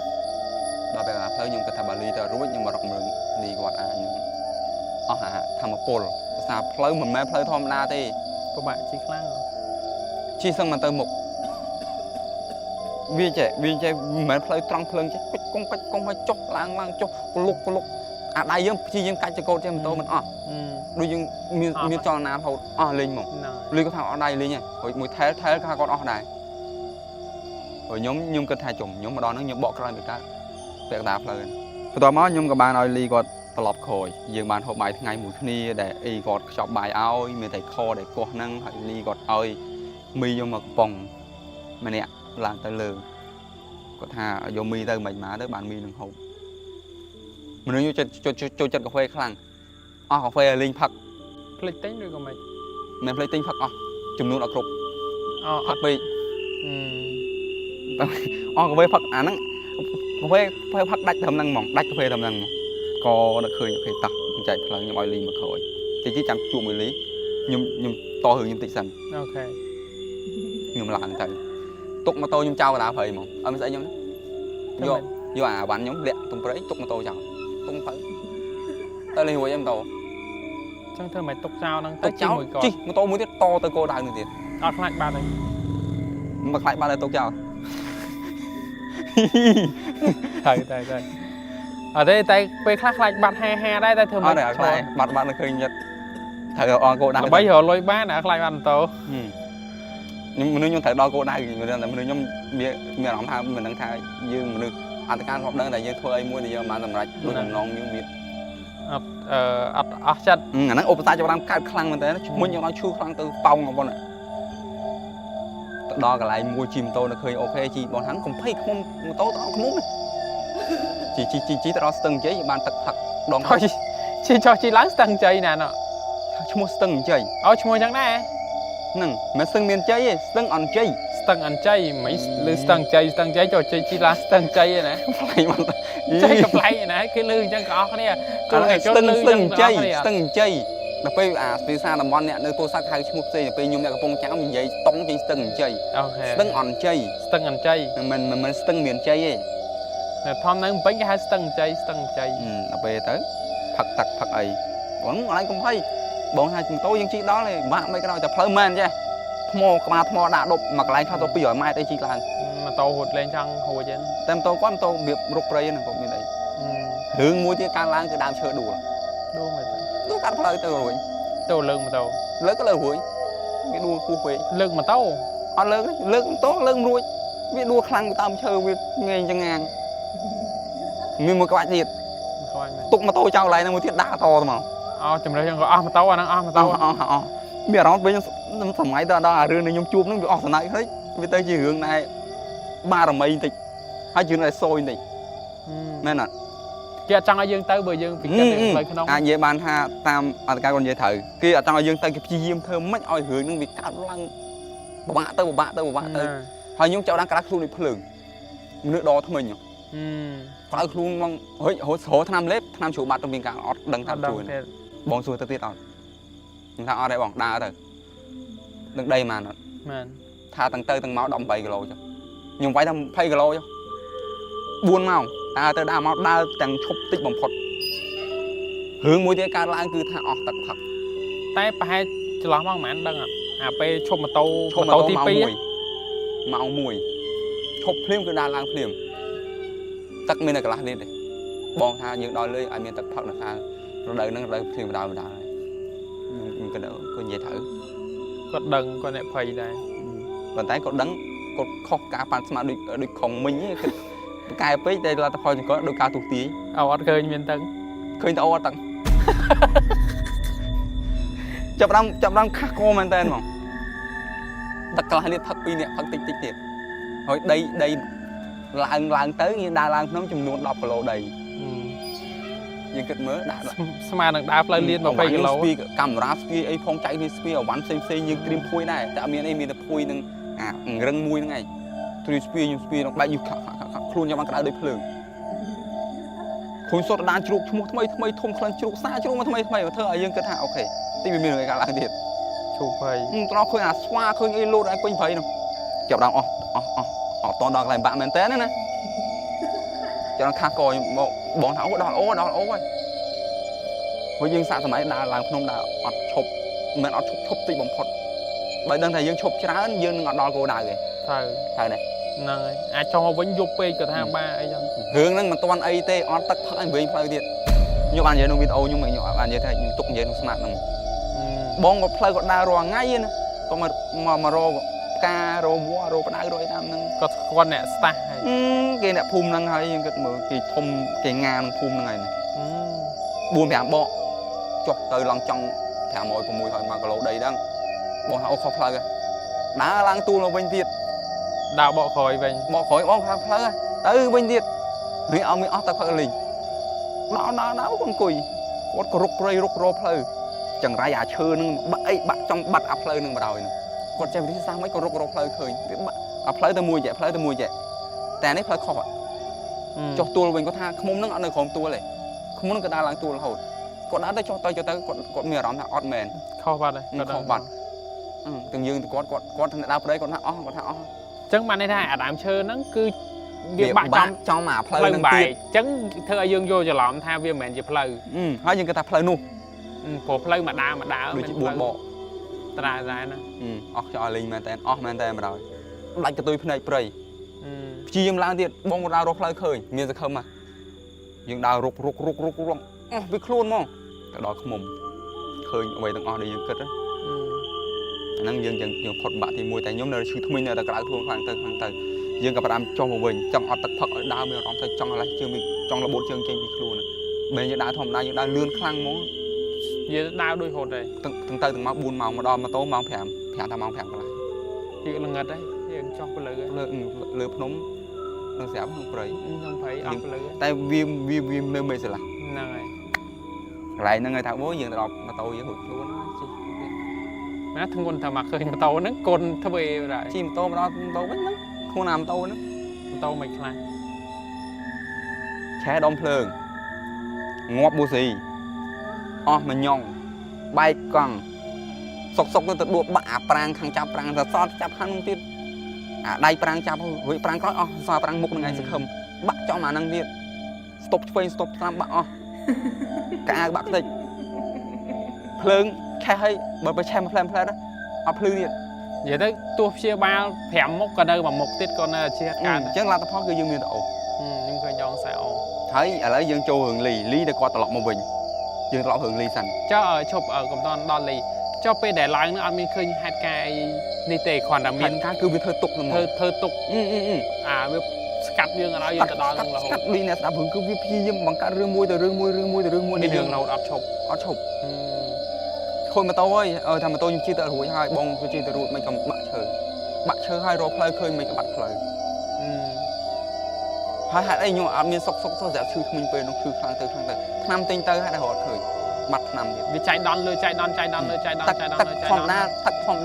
ដល់ពាក់តាផ្លូវខ្ញុំគិតថាបើលីទៅរួចខ្ញុំមករកមើលលីគាត់អាចខ្ញុំអស់ធម្មពលភាសាផ្លូវមិនមែនផ្លូវធម្មតាទេពិបាកជិះខ្លាំងជិះសឹងមកទៅមុខវាចេះមិនមែនផ្លូវត្រង់ភ្លើងចេះគង់ឲ្យចុះឡើងចុះក្លុកអាដៃយើងព្យាយាមកាច់ចកោតចេះម៉ូតូមិនអស់ដូចយើងមានចលនារហូតអស់លេងមកលីគាត់ថាអត់ដៃលេងហើយមួយថែលថាគាត់អស់ដែរហើយខ្ញុំគិតថាខ្ញុំម្ដងហ្នឹងខ្ញុំបកក្រោយពីកើតពាក់តាផ្លូវបន្ទាប់មកខ្ញុំក៏បានឲ្យលីគាត់ត្រឡប់ក្រោយយើងបានហូបបាយថ្ងៃមួយគ្នាដែលអីគាត់ខ្ចប់បាយឲ្យមានតែខដែលកោះហ្នឹងហើយលីគាត់ឲ្យមីខ្ញុំមកកំប៉ុងម្នាក់ឡើងទៅលើគាត់ថាយកមីទៅមិនមកទៅបានមីនឹងហូបមនុស្សចូលចិត្តកាហ្វេខ្លាំងអស់កាហ្វេឲ្យលេងផឹកភ្លេចទិញឬក៏មិនមែនភ្លេចទិញផឹកអស់ចំនួនអត់គ្រប់អត់ពេកអស់កាហ្វេផឹកអាហ្នឹងកាហ្វេផឹកដាច់ត្រឹមហ្នឹងហ្មងដាច់កាហ្វេត្រឹមហ្នឹងក៏នឹកឃើញអូខេតោះខ្ញុំចែកផ្លូវខ្ញុំឲ្យលីមកក្រោយតិចចាំជួបមួយលីខ្ញុំតរឿងខ្ញុំតិចសិនអូខេខ្ញុំឡើងទៅទុកម៉ូតូខ្ញុំចោលកណ្ដាលព្រៃហ្មងអត់មានស្អីខ្ញុំយកអាវ៉ាន់ខ្ញុំលាក់ទុំព្រៃទុកម៉ូតូចោលទុំទៅលេងរួចឯងម៉ូតូចឹងធ្វើមិនទុកចោលហ្នឹងទៅជិះមួយគាត់ជិះម៉ូតូមួយទៀតតទៅគោដៅនេះទៀតអត់ខ្លាចបាត់ទេមិនខ្លាចបាត់ទៅទុកចោលតែអត់ទេតែពេលខ្លះខ្លាចបាត់50ដែរតែធ្វើមិនអត់ទេបាត់នៅឃើញចិត្តត្រូវអងគោដៅដើម្បីរលុយបានអាខ្លាចបាត់ម៉ូតូមនុស្សខ្ញុំត្រូវដល់គោលដៅមនុស្សខ្ញុំមានអារម្មណ៍ថាមិនដឹងថាយើងមនុស្សអត្តការធ្លាប់ដឹងតែយើងធ្វើអីមួយដែលយើងបានសម្រេចដូចបំណងយើងវាអត់អស់ចិត្តអាហ្នឹងឧបសគ្គចាប់បានកើតខ្លាំងមែនតើឈ្មោះយើងដល់ឈឺខ្លាំងទៅប៉ោងបងប្អូនទៅដល់កន្លែងមួយជិះម៉ូតូនៅឃើញអូខេជីបងហ្នឹងកំភៃខ្មុំម៉ូតូទៅដល់ខ្មុំជីទៅដល់ស្ទឹងជ័យបានទឹកផឹកដងជីឡើងស្ទឹងជ័យណាឈ្មោះស្ទឹងជ័យឈ្មោះចឹងដែរហ្នឹងមិនស្ទឹងមានជ័យទេស្ទឹងអន់ជ័យស្ទឹងអន់ជ័យមិនលើស្ទឹងជ័យចូលជ័យជីឡាស្ទឹងជ័យឯណាផ្លែមកជ័យកំ pl ៃឯណាគេលើអញ្ចឹងក៏អស់គ្នាគាត់ស្ទឹងជ័យដល់ពេលអាភាសាតំបន់អ្នកនៅពោធិ៍សាត់ហៅឈ្មោះផ្សេងទៅពេលខ្ញុំអ្នកកំពុងចាំនិយាយតុងចេញស្ទឹងជ័យអូខេស្ទឹងអន់ជ័យមិនស្ទឹងមានជ័យទេតែធំនៅពេញគេហៅស្ទឹងជ័យដល់ពេលទៅផឹកទឹកផឹកអីបងអត់ឯងកំភៃបងថាម៉ូតូយើងជិះដល់ទេបាក់មិនក៏ដោយតែផ្លូវមែនចេះថ្មក្បាលថ្មដាក់ដប់មួយកន្លែងខ្លះទៅ200ម៉ែត្រអីជិះឡើងម៉ូតូរត់លេងចង់ហួចហ្នឹងតែម៉ូតូគាត់ម៉ូតូរបៀបរុកព្រៃហ្នឹងគាត់មានអីរឿងមួយទៀតកើឡើងគឺដើមឈើដួលមែនទេដួលកាត់ផ្លូវទៅរួយទៅលើម៉ូតូលើក៏លើរួយវាដួលគោះពេកលើកម៉ូតូអត់លើកម៉ូតូលើកមិនរួចវាដួលខ្លាំងតាមឈើវាងាយចឹងងាងមានមួយក្បាច់ទៀតទុកម៉ូតូចោលកន្លែងហ្នឹងមួយទៀតដាក់តទៅមកជំរឿចឹងក៏អស់ម៉ូតូអាហ្នឹងអស់ម៉ូតូមានអារម្មណ៍វិញខ្ញុំសម័យទៅដល់អារឿងនេះខ្ញុំជួបហ្នឹងវាអស់សំណើចហើយវាទៅជារឿងដែរបារមីបន្តិចហើយជារឿងដែរសយបន្តិចមែនអត់គេអត់ចង់ឲ្យយើងទៅបើយើងពីចិត្តផ្លូវក្នុងអាចនិយាយបានថាតាមអត្តការគាត់និយាយត្រូវគេអត់ចង់ឲ្យយើងទៅគេព្យាយាមធ្វើមិនឲ្យរឿងហ្នឹងវាកើតឡើងពិបាកទៅហើយខ្ញុំចាប់ដល់ក្រាស់ខ្លួននេះភ្លើងមនុស្សដថ្មិញក្តៅខ្លួនមកហុយស្រោឆ្នាំលេបឆ្នាំជ្រូកបាត់ទៅមានការអត់ដឹងថាជួយបងសួរទៅទៀតអត់ខ្ញុំថាអត់ទេបងដើរទៅនឹងដីម៉ានអត់មែនថាទាំងទៅទាំងមក18គីឡូចុះខ្ញុំវាយថា20គីឡូចុះ4ម៉ោងដើរទៅដើរមកដើរទាំងឈប់តិចបំផុតរឿងមួយទៀតកើតឡើងគឺថាអស់ទឹកផឹកតែប្រហែលចន្លោះម៉ោងប៉ុន្មានដឹងអត់អាពេលឈប់ម៉ូតូទី2ម៉ោង1ឈប់ភ្លាមគឺដើរឡើងភ្លាមទឹកមានតែកន្លះលីត្រទេបងថាយើងដល់លើឲ្យមានទឹកផឹកនៅខាងរដូវហ្នឹងរដូវភ្លៀងបដាហើយខ្ញុំគិតគាត់និយាយត្រូវ គាត់ដឹងគាត់អ្នកភ័យដែរ ប៉ុន្តែគាត់ដឹងគាត់ខុសការប៉ាន់ស្មាដូចខំមិញគឺប្រកែពេកតែលទ្ធផលចង្កល់ដូចការទុះទាយ អត់ឃើញមានតឹង ឃើញតែអត់តឹង ចាប់ដើមខាស់កមែនតើហ្មងទឹកខ្លះនេះផឹក2នាក់ផឹកតិចទៀតហើយដីឡើងទៅយើងដើរឡើងភ្នំចំនួន10គីឡូដីយើងគិតមើលដាក់ ស្មើនឹងដើរផ្លូវលៀន20គីឡូ កាមេរ៉ាស្ពាយអីផងចែកគ្នាស្ពាយអវ៉ាន់ផ្សេងយើងត្រៀមភួយដែរតែអត់មានអីមានតែភួយនឹងអារឹងមួយហ្នឹងឯងត្រៀមស្ពាយខ្ញុំស្ពាយដល់បែកយូរខ្លួនខ្ញុំបានក្តៅដូចភ្លើងឃើញសុទ្ធដានជ្រូកឈ្មោះថ្មីធំក្លិនជ្រូកសាជ្រូកមកថ្មីធ្វើឲ្យយើងគិតថាអូខេទីវាមានរឿងកើតឡើងទៀត ជូភ័យ ត្រង់ឃើញអាស្វាឃើញអីលោតឲ្យពេញព្រៃនោះចាប់ដល់អស់តដល់កន្លែងបាក់មែនតើណាចាំខាស់កមកបងថាអូដល់អូហើយព្រោះយើងសាកសម័យដើរឡើងភ្នំដើរអត់ឈប់មិនអត់ឈប់តិចបំផុតបើដឹងថាយើងឈប់ច្រើនយើងនឹងអត់ដល់គោលដៅទេត្រូវដែរហ្នឹងហើយអាចចង់មកវិញយប់ពេកក៏ថាបាអីចឹង រឿងហ្នឹងមិនទាន់អីទេអត់ទឹកផឹកឲ្យវិញផ្លូវទៀតខ្ញុំបាននិយាយក្នុងវីដេអូខ្ញុំបាននិយាយថាខ្ញុំទុកនិយាយក្នុងស្មាតហ្នឹងបងក៏ផ្លូវក៏ដើររាល់ថ្ងៃណាក៏មករកផ្ការវ័រផ្ដៅអីតាមហ្នឹង គាត់ស្គាល់អ្នកស្តាស់ហើយ គេអ្នកភូមិហ្នឹងហើយយើងគិតមើលគេធំគេងាក្នុងភូមិហ្នឹងហើយ 4-5 បកចុះទៅឡើងចង់500 600ហើយ1គីឡូដីហ្នឹងបងថាអូខុសផ្លូវដើរឡើងទូលមកវិញទៀត ដើរបកក្រោយវិញ បកក្រោយបងខាងផ្លូវទៅវិញទៀតនេះអត់មានអស់ទៅផឹកលេងដល់គាត់អង្គុយគាត់ក៏រុកព្រៃរុករោផ្លូវចង្រៃអាឈើហ្នឹងបាក់ចង់បាត់អាផ្លូវហ្នឹងបដ ாய் ហ្នឹងគាត់ចេះវិធីសាស្ត្រមិនក៏រុករោផ្លូវឃើញបាក់អាផ្លូវទៅមួយចែផ្លូវទៅមួយចែតែនេះផ្លូវខុសចុះទូលវិញគាត់ថាឃុំហ្នឹងអត់នៅក្រោមទូលទេឃុំហ្នឹងក៏ដើរឡើងទូលរហូតគាត់ដើរទៅចុះទៅគាត់មានអារម្មណ៍ថាអត់មែន ខុសបាត់ហើយ ខុសបាត់ទាំងយើងគាត់ដើរព្រៃគាត់ថាអស់អញ្ចឹង ចឹងបានន័យថាអាដើមឈើហ្នឹងគឺវាបាក់ចំមកផ្លូវហ្នឹងទៀត ចឹងធ្វើឲ្យយើងយល់ច្រឡំថាវាមិនមែនជាផ្លូវ ហើយយើងគិតថាផ្លូវនោះ ព្រោះផ្លូវមកដើរដូចជា4បក ត្រាដែរណា អស់ខ្យល់លេងមែនតើអស់មែនតើម្ដងដាច់កតុយភ្នែកព្រៃព្យាយាមឡើងទៀតបងដើររកផ្លូវឃើញមានសង្ឃឹមហ่ะយើងដើររុកអស់វាខ្លួនហ្មងទៅដល់ឃុំឃើញអ្វីទាំងអស់ដែលយើងគិតហ្នឹងយើងផុតបាក់ទី1តែខ្ញុំនៅឈឺថ្មីនៅតែក្រៅខ្លួនខ្លាំងទៅយើងក៏ផ្ដាំចុះមកវិញចង់អត់ទឹកផឹកឲ្យដើរមានអារម្មណ៍ថាចង់ឡេះជើងចង់របូតជើងចេញពីខ្លួនមិនយើងដើរធម្មតាយើងដើរលឿនខ្លាំងហ្មង យើងដើរដូចហូតដែរ ទាំងទៅទាំងមក4ម៉ោងមកដល់ម៉ូតូម៉ោង5ថាម៉ោង5កន្លះ យើងល្ងិតដែរយើងចុះទៅលើភ្នំនឹងស្រាប់ក្នុងព្រៃ ក្នុងព្រៃអត់ទៅលើ តែវានៅមេស្រឡះ ហ្នឹងហើយក ន្លែងហ្នឹងឲ្យថាអូយើងទៅដល់ម៉ូតូយើងរួចខ្លួនជិះ ណាធ្ងន់ថាមកឃើញម៉ូតូហ្នឹងកូនធ្វើដែរ ជិះម៉ូតូមកដល់ម៉ូតូវិញហ្នឹងខ្លួនណាម៉ូតូហ្នឹង ម៉ូតូមិនខ្លាំង ឆែដុំភ្លើងងាប់ប៊ូស៊ីអស់មួយញងបែកកង់សុកទៅដួលបាក់អាប្រាំងខាងចាប់ប្រាំងទៅសតចាប់ខាងនោះទៀតអាដៃប្រាំងចាប់រួចប្រាំងក្រោយអស់សល់ប្រាំងមុខនឹងឯងសង្ឃឹមបាក់ចំអាហ្នឹងទៀតស្តុបឆ្វេងស្តុបស្ដាំបាក់អស់កាអាវបាក់តិចភ្លើងខេះឲ្យបើឆេះមកផ្លែអត់ភ្លឺទៀត និយាយទៅទោះព្យាបាល5មុខក៏នៅមួយមុខទៀតក៏នៅជាកើត អញ្ចឹងលទ្ធផលគឺយើងមានតែអូ ខ្ញុំឃើញយ៉ងខ្សែអូ ហើយឥឡូវយើងចូលរឿងលីទៅគាត់ត្រឡប់មកវិញយើងត្រឡប់រឿងលីសិន ចុះឈប់កំតនដល់លីចុះពេលដែលឡើងនឹងអត់មានឃើញហេតុការណ៍អីនេះទេគ្រាន់តែមានការគឺវាធ្វើទុកធ្វើទុកអាវាស្កាត់យើងអត់ឲ្យយើងទៅដល់នឹងរហូត ស្កាត់លីអ្នកស្ដាប់រឿងគឺវាព្យាយាមបង្កើតរឿងមួយទៅរឿងមួយនេះរឿង រហូតអត់ឈប់ ខូចម៉ូតូហើយថាម៉ូតូខ្ញុំជិះទៅរួចហើយបងក៏ជិះទៅរួចមិនក៏បាក់ឈើហើយរកផ្លូវឃើញមិនក៏បាត់ផ្លូវហើយហេតុអីខ្ញុំអត់មានសុកស្រាប់ឈឺថ្មិញពេលនោះឈឺខ្លាំងទៅឆ្នាំទិញទៅហេតុតែរត់ឃើញបាត់ឆ្នាំទៀតវាចៃដន់លើចៃដន់ទឹកធម្ម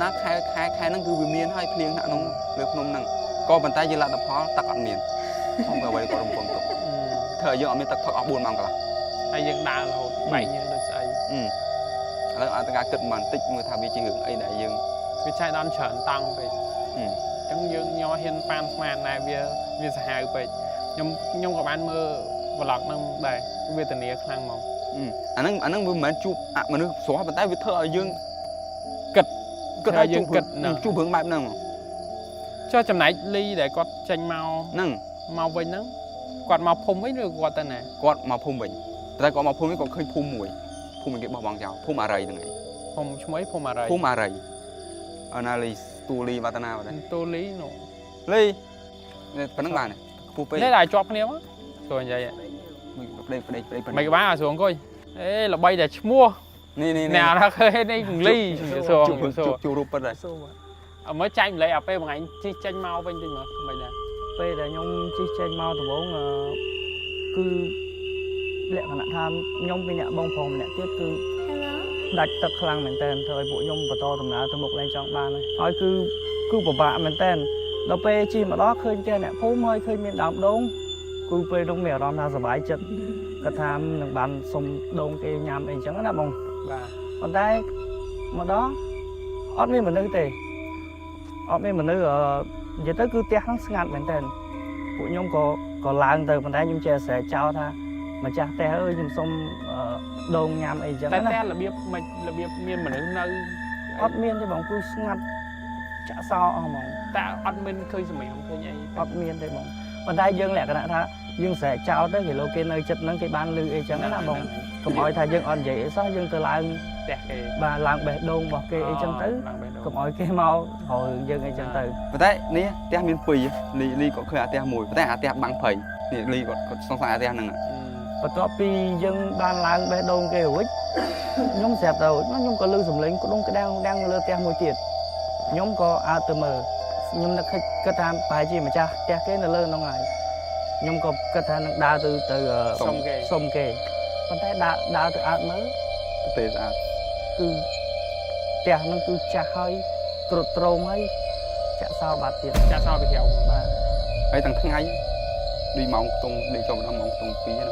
តាខែហ្នឹងគឺវាមានហើយភ្លៀងដាក់នោះលើភ្នំហ្នឹងក៏ប៉ុន្តែជាលទ្ធផលទឹកអត់មានខ្ញុំក៏អ្វីក៏រំពងទុកធ្វើឲ្យយើងអត់មានទឹកផឹកអស់4ម៉ោងកន្លះហើយយើងដើររហូតបែកញើសដូចស្អី ឥឡូវអត់ការគិតបន្តិចមើលថាវាជារឿងអីដែលយើងវាចៃដន្យច្រើនតង់ពេកអញ្ចឹងយើងញ័រហ៊ានប៉ានស្មានដែរវាសាហាវពេកខ្ញុំក៏បានមើល vlog ហ្នឹងដែរវេទនាខ្លាំងហ្មងអាហ្នឹងវាមិនមែនជួបមនុស្សស្រស់ប៉ុន្តែវាធ្វើឲ្យយើងគិតឲ្យយើងគិតជួបរឿងបែបហ្នឹងចុះចំណែកលីដែលគាត់ចេញមកហ្នឹងមកវិញហ្នឹងគាត់មកភូមិវិញឬគាត់ទៅណាគាត់មកភូមិវិញតែគាត់មកភូមិវិញគាត់ឃើញភូមិមួយភូមិគេបោះបង់ចោលភូមិអារ័យហ្នឹងឯងភូមិឈ្មោះភូមិអារ័យ na li tu li batana vậy tu lý nổ li phần năng bàn này phu pe đây là chọc ném á rồi vậy đây mấy cái bán xuống coi ê là bay để mua nè nào nó khơi đây cùng ly xuống chu rup rồi mới tranh lấy áp bằng anh chi tranh mau bên trên mà mày nè bây giờ nhung chi tranh mau từ bốn cứ lẹ khả năng tham nhung bên nhà bông phòng nè tiếp cứ đặt tập khăn mình tên thời bộ nhung và to tầm nào từ một lên trong ba này hỏi cứ bỏ bạ mình tên đó pe chi mà đó khơi trên nè phố mới khơi miền đảo đông cứ pe đông mèo đó là sờ bãi chân cái tham đằng bàn sông đông cái nhám ấy chẳng là bông và còn đây mà đó ót mi mình nữ tề ót mi mình nữ giờ tới cứ té hắn ngạt mình tên bộ nhung có làng từ mình đây nhung chia sẻ chào tha mà cha té ơi nhung sông đông nhám ấy chẳng té là là biết miên mà nữ nơi ót miên thì bông cứ ngạt chả sao mà ta ót miên khơi gì mày không khơi nhảy ót miên thì bông còn đây dương lẹ cái này tha dương sẽ chào tới cái lô kia nơi chất nâng cái ban lư ấy chẳng là bông còn mọi thay dương on vậy sao dương từ làng bà làng bè đông bỏ kê ấy chân tứ còn mọi cái mau hồi dương ấy chân tứ và đấy nè té miên pì li có khơi té mùi té té bằng phẩy nè li có song song té năng và tó pi dương ban làng bè đông kê hủi nhóm xẹp đầu nó nhóm có lư sầm lính cũng đúng cái đang lơ té mùi tiền nhóm có ATM nhóm nó cái tham bài gì mà cha té cái nó lơ nó ngoài nhóm có cái tham đa từ sông kê còn thấy đa từ ATM tê ra cứ té nó cứ cha hơi cột trâu ấy chả sao bạt tiền chả sao bị khéo bà ấy thằng thằng ấy đi mong tung đi cho nó mong tung phí nó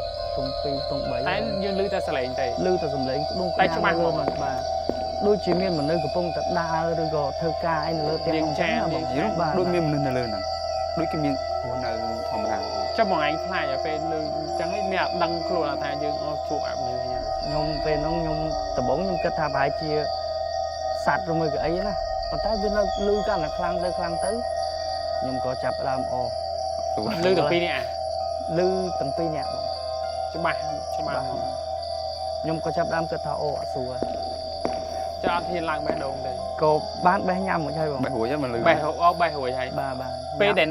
tung bảy tay dương lư ta sẽ lấy tay lư ta dùng lấy đúng tay cho bạn mà bà đôi chỉ miên mà nơi của phong thật đa rồi gọi thơ ca anh lơ tiền đôi miên mình là lơ nè đôi cái miên của nó phòng hàng cho mọi anh thay ở bên lư chẳng ấy mẹ đăng kêu là thay dương chụp ảnh như thế nào nhung về nó nhung tập bóng nhung kết thả bài chia sạt rồi mới cái ấy nè còn tay bên nó lư cả là khlang tới nhung có chập làm ồ lư từng pi nè lư từng pi nè cho ba nhung có chập làm kết thả ồ xùa cho thiên lang bé đông đây cô bán bé nhầm một chơi bài hồi chứ mà lư bài hồi hay bà pe để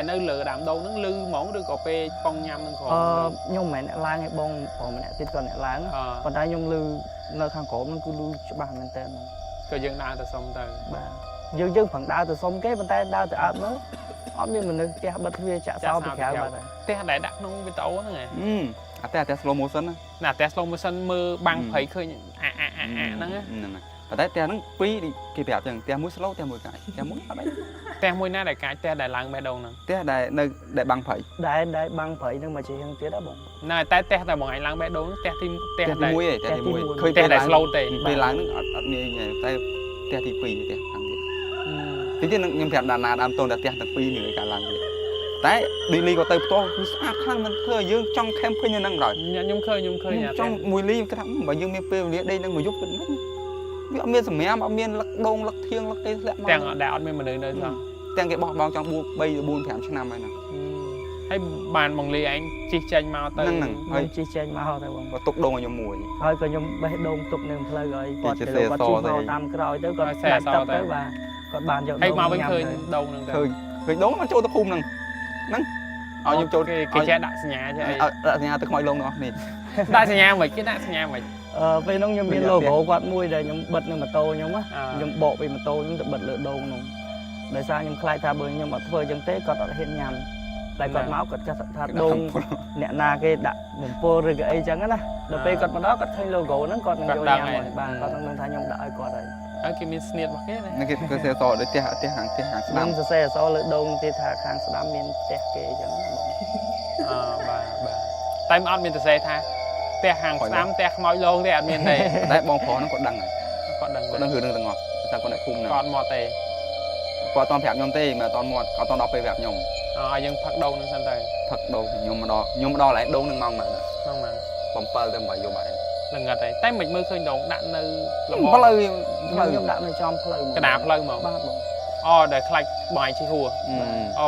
nơi lừa đám đâu nó lư món được có pe phong nhâm nó còn nhung mẹ lang hay bông còn mẹ tin còn mẹ lang còn đây nhung lư nơi khang cổ nó cứ lư cho bà mình tên cái dân đa từ sông từ bà dân phần đa từ sông cái bên tay đa từ áp nữa áp đi mình kia bật về chả sao bị khảo bà thế đại đặt nó bị tấu nữa này té slow motion nè té slow motion mưa băng thấy khơi nó và đấy té nó phí đi cái bẹt chẳng té mũi slow té mũi cái té mũi ở đấy té mũi na đại cái té đại làng bé đâu nè té đại nơi đại băng phẩy đại băng phẩy nhưng mà chỉ hàng tiếng đó bụng này té tại bọn anh làng bé đâu té té mũi ấy té mũi khơi té đại slow té bị láng nó ở này té té thì phì té hàng thế chứ nhưng bẹt đàn đàm tôn đã té tập phì người cả làng đấy đi ly có tay to khăn mình khơi dương trong camping như năng rồi nhung khơi nhà trong mùi ly cái thằng mà dương miên phê đây đang mùi giúp cái biết miên sầm mé mà miên lắc đông lắc thiêng lắc tê lẹ mà đang đào miên mà nơi sao đang cái bong trong buôn bây giờ buôn thèm cho năm này nè hay bàn bằng ly anh chi chanh màu tây hơi chi chanh màu thôi và tục đông ở trong mùi thôi còn nhung bây đông tục nên phơi rồi còn cái đồ chim màu tam cái rồi tới còn đặt tập tới bà còn bàn cho hay màu bên khơi đông nè khơi đốn nó trôi tới khung nè nắng ở nhung trôi cái che đại nhà chứ đại nhà tới mọi lông đó nè đại nhà mày cái đại nhà mày về nông nhung biên logo quạt mui rồi nhung bật nhưng mà tô nhung á nhung bộ vì mà tô nhung tự bật lửa đồ nung đời sao nhung khai tha bơi nhung mà phơi chân tế còn hiện nhầm lại còn máu còn cho thật đông nè na cái đặt đừng po rồi cái ấy chẳng á rồi về còn mà đó còn thay logo nó còn vô nhầm rồi bà còn đang thay nhung đợi còn đây cái mình sniệt bạc cái này cái xe to để tia hàng năm xe so lửa đông tia thà hàng sắm miền tia kê chẳng bà tay mà ăn miền xe tha tia hàng sắm tia mọi lông tia ăn miền này đấy bong phó nó còn đằng hừ đằng ngọt sao còn lại khung này còn mò tê qua toàn phèm nhom tê mà toàn mọt có toàn đọc về phèm nhom dân phật đâu nữa sang đây thật đâu nhom mà đo lại đâu nương mong mà bom pơ thêm bảy vô bảy là ngật đấy tay mình mơ khơi đồn đạn nơi có lời nhom đạn nơi trong có lời cái đạp lời mà để khai bài chi thua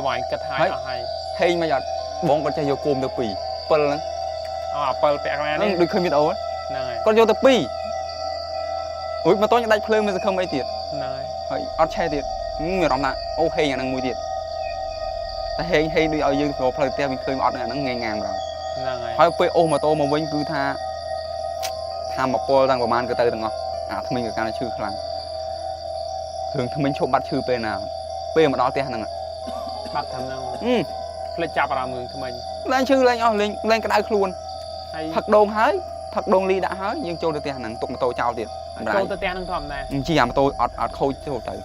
bài cất hai hay hay mà giờ bóng còn chơi vô cùm được pì pơ nữa pơ bẹt ra đấy được khơi miệt ấu con vô tập pì ui mà tôi nhận đánh phơi mình sẽ không ai tiệt ហើយអត់ឆេះទៀតមានអារម្មណ៍ថាអូហេងអាហ្នឹងមួយទៀតតែហេងដូចឲ្យយើងប្រផ្លូវផ្ទះវិញឃើញអត់អាហ្នឹងងាយងាងម្ដង ហ្នឹងហើយ ហើយពេលអូសម៉ូតូមកវិញគឺថាមកពលទាំងប្រហែលក៏ទៅទាំងអស់អាថ្មិញក៏កាន់តែឈឺខ្លាំងគ្រឿងថ្មិញឈប់បាត់ឈឺពេលណាពេលមកដល់ផ្ទះហ្នឹង បាត់តាមហ្នឹងផ្លេចចាប់អារម្មណ៍រឿងថ្មី ឡើងឈឺឡើងអស់លេងក្តៅខ្លួន ហើយ ផឹកដូងហើយផឹកដូងលីដាក់ហើយយើងចូលទៅផ្ទះហ្នឹងទុកម៉ូតូចោលទៀត ចូលទៅផ្ទះហ្នឹងធម្មតា ជីអាម៉ូតូអត់ខូចចូលទៅ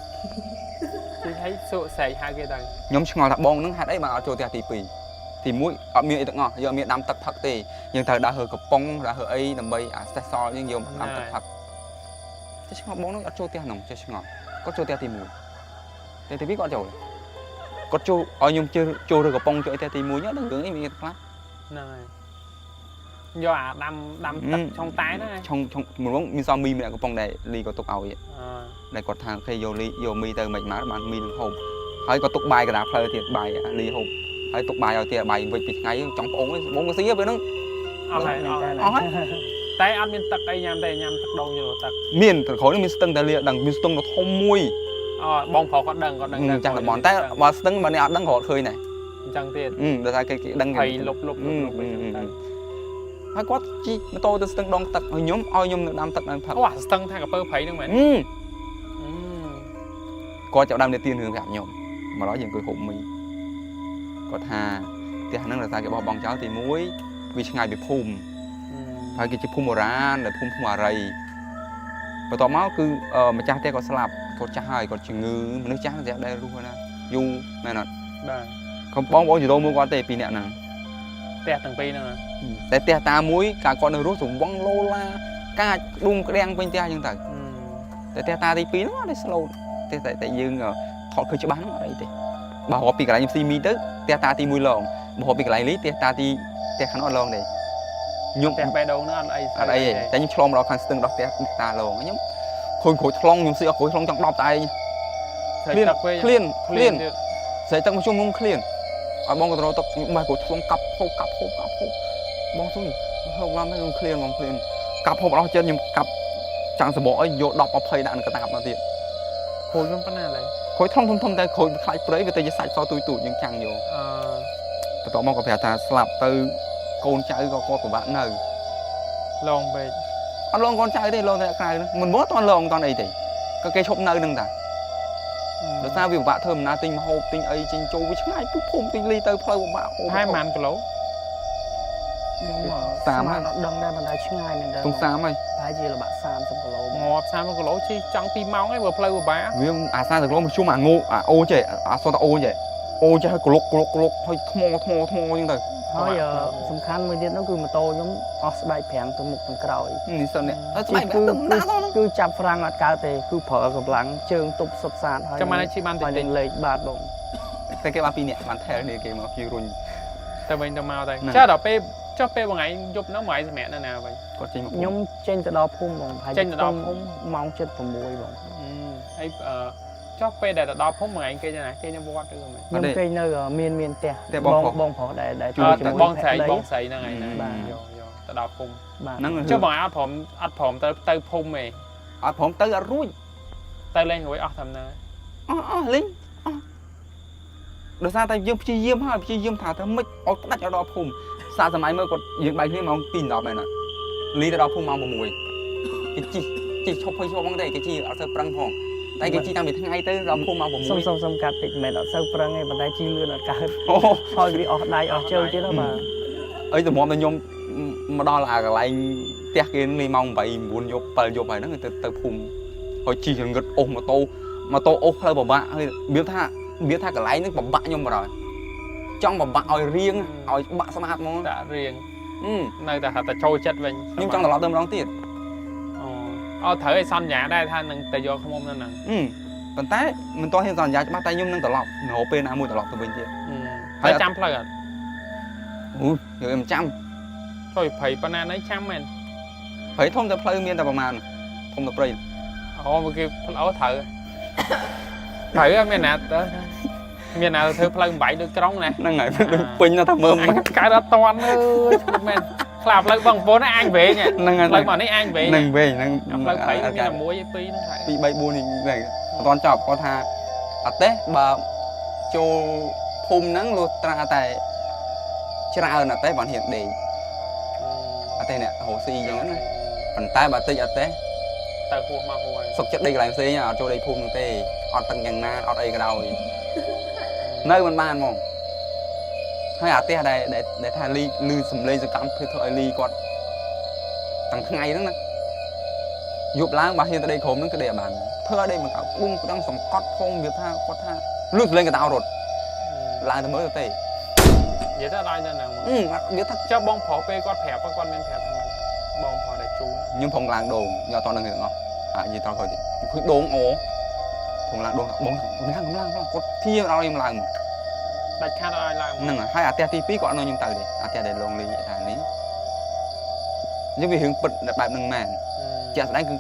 គឺឲ្យសួរស្រែកហៅគេទៅ ខ្ញុំឆ្ងល់ថាបងហ្នឹងហេតុអីបានអត់ចូលផ្ទះទី2ទី1អត់មានអីទាំងអស់យើងអត់មានដាំទឹកផឹកទេយើងត្រូវដើរហើកំប៉ុងដើរហើអីដើម្បីអាស្តេសសល់យើងយកដាំទឹកផឹកចេះឆ្ងល់បងហ្នឹងអត់ចូលផ្ទះហ្នឹងចេះឆ្ងល់គាត់ចូលផ្ទះទី1តែទី2គាត់ចូលគាត់ចូលឲ្យខ្ញុំចូលឬកំប៉ុងចូលផ្ទះទី1ហ្នឹងរឿងអីមានខ្លះ ហ្នឹងហើយយកអាដាំទឹកឆុងតែហ្នឹង ឆុងមុនមានសំមីម្នាក់កំប៉ុងដែលលីក៏ទុកឲ្យដែលគាត់ថាគេយកមីទៅមិនមកបានមីនឹងហូបហើយក៏ទុកបាយកណ្ដាលផ្លូវទៀតបាយលីហូបហើយទុកបាយឲ្យទៀតបាយវិចពីថ្ងៃចង់ប្អូនបងក៏ស៊ីពេលហ្នឹង អស់ហើយតែអត់មានទឹកអីញ៉ាំទេញ៉ាំទឹកដូងចូលទឹក មានត្រកូលនេះមានស្ទឹងតែលីដឹងមានស្ទឹងដ៏ធំមួយ បងប្រុសគាត់ដឹងចាស់តំបន់តែបើស្ទឹងបើនេះអត់ដឹងក៏អត់ឃើញដែរ អញ្ចឹងទៀត ដោយសារគេដឹង ហើយលុបហើយគាត់ជីម៉ូតូទៅស្ទឹងដងទឹកឲ្យខ្ញុំនៅដាំទឹកនៅផឹក អូអាស្ទឹងថាកពើព្រៃហ្នឹងមែន គាត់ចាប់ដើមទៅទៀនរឿងប្រាប់ខ្ញុំមកដល់យើងអង្គុយហូបមីគាត់ថាផ្ទះហ្នឹងដោយសារគេបោះបង់ចោលទី1វាឆ្ងាយពីភូមិហើយគេជាភូមិបុរាណដែលភូមិអារីបន្ទាប់មកគឺម្ចាស់ផ្ទះគាត់ស្លាប់គាត់ចាស់ហើយគាត់ជំងឺមនុស្សចាស់តែដែលរស់ណាយូរមែនអត់ បាទ កុំបងយូរមើលគាត់ទេពីអ្នកហ្នឹង ផ្ទះទាំងពីរហ្នឹង តែផ្ទះតាមួយកាលគាត់នៅរស់សង្វងឡូឡាកាចដួងក្តាំងពេញផ្ទះអញ្ចឹងទៅតែផ្ទះតាទី2ហ្នឹងអត់ទេស្លូតតែយើងថតឃើញច្បាស់ហ្នឹងអត់អីទេបើរាប់ពីកន្លែងខ្ញុំស៊ីមីទៅផ្ទះតាទី1ឡងបើរាប់ពីកន្លែងលីផ្ទះតាទីផ្ទះខាងនោះអត់ឡងទេខ្ញុំ ផ្ទះបេះដូងហ្នឹងអត់អី ទេតែខ្ញុំឆ្លងមកដល់ខាងស្ទឹងដល់ផ្ទះតាឡងខ្ញុំឃើញក្រួយថ្លង់ខ្ញុំស៊ីអត់ក្រួយថ្លង់ចង់10តែឯងឃ្លៀនស្រីទឹកមកជុំមុំឃ្លៀនឲ្យបងក៏ទៅទឹកខ្ញុំបែរក្រួយថ្លង់កាប់ហូបបងសុយហូបឡើងខ្ញុំឃ្លៀនបងឃ្លៀនកាប់ហូបអស់ចិត្តខ្ញុំកាប់ចាំងសបកអីយក10 20ដាក់នៅកតាបមកទៀត ខូចហ្នឹងប៉ុណ្ណាឡើយ ក្រួយថ្លង់ធំតែក្រួយខ្លាច់ព្រៃវាទៅជាសាច់សទូចយើងចាំងយកបន្ទាប់មកក៏ប្រាប់ថាស្លាប់ទៅកូនចៅក៏គាត់ពិបាកនៅ ឡងពេក អត់ឡងកូនចៅទេឡងតែក្រៅមិនមកតន់ឡងតន់អីទេក៏គេឈប់នៅនឹងតាដោយសារវាពិបាកធ្វើដំណើរទិញម្ហូបទិញអីចេញចូលវាឆ្ងាយពីភូមិទិញលីទៅផ្លូវពិបាកហូប ហើយប៉ុន្មានគីឡូ តាមអត់ដឹងដែរបណ្ដាឆ្ងាយមែនតើ ទង30ហើយ តែជាល្បាក់30គីឡូ ងាប់30គីឡូជិះចង់2ម៉ោងឯងបើផ្លូវពិបាក វាអា30គីឡូមកជុំអាងោអូចេះអាសតអូចេះអូចេះឲ្យកលុកហើយថ្មអញ្ចឹងទៅ ហើយសំខាន់មួយទៀតនោះគឺម៉ូតូខ្ញុំអស់ស្បែកប្រាំងទៅមុខទៅក្រោយ នេះសិននេះស្បែកប្រាំងទៅណាទៅ គឺចាប់ហ្វ្រាំងអត់កើតទេគឺប្រើកម្លាំងជើងទប់សុបសាតហើយ ចាំបានជិះបានតិច លេខបាទបង តែគេបាន2នាក់បានថែនេះគេមកជិះរុញ ទៅវិញទៅមកទៅចាដល់ពេលចុះពេលបងឯងយប់ហ្នឹងបងឯងសម្រាប់នៅណាវិញ គាត់ចេញមក ខ្ញុំចេញទៅដល់ភូមិបង ចេញទៅដល់ភូមិ ម៉ោង 7:06 បង ហើយចុះពេលដែលទៅដល់ភូមិបងឯងគេណាគេនៅវត្តឬក៏មិន ខ្ញុំគេនៅមានផ្ទះបងប្រុសដែលជួយ តែបងស្រីហ្នឹងឯងណាយកទៅដល់ភូមិ ហ្នឹង ចុះបងអត់ព្រមទៅភូមិទេ អត់ព្រមទៅអត់រួច ទៅលេងរួយអស់តាមណា អស់លេងដោយសារតែយើងព្យាយាមហើយព្យាយាមថាទៅមិនឲ្យផ្ដាច់ឲ្យដល់ភូមិសាសម័យមើលគាត់យើងបែកគ្នាម៉ោង 2:10 មែនអត់លីទៅដល់ភូមិម៉ោង 6 គេជីឈប់ភ័យឈប់ផងទេគេជីអត់សូវប្រឹងផងតែគេជីតាំងពីថ្ងៃទៅដល់ភូមិម៉ោង 6 សុំកាត់តិចមែនអត់សូវប្រឹងទេប៉ុន្តែជីលឿនអត់កើតហើយវាអស់ដៃអស់ជើងទៀតណាបាទ អីតម្រាំតែខ្ញុំមកដល់អាកន្លែងផ្ទះគេនេះម៉ោង 8 9 យប់ 7 យប់ហើយហ្នឹងទៅភូមិហើយជីរងឹតអូសម៉ូតូអូសផ្លូវពិបាកហើយវាថាកន្លែងហ្នឹងពិបាកខ្ញុំបាទចង់ពិបាកឲ្យរៀងឲ្យបាក់ស្មាតហ្មង ដាក់រៀងនៅតែហៅតែចូលចិត្តវិញ ខ្ញុំចង់ត្រឡប់ទៅម្ដងទៀត អូត្រូវឲ្យសន្យាដែរថានឹងទៅយកឃ្មុំនៅហ្នឹង ប៉ុន្តែមិនទាន់ហ៊ានសន្យាច្បាស់តែខ្ញុំនឹងត្រឡប់រហូតពេលណាមួយត្រឡប់ទៅវិញទៀត ហើយចាំផ្លូវអត់ អូយើងមិនចាំ ចុយព្រៃប៉ុណ្ណាណៃចាំមែន ព្រៃធំតែផ្លូវមានតែប្រហែលធំតែព្រៃ អូមកគេផ្លូវត្រូវមានណាធ្វើផ្លូវ8ដូចក្រុងណា ហ្នឹងហើយពេញថាមើល កើតអត់តាន់អើយមែន ខ្លាប់លើបងប្អូនឯងវិញលើមកនេះឯងវិញ នឹងវិញនឹង លើភ័យមានតែមួយពីរហ្នឹងហើយ 2 3 4នេះហ្នឹងអត់តន់ចប់គាត់ថាអត់ទេបើចូលភូមិហ្នឹងលុះត្រាតែច្រើនអត់ទេបានហ៊ានដេកអត់ទេអ្នករស់ស៊ីអញ្ចឹងណាប៉ុន្តែបើតិចអត់ទេ តើហួសមកហួស សុកចិត្តដេកកន្លែងផ្សេងអត់ចូលដេកភូមិហ្នឹងទេអត់ទាំងយ៉ាងណាអត់អីក៏ដោយនៅមិនបានហ្មងហើយអាផ្ទះដែលថាលឺសំឡេងសកម្មភាពធ្វើឲ្យលីគាត់ទាំងថ្ងៃហ្នឹងណាយប់ឡើងបើហ៊ានទៅដេកក្រុមហ្នឹងគឺដេកអត់បានធ្វើឲ្យដេកមកកៅបួងប្រឹងសង្កត់ផងវាថាគាត់ថាលឺសំឡេងកណ្ដោរត់ឡើងទៅមើលទៅទេ និយាយទៅដល់ទៅហ្នឹង វាថា ចុះបងប្រុសពេលគាត់ប្រាប់គាត់មានប្រាប់ហ្នឹងបងប្រុសដែលជូន ខ្ញុំផងឡើងដូងយកអត់តនឹងទាំងអស់អានិយាយតក្រោយទៀតឃើញដូងអូផងឡើងដូងបងកម្លាំងគាត់ធៀបដល់ខ្ញុំឡើងមក ដាច់ខាតឲ្យឡើង ហ្នឹងហើយអាផ្ទះទី2គាត់អត់នៅខ្ញុំទៅទេអាផ្ទះដែលលងលីថានេះខ្ញុំវារឿងពិតបែបហ្នឹងមែនជាក់ស្ដែងគឺ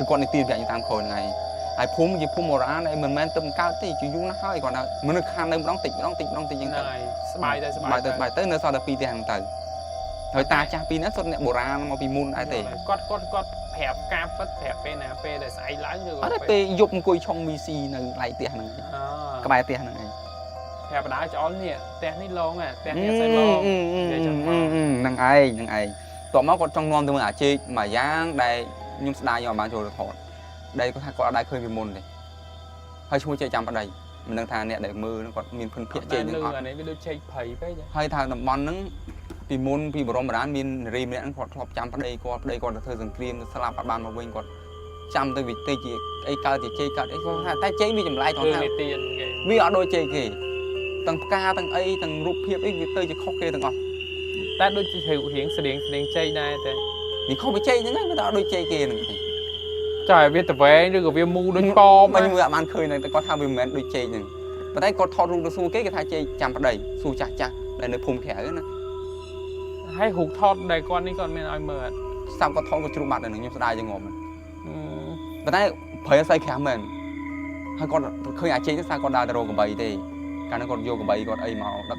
គាត់និទានប្រាប់ខ្ញុំតាមខូនហ្នឹងហើយភូមិជាភូមិបុរាណហើយមិនមែនទៅបង្កើតទេជាយូរណាស់ហើយគាត់មនុស្សខាននៅម្ដងតិចម្ដងអញ្ចឹងទៅស្បាយទៅនៅសល់តែ2ផ្ទះហ្នឹងទៅហើយតាចាស់ពីរហ្នឹងសុទ្ធអ្នកបុរាណមកពីមុនដែរទេ គាត់ប្រាប់ការពិតប្រាប់ពេលណាពេលដែលស្អែកឡើងឬ អត់ទេពេលយប់អង្គុយឆុង VC នៅកន្លែងផ្ទះហ្នឹងក្បែរផ្ទះហ្នឹងឯង ប្រាប់បដាចោលនេះផ្ទះនេះឡងផ្ទះនេះស្អែកឡងហ្នឹងឯងតោះមកគាត់ចង់នាំទៅមើលអាចេកមួយយ៉ាងដែលខ្ញុំស្ដាយយកបានចូលទៅថតដែលគាត់ថាគាត់អត់ដែរឃើញពីមុនទេហើយឈ្មោះចេកចាំប្តីមិនដឹងថាអ្នកដែលមើលហ្នឹងគាត់មានភិនភាកចេកហ្នឹងអត់ អានេះវាដូចចេកភ័យពេក ហើយថាតំបន់ហ្នឹងពីមុនពីបរមរានមាននារីម្នាក់ហ្នឹងគាត់ធ្លាប់ចាំប្តីគាត់ទៅធ្វើសង្គ្រាមទៅស្លាប់អត់បានមកវិញគាត់ចាំទៅវិទេជាអីកើតជាចេកកើតអីគាត់ថាតែចេកវាចម្លែកគាត់ថាវាអត់ដូចចេកគេទាំងផ្កាទាំងអីទាំងរូបភាពអីវាទៅជាខុសគេទាំងអស់ តែដូចជារៀងស្រៀងចេកដែរតែ វាខុសពីចេកហ្នឹងហើយវាទៅអត់ដូចចេកគេហ្នឹង ចុះវាតវែងឬក៏វាមូលដូចកម ខ្ញុំមើលអត់បានឃើញតែគាត់ថាវាមិនមែនដូចចេកហ្នឹងប៉ុន្តែគាត់ថតរូបទៅសួរគេថាចេកចាំប្តីសួរចាស់ដែលនៅភូមិក្រៅណា ហើយរូបថតដែលគាត់នេះគាត់មានឲ្យមើលអត់ ស្ដាប់គាត់ថតគាត់ជ្រុះបាត់ហ្នឹងខ្ញុំស្ដាយជាងងំប៉ុន្តែព្រៃអស័យក្រាស់មែនហើយគាត់ឃើញអាចេកហ្នឹងថាគាត់ដើរទៅរកកបីទេកាលនោះគាត់យកកបីគាត់អីមកដឹក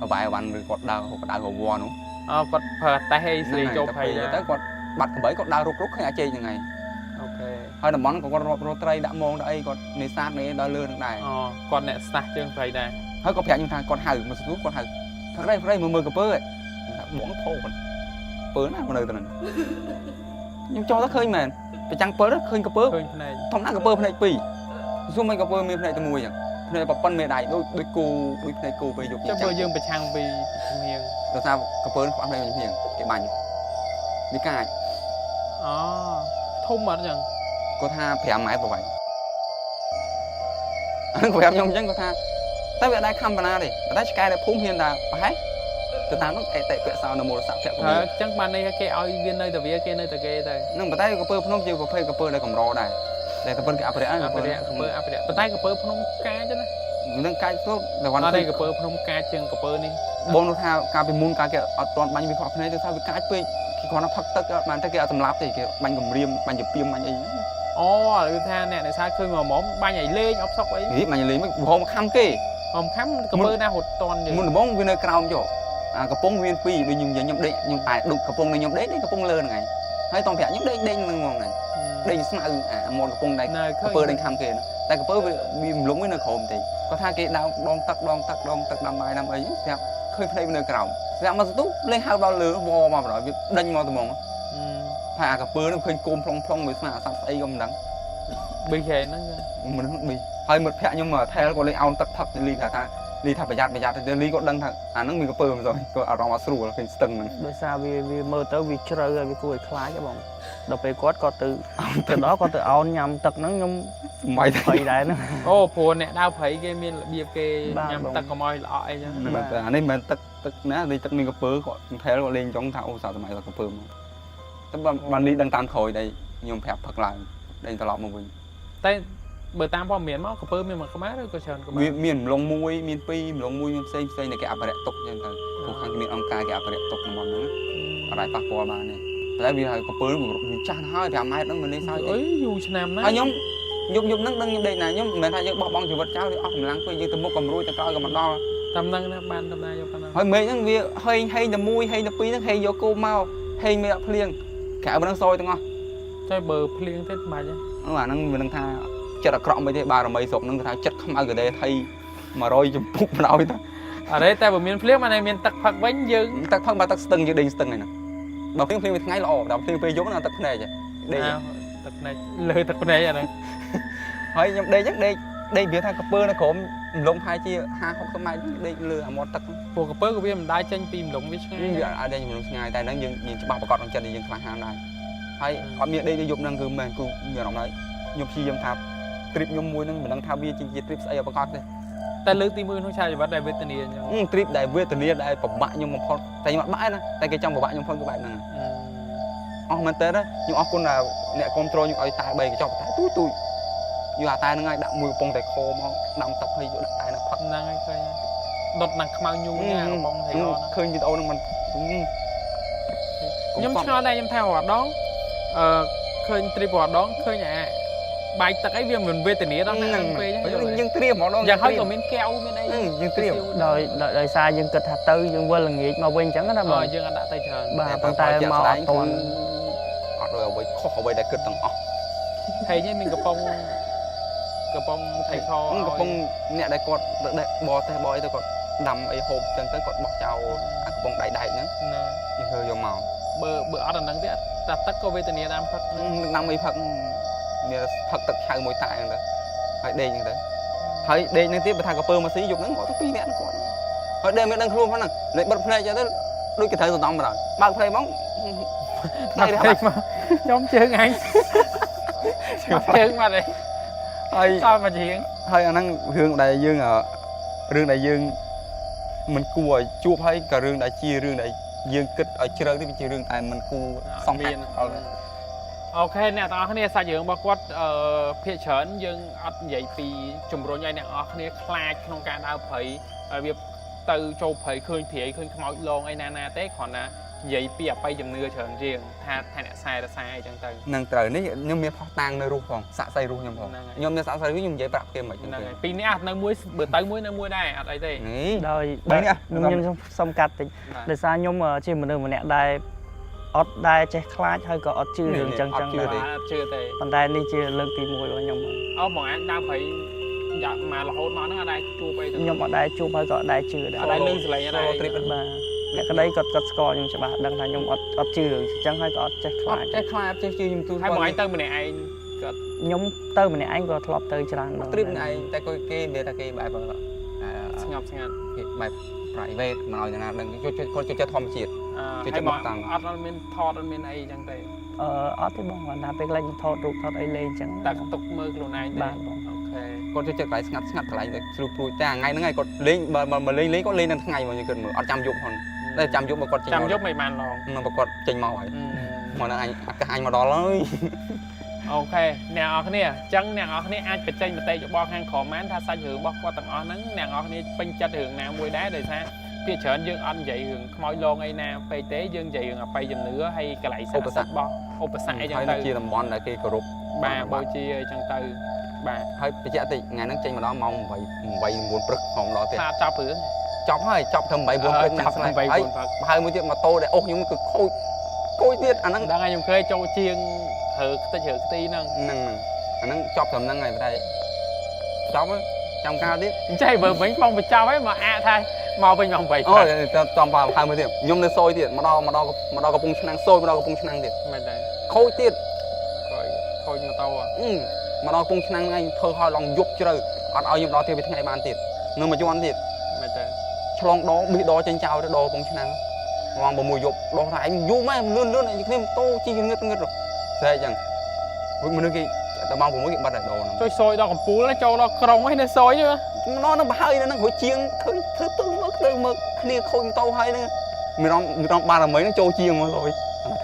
អវាយវ៉ាន់ឬគាត់ដើររវល់នោះ គាត់ប្រើតែហេស្រីចូលភ័យទៅ គាត់បាត់កបីគាត់ដើររុកឃើញអាចេកហ្នឹងហើយ អូខេ ហើយតំបន់គាត់រត់ត្រីដាក់មងដាក់អីគាត់នេសាទនេះដល់លឿនហ្នឹងដែរ គាត់អ្នកស្ដាស់ជើងភ័យដែរ ហើយគាត់ប្រាប់ខ្ញុំថាគាត់ហៅមកស្ទួគាត់ហៅថាព្រៃមើលកពើបងផោគាត់ពើណាមកនៅទៅហ្នឹងខ្ញុំចូលទៅឃើញមែនប្រចាំងពើឃើញកពើ ឃើញភ្នែក ធម្មតាកពើភ្នែក2សួរមិនកពើមានភ្នែកតែមួយអញ្ចឹងភ្នែកប្រប៉ុនមេដៃដូចគូដូចភ្នែកគូពេលយប់ ចាំបើយើងប្រឆាំងពីជំនាញ ដោយសារកពើខ្វះភ្នែកជំនាញគេបាញ់វាកាច ធំអត់អញ្ចឹង គាត់ថា5ម៉ែត្រប្រវែងគាត់ប្រាប់ខ្ញុំអញ្ចឹងគាត់ថាតែវាដែរខំបណ្ណាទេតែឆ្កែនៅភូមិហ៊ានថាប្រហែលទៅតាមនោះអេតិពាក្យសោនៅមូលស័ព្ទភក្តិ អញ្ចឹងបាននេះគេឲ្យវានៅតែវាគេនៅតែគេទៅ នឹងប៉ុន្តែកពើភ្នំជាប្រភេទកពើដែលកម្រដែរតែតែប៉ុនគេអភិរក្សហ្នឹង អភិរក្សប៉ុន្តែកពើភ្នំកាចណា នឹងកាចទៅតែវ៉ាន់ អត់ទេកពើភ្នំកាចជាងកពើនេះ បងនោះថាកាលពីមុនកាលគេអត់ទាន់បាញ់វាខកភ្នែកទៅថាវាកាចពេកគេគ្រាន់តែផឹកទឹកអត់បានតែគេអត់សម្លាប់ទេគេបាញ់គម្រាមបាញ់ជាពីមបាញ់អី អូគឺថាអ្នកនេសាទឃើញមកហ្មងបាញ់ឲ្យលេងអបសុកអី នេះបាញ់លេងមិនហមខំគេ អំខំកពើណារត់តន់យើង មុនដំបងវានៅក្រោមចុះអាកំពង់មាន2ដូចខ្ញុំដេកខ្ញុំតែដុកកំពង់នៅខ្ញុំដេកកំពង់លើហ្នឹងហើយហើយតោះប្រាក់ខ្ញុំដេកនឹងហ្មងហ្នឹងដេកស្មៅអាមាត់កំពង់ដៃកពើដេញខំគេតែកពើវាមិនលងវានៅក្រោមទេគាត់ថាគេដងទឹកដាំបាយដាំអីស្រាប់ឃើញភ្នែកវានៅក្រោមស្រាប់មកស្ទុះលេងហៅដល់លើវមកបណ្ដោយវាដេញមកត្មងថាអាកពើនឹងឃើញគោមផ្លុងវាស្មានអាសត្វស្អីក៏មិនដឹងប៊ីហេហ្នឹងមិនប៊ីហើយមិត្តភក្តិខ្ញុំមកថែលគាត់លេងអោនទឹកផឹកលីថាលីថាប្រយ័ត្នទៅលីគាត់ដឹងថាអាហ្នឹងមានកពើមិនស្អីគាត់អារម្មណ៍អត់ស្រួលឃើញស្ទឹងហ្នឹង ដោយសារវាមើលទៅវាជ្រៅហើយវាគួរឲ្យខ្លាចហ៎បងដល់ពេលគាត់ក៏ទៅដល់គាត់ទៅអោនញ៉ាំទឹកហ្នឹងខ្ញុំមិនភ័យដែរហ្នឹង អូព្រោះអ្នកដើរព្រៃគេមានរបៀបគេញ៉ាំទឹកកុំឲ្យល្អអីចឹង អានេះមិនមែនទឹកណាលេងទឹកមានកពើគាត់ថែលគាត់លេងចង់ថាអូសាសម័យគាត់កពើមកតែបានលីដឹងតាមក្រោយដែរខ្ញុំប្រាប់ផឹកឡើងដេញត្រឡប់មកវិញ តែបើតាមព័ត៌មានមកកពើមានមួយក្បាលឬក៏ច្រើនក្បាល វាមានម្លងមួយមាន2ម្លងមួយមានផ្សេងដែលគេអភិរក្សទុកចឹងទៅព្រោះខាងមានអង្គការគេអភិរក្សទុកក្នុងហ្នឹងអត់អាចប៉ះពាល់បានទេតែវាហើយកពើវាចាស់ហើយ5ម៉ែត្រហ្នឹងមិននេះសើចទេ អីយូរឆ្នាំណាស់ ហើយខ្ញុំយប់ហ្នឹងដឹងខ្ញុំដេកណាខ្ញុំមិនមែនថាយើងបោះបង់ជីវិតចោលវាអស់កម្លាំងពេកយើងទៅមុខកំរួយទៅក្រោយក៏មិនដល់ tầm năng đó ban tầm này vô tầm năng hỏi mấy những việc hay là mui hay là pi nó hay vô cô mau hay mấy đập liền cả bên đang soi tao ngon chơi bờ phliêng thế mà chứ nó là năng mình đang tha chất là cọng mấy thế ba là mấy sộp năng tha chất không ai ở đây thay mà rồi chụp bụng nào vậy ta ở đây ta vừa miền phliêng mà này miền tắc phật bánh dương tắc phân ba tắc từng như đinh từng này nè bảo phim phim ngay lọ đọc phim phim giống là tắc này vậy đây tắc này lời tắc này vậy này hỏi nhưng đây chắc đây việc thay cặp bơ nó khổm lông hai chia hai không có mai đây lừa một tắc bộ cặp bơ của mình đai chân pin lủng với nhưng giờ ở đây mình ngày tại đang nhìn cho bà con trong chân thì dừng phải hàng này hay ở miệng đây dùng năng gừng mềm cũng nhiều lòng đấy nhục chi dâm tháp trip nhung mùi năng mình đang thao bia chỉ trip say bà con đâyแต่เลือกตีมือน้องชายวัดได้เวทเนียนยัง tripได้เวทเนียนได้ปะบะยมพอแต่ยังบะนะแต่แกจำปะบะยมพอก็แบบนั้นอ๋อมันเต้นะยังอ๋อคนน่ะเนี่ยคอนโทรลยังเอาตายใบก็จอบตายตุ้ยอยู่ตายนั่งไงดับมือปงแต่โคมดำตับให้อยู่ตายนะพัก นั่งไงเคยดดหนักขมายุ่งเนี่ยปงไทยนะ เคยยินโอ้นั่งมัน ยมช่อได้ยมแถวหัวดองเคยตรีบหัวดองเคยเนี่ยใบตะไคร้เวียนเหมือนเวทเนียนนั่งนั่งไปยังเตรียมหมอดอง อยากให้กับเม้นแก้วเม้นไอ้ ยังเตรียม đời xa dân kịch hạt tư dân quên là nghiệt mà quên chẳng có đâu mà ยังอันดับไตเชิญ bà bàn tay mà tụi อดเลยเอาไว้ข้อเอาไว้ได้เกิดตั้งอ๋อ ไทยนี่มีกระปองไทยคอก ระปงเนี่ยได้กดได้บอแต่บอยแต่กดดำไอ้โฮมจนtớiกดบอกเจ้ากระปงใดๆนั้นยังเคยยอมเมา เบอร์อันนั้นที่ตัดตักก็เวทเนียนพัก นำไอ้พักเนี่ยพักตักชายมวยตายอย่างเดียวให้เด้ยังเดียวให้เด้ยังที่ไปทางกระเปิงมาซีหยุดนั้นก็ต้องปีเนี่ยก่อนให้เด้ไม่ดังครูเพราะนั่นเลยบัดเพลย์จะได้ด้วยกระเทยตัวต้องมาแล้วบางเพลย์บ้อง ตัดเพลงมาจอมเชิงไงเชิงมาเลยชอบมาเชียง ให้อันนั้นเรื่องใดยื่นเรื่องใดยื่นมันกลัวจูบให้กับเรื่องใดชี้เรื่องใดยื่นกึศเอาเชื่อที่เป็นเรื่องแต่มันกลัวสองแบบโอเคเนี่ยตอนนี้สายยืงบอกว่าเพียเฉินยังอัดใหญ่ปีจุ่มโรยใหญ่เนี่ยอันนี้คลายโครงการดาวเผยเวียบตือโจเผยคืนเผียคืนขมอยลงไอ้นาเต้ขอนนะใหญ่ปีไปจำเนื้อเฉินเรียงท่าเนี่ยทรายจังเตยนางเต๋อนี่ยังมีพอตังในรูปของสะใส่รูปยังพอยังมีสะใส่รูปยังใหญ่ปรับเกมเหมือนกันปีนี้อัดในมวยเบื่อเตยมวยในมวยได้อัดอะไรเต้đời nhung xong cắt thì đời xa nhung mà chỉ một đường mà nè đai ọt đai che khai hơi có ọt chưa đường chân chân chưa ต้còn đai đi chưa lưng tìm mùi vào nhung mọi anh đang phải dạ mà là hôn nó ở đây chua bay nhung ở đây chua hơi có đai chưa ở đây lưng lại ở đây trip ba cái đấy có score nhưng cho bà đang là nhung ọt chưa đường chân hơi có ọt che khai che chưa nhưng tôi hai mọi anh tên mình này anh nhung tên mình này anh có thọp tới cho rằng trip này tại coi cái để ta cái bài bằng ngọc bài private mà nói là đừng cho thom chiếtให้บอกอัดมันทอดมันไอ้จังเตยอที่บ้องว่าน้ำเป็นอะไรทอดรูปทอดไอเลนจัง ตักตกมือโคลนายบ้านโอเคคนจะไหลงัดไหลสรุปปุยแต่ไงนั่งไงก็เลี้ยงมาเลี้ยงก็เลี้ยงนั่นทั้งไงมันยังเกิดมืออัดจำยุบคนได้จำยุบมากดจำยุบไม่มันลองมันประกอบจริงมาไว้มันไงก็ไงมาดอเลย โอเคแนวอันนี้จังแนวอันนี้อาจเป็นใจมาเตะจะบอกทางขอมันถ้าใส่หือบอกว่าต่างอันนั้นแนวอันนี้เป็นจัดหือแนวมวยได้เลยซะพี่เฉินยังอันใหญ่หือขโมยลงไอ้แนวไปเตะยังใหญ่หือไปจนเนื้อให้กระไหลสับบอกอุปสรรคจังเตยchia làm món là cái group บ่าโบจีจังเตยบ่าให้ไปเจ้าติไงนั่งจริงมาแล้วมองใบบุญปรึกของเราเตะจับผืนจับให้จับทำใบบุญปรึกจับทำใบบุญปรึกให้มือเตี้ยมาโตได้อกยังมันคือโคตรเตี้ยอันนั้นดังไงยังเคยโจเชียงหือตะเฉิงตีนั่งอันนั้นจับทำนั่งไงไปได้จับtrong cao tiếp chạy bờ bánh phong bị trao ấy mà thay màu bên vòng bảy toàn vào 20 tiền nhôm lên sôi tiền mà đo cái bung năng sôi mà đo cái bung năng tiền khôi tiền khôi như tao à mà đo bung năng anh thơ hơi lòng dục chơi còn ao nhôm đo tiền bị ngày ban tiền nhưng mà cho ăn tiền trong đó bị đo trên trao đo bung năng hoàng bờ mùi dục đo thải anh du mấy lươn này thêm tô chi ngất rồi xe chẳng mình đôi khi tao mong cũng mới bắt được đồ trôi sôi đo còn pú nó trâu nó còng hay nó sôi chứ nó hơi nó hồi chiên thứ tư mực kia khôi tao hay nữa mình đong ba là mấy nó trôi chiên mà rồi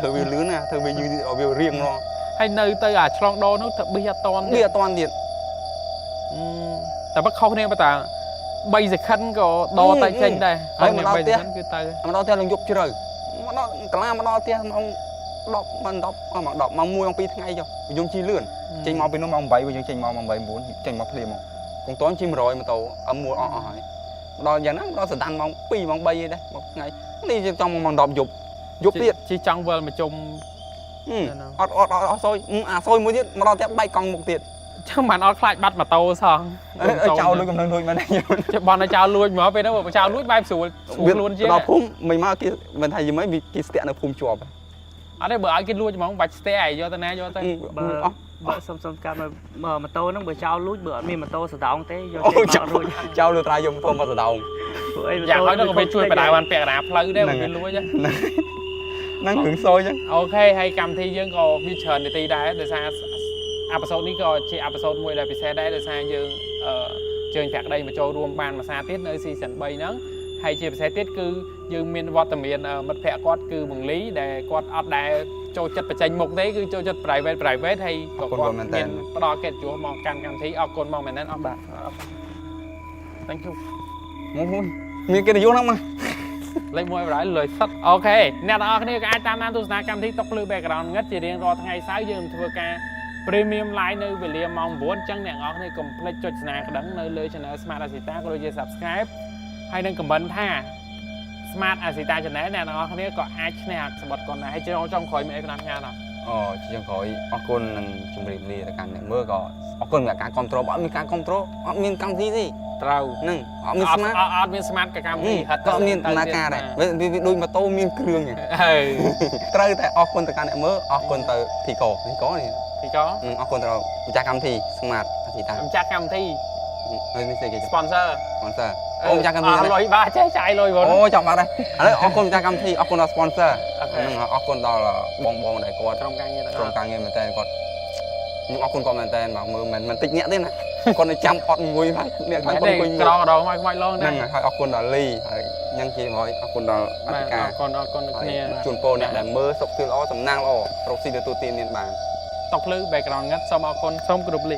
thử về lứa nè thử về như ở về riêng nó hay nơi tây à trong đo nó thật bia toàn điệnแต่ว่าเขาเนี่ยมาแต่ใบจะขั้นก็ดอไตเช่นได้ใบมันดอเตี้ยมันดอเตี้ยลงยุบเฉยมันดอกลามันดอเตี้ยมองดอกมันดอกmàดอกมองมวยมองปีทั้งไงจ้ะdùng chi lươn chênh màu bên nó mong bảy bây giờ chênh màu mong bảy muốn chênh màu phê mong còn toán chim rồi mà tàu âm mùa hỏi ដល់យ៉ាងណាដល់សដានម៉ោង2ម៉ោង3ឯដែរមកថ្ងៃនេះចង់ម៉ោង10យប់ទៀត ជីចង់វិលមកជុំ អត់សយអាសយមួយទៀតមកដល់ទៀតបែកកង់មុខទៀត ចឹងបានអត់ខ្លាចបាត់ម៉ូតូសោះ ចោលលួចកំណឹងលួចមែនទេ ចាំបានឲ្យចោលលួចមកពេលហ្នឹងបើចោលលួចបែបស្រួលខ្លួនជាង ដល់ភូមិមិនមកគេមិនថាយីមិនគេស្ទាក់នៅភូមិជាប់ អត់ទេបើឲ្យគេលួចហ្មងបាច់ស្ទះឲ្យយកទៅណាយកទៅ បើសុំកាត់ម៉ូតូហ្នឹងបើចោលលួចបើអត់មានម៉ូតូសដោងទេយក អូ ចេញមករួច ចោលលើត្រាយកធ្វើមកសដោង យ៉ាងហោចដល់ក៏ពេលជួយបដៅបានពាក់កណ្ដាលផ្លូវដែរបើគេលួច ហ្នឹងរឿងសយចឹង អូខេហើយកម្មវិធីយើងក៏វាច្រើននាទីដែរដោយសារអេពីសូតនេះក៏ជាអេពីសូតមួយដែលពិសេសដែរដោយសារយើងជើញប្រាក់ដីមកចូលរួមបានមួយសារទៀតនៅ season 3 ហ្នឹងហើយជាពិសេសទៀតគឺយើងមានវត្តមានមិត្តភ័ក្តិគាត់គឺបង្លីដែលគាត់អត់ដែលចូលចិត្តបញ្ចេញមុខទេគឺចូលចិត្ត private ហើយក៏គាត់មានផ្ដល់កិត្តិយសមកកាន់កម្មវិធីអរគុណមកមែនទេអរបាទ Thank you មួយមានកិត្តិយសហ្នឹងមក លេខ1បណ្ដោយលុយសុតអូខេអ្នកទាំងអស់គ្នាក៏អាចតាមដានទស្សនាកម្មវិធីតុកភ្លឺ background ងឹតជារៀងរាល់ថ្ងៃសៅរ៍យើងធ្វើការ premium live នៅវេលាម៉ោង 9 អញ្ចឹងអ្នកទាំងអស់គ្នាកុំភ្លេចចុចស្នាក្តឹងនៅលើ channel Smart Asita ក៏ដូចជា subscribe ហើយនឹង comment ថា Smart Asita channel អ្នកទាំងអស់គ្នាក៏អាចឈ្នះសម្បត្តិគាត់ដែរហើយចង់ក្រោយមានអីតាមញ៉ាំអត់ អូជាចុងក្រោយអរគុណនឹងជំរាបលាទៅកាន់អ្នកមើលក៏អរគុណសម្រាប់ការគ្រប់គ្រងបើអត់មានការគ្រប់គ្រងអត់មានកម្មវិធីទេ ត្រូវ ហ្នឹងអត់មាន smart អត់មាន smart ក៏កម្មវិធីហិត ក៏មានដំណើរការដែរវាដូចម៉ូតូមានគ្រឿង ហើយ ត្រូវតែអរគុណទៅកាន់អ្នកមើលអរគុណទៅធីកនេះ ទីក៏ អរគុណទៅម្ចាស់កម្មវិធី Smart Asita ម្ចាស់កម្មវិធី ហើយនេះគេ sponsor អូម្ចាស់កម្មវិធី អត់លុយបាទចេះចាយលុយបង អូចាំបាត់ហើយឥឡូវអរគុណម្ចាស់កម្មវិធីអរគុណដល់ sponsor ហ្នឹងអរគុណដល់បងដែលគាត់ ក្រុមការងារ ក្រុមការងារមែនតើគាត់ខ្ញុំអរគុណគាត់មែនតើមកមើលមិនតិចអ្នកទេណាគាត់នៅចាំអត់មួយហើយអ្នកគាត់អង្គុយ ក្រដងមកខ្វាច់ឡង ហ្នឹងហើយអរគុណដល់លីហើយញ៉ាំជាងហើយអរគុណដល់អធិការ អរគុណគ្នា ជូនពរអ្នកដែលមើលសុខភាពល្អសំណាងល្អរកស៊ីទទួលទានមានបាន តុកភ្លឺ background ងឹតសូមអរគុណសូមគោរពលា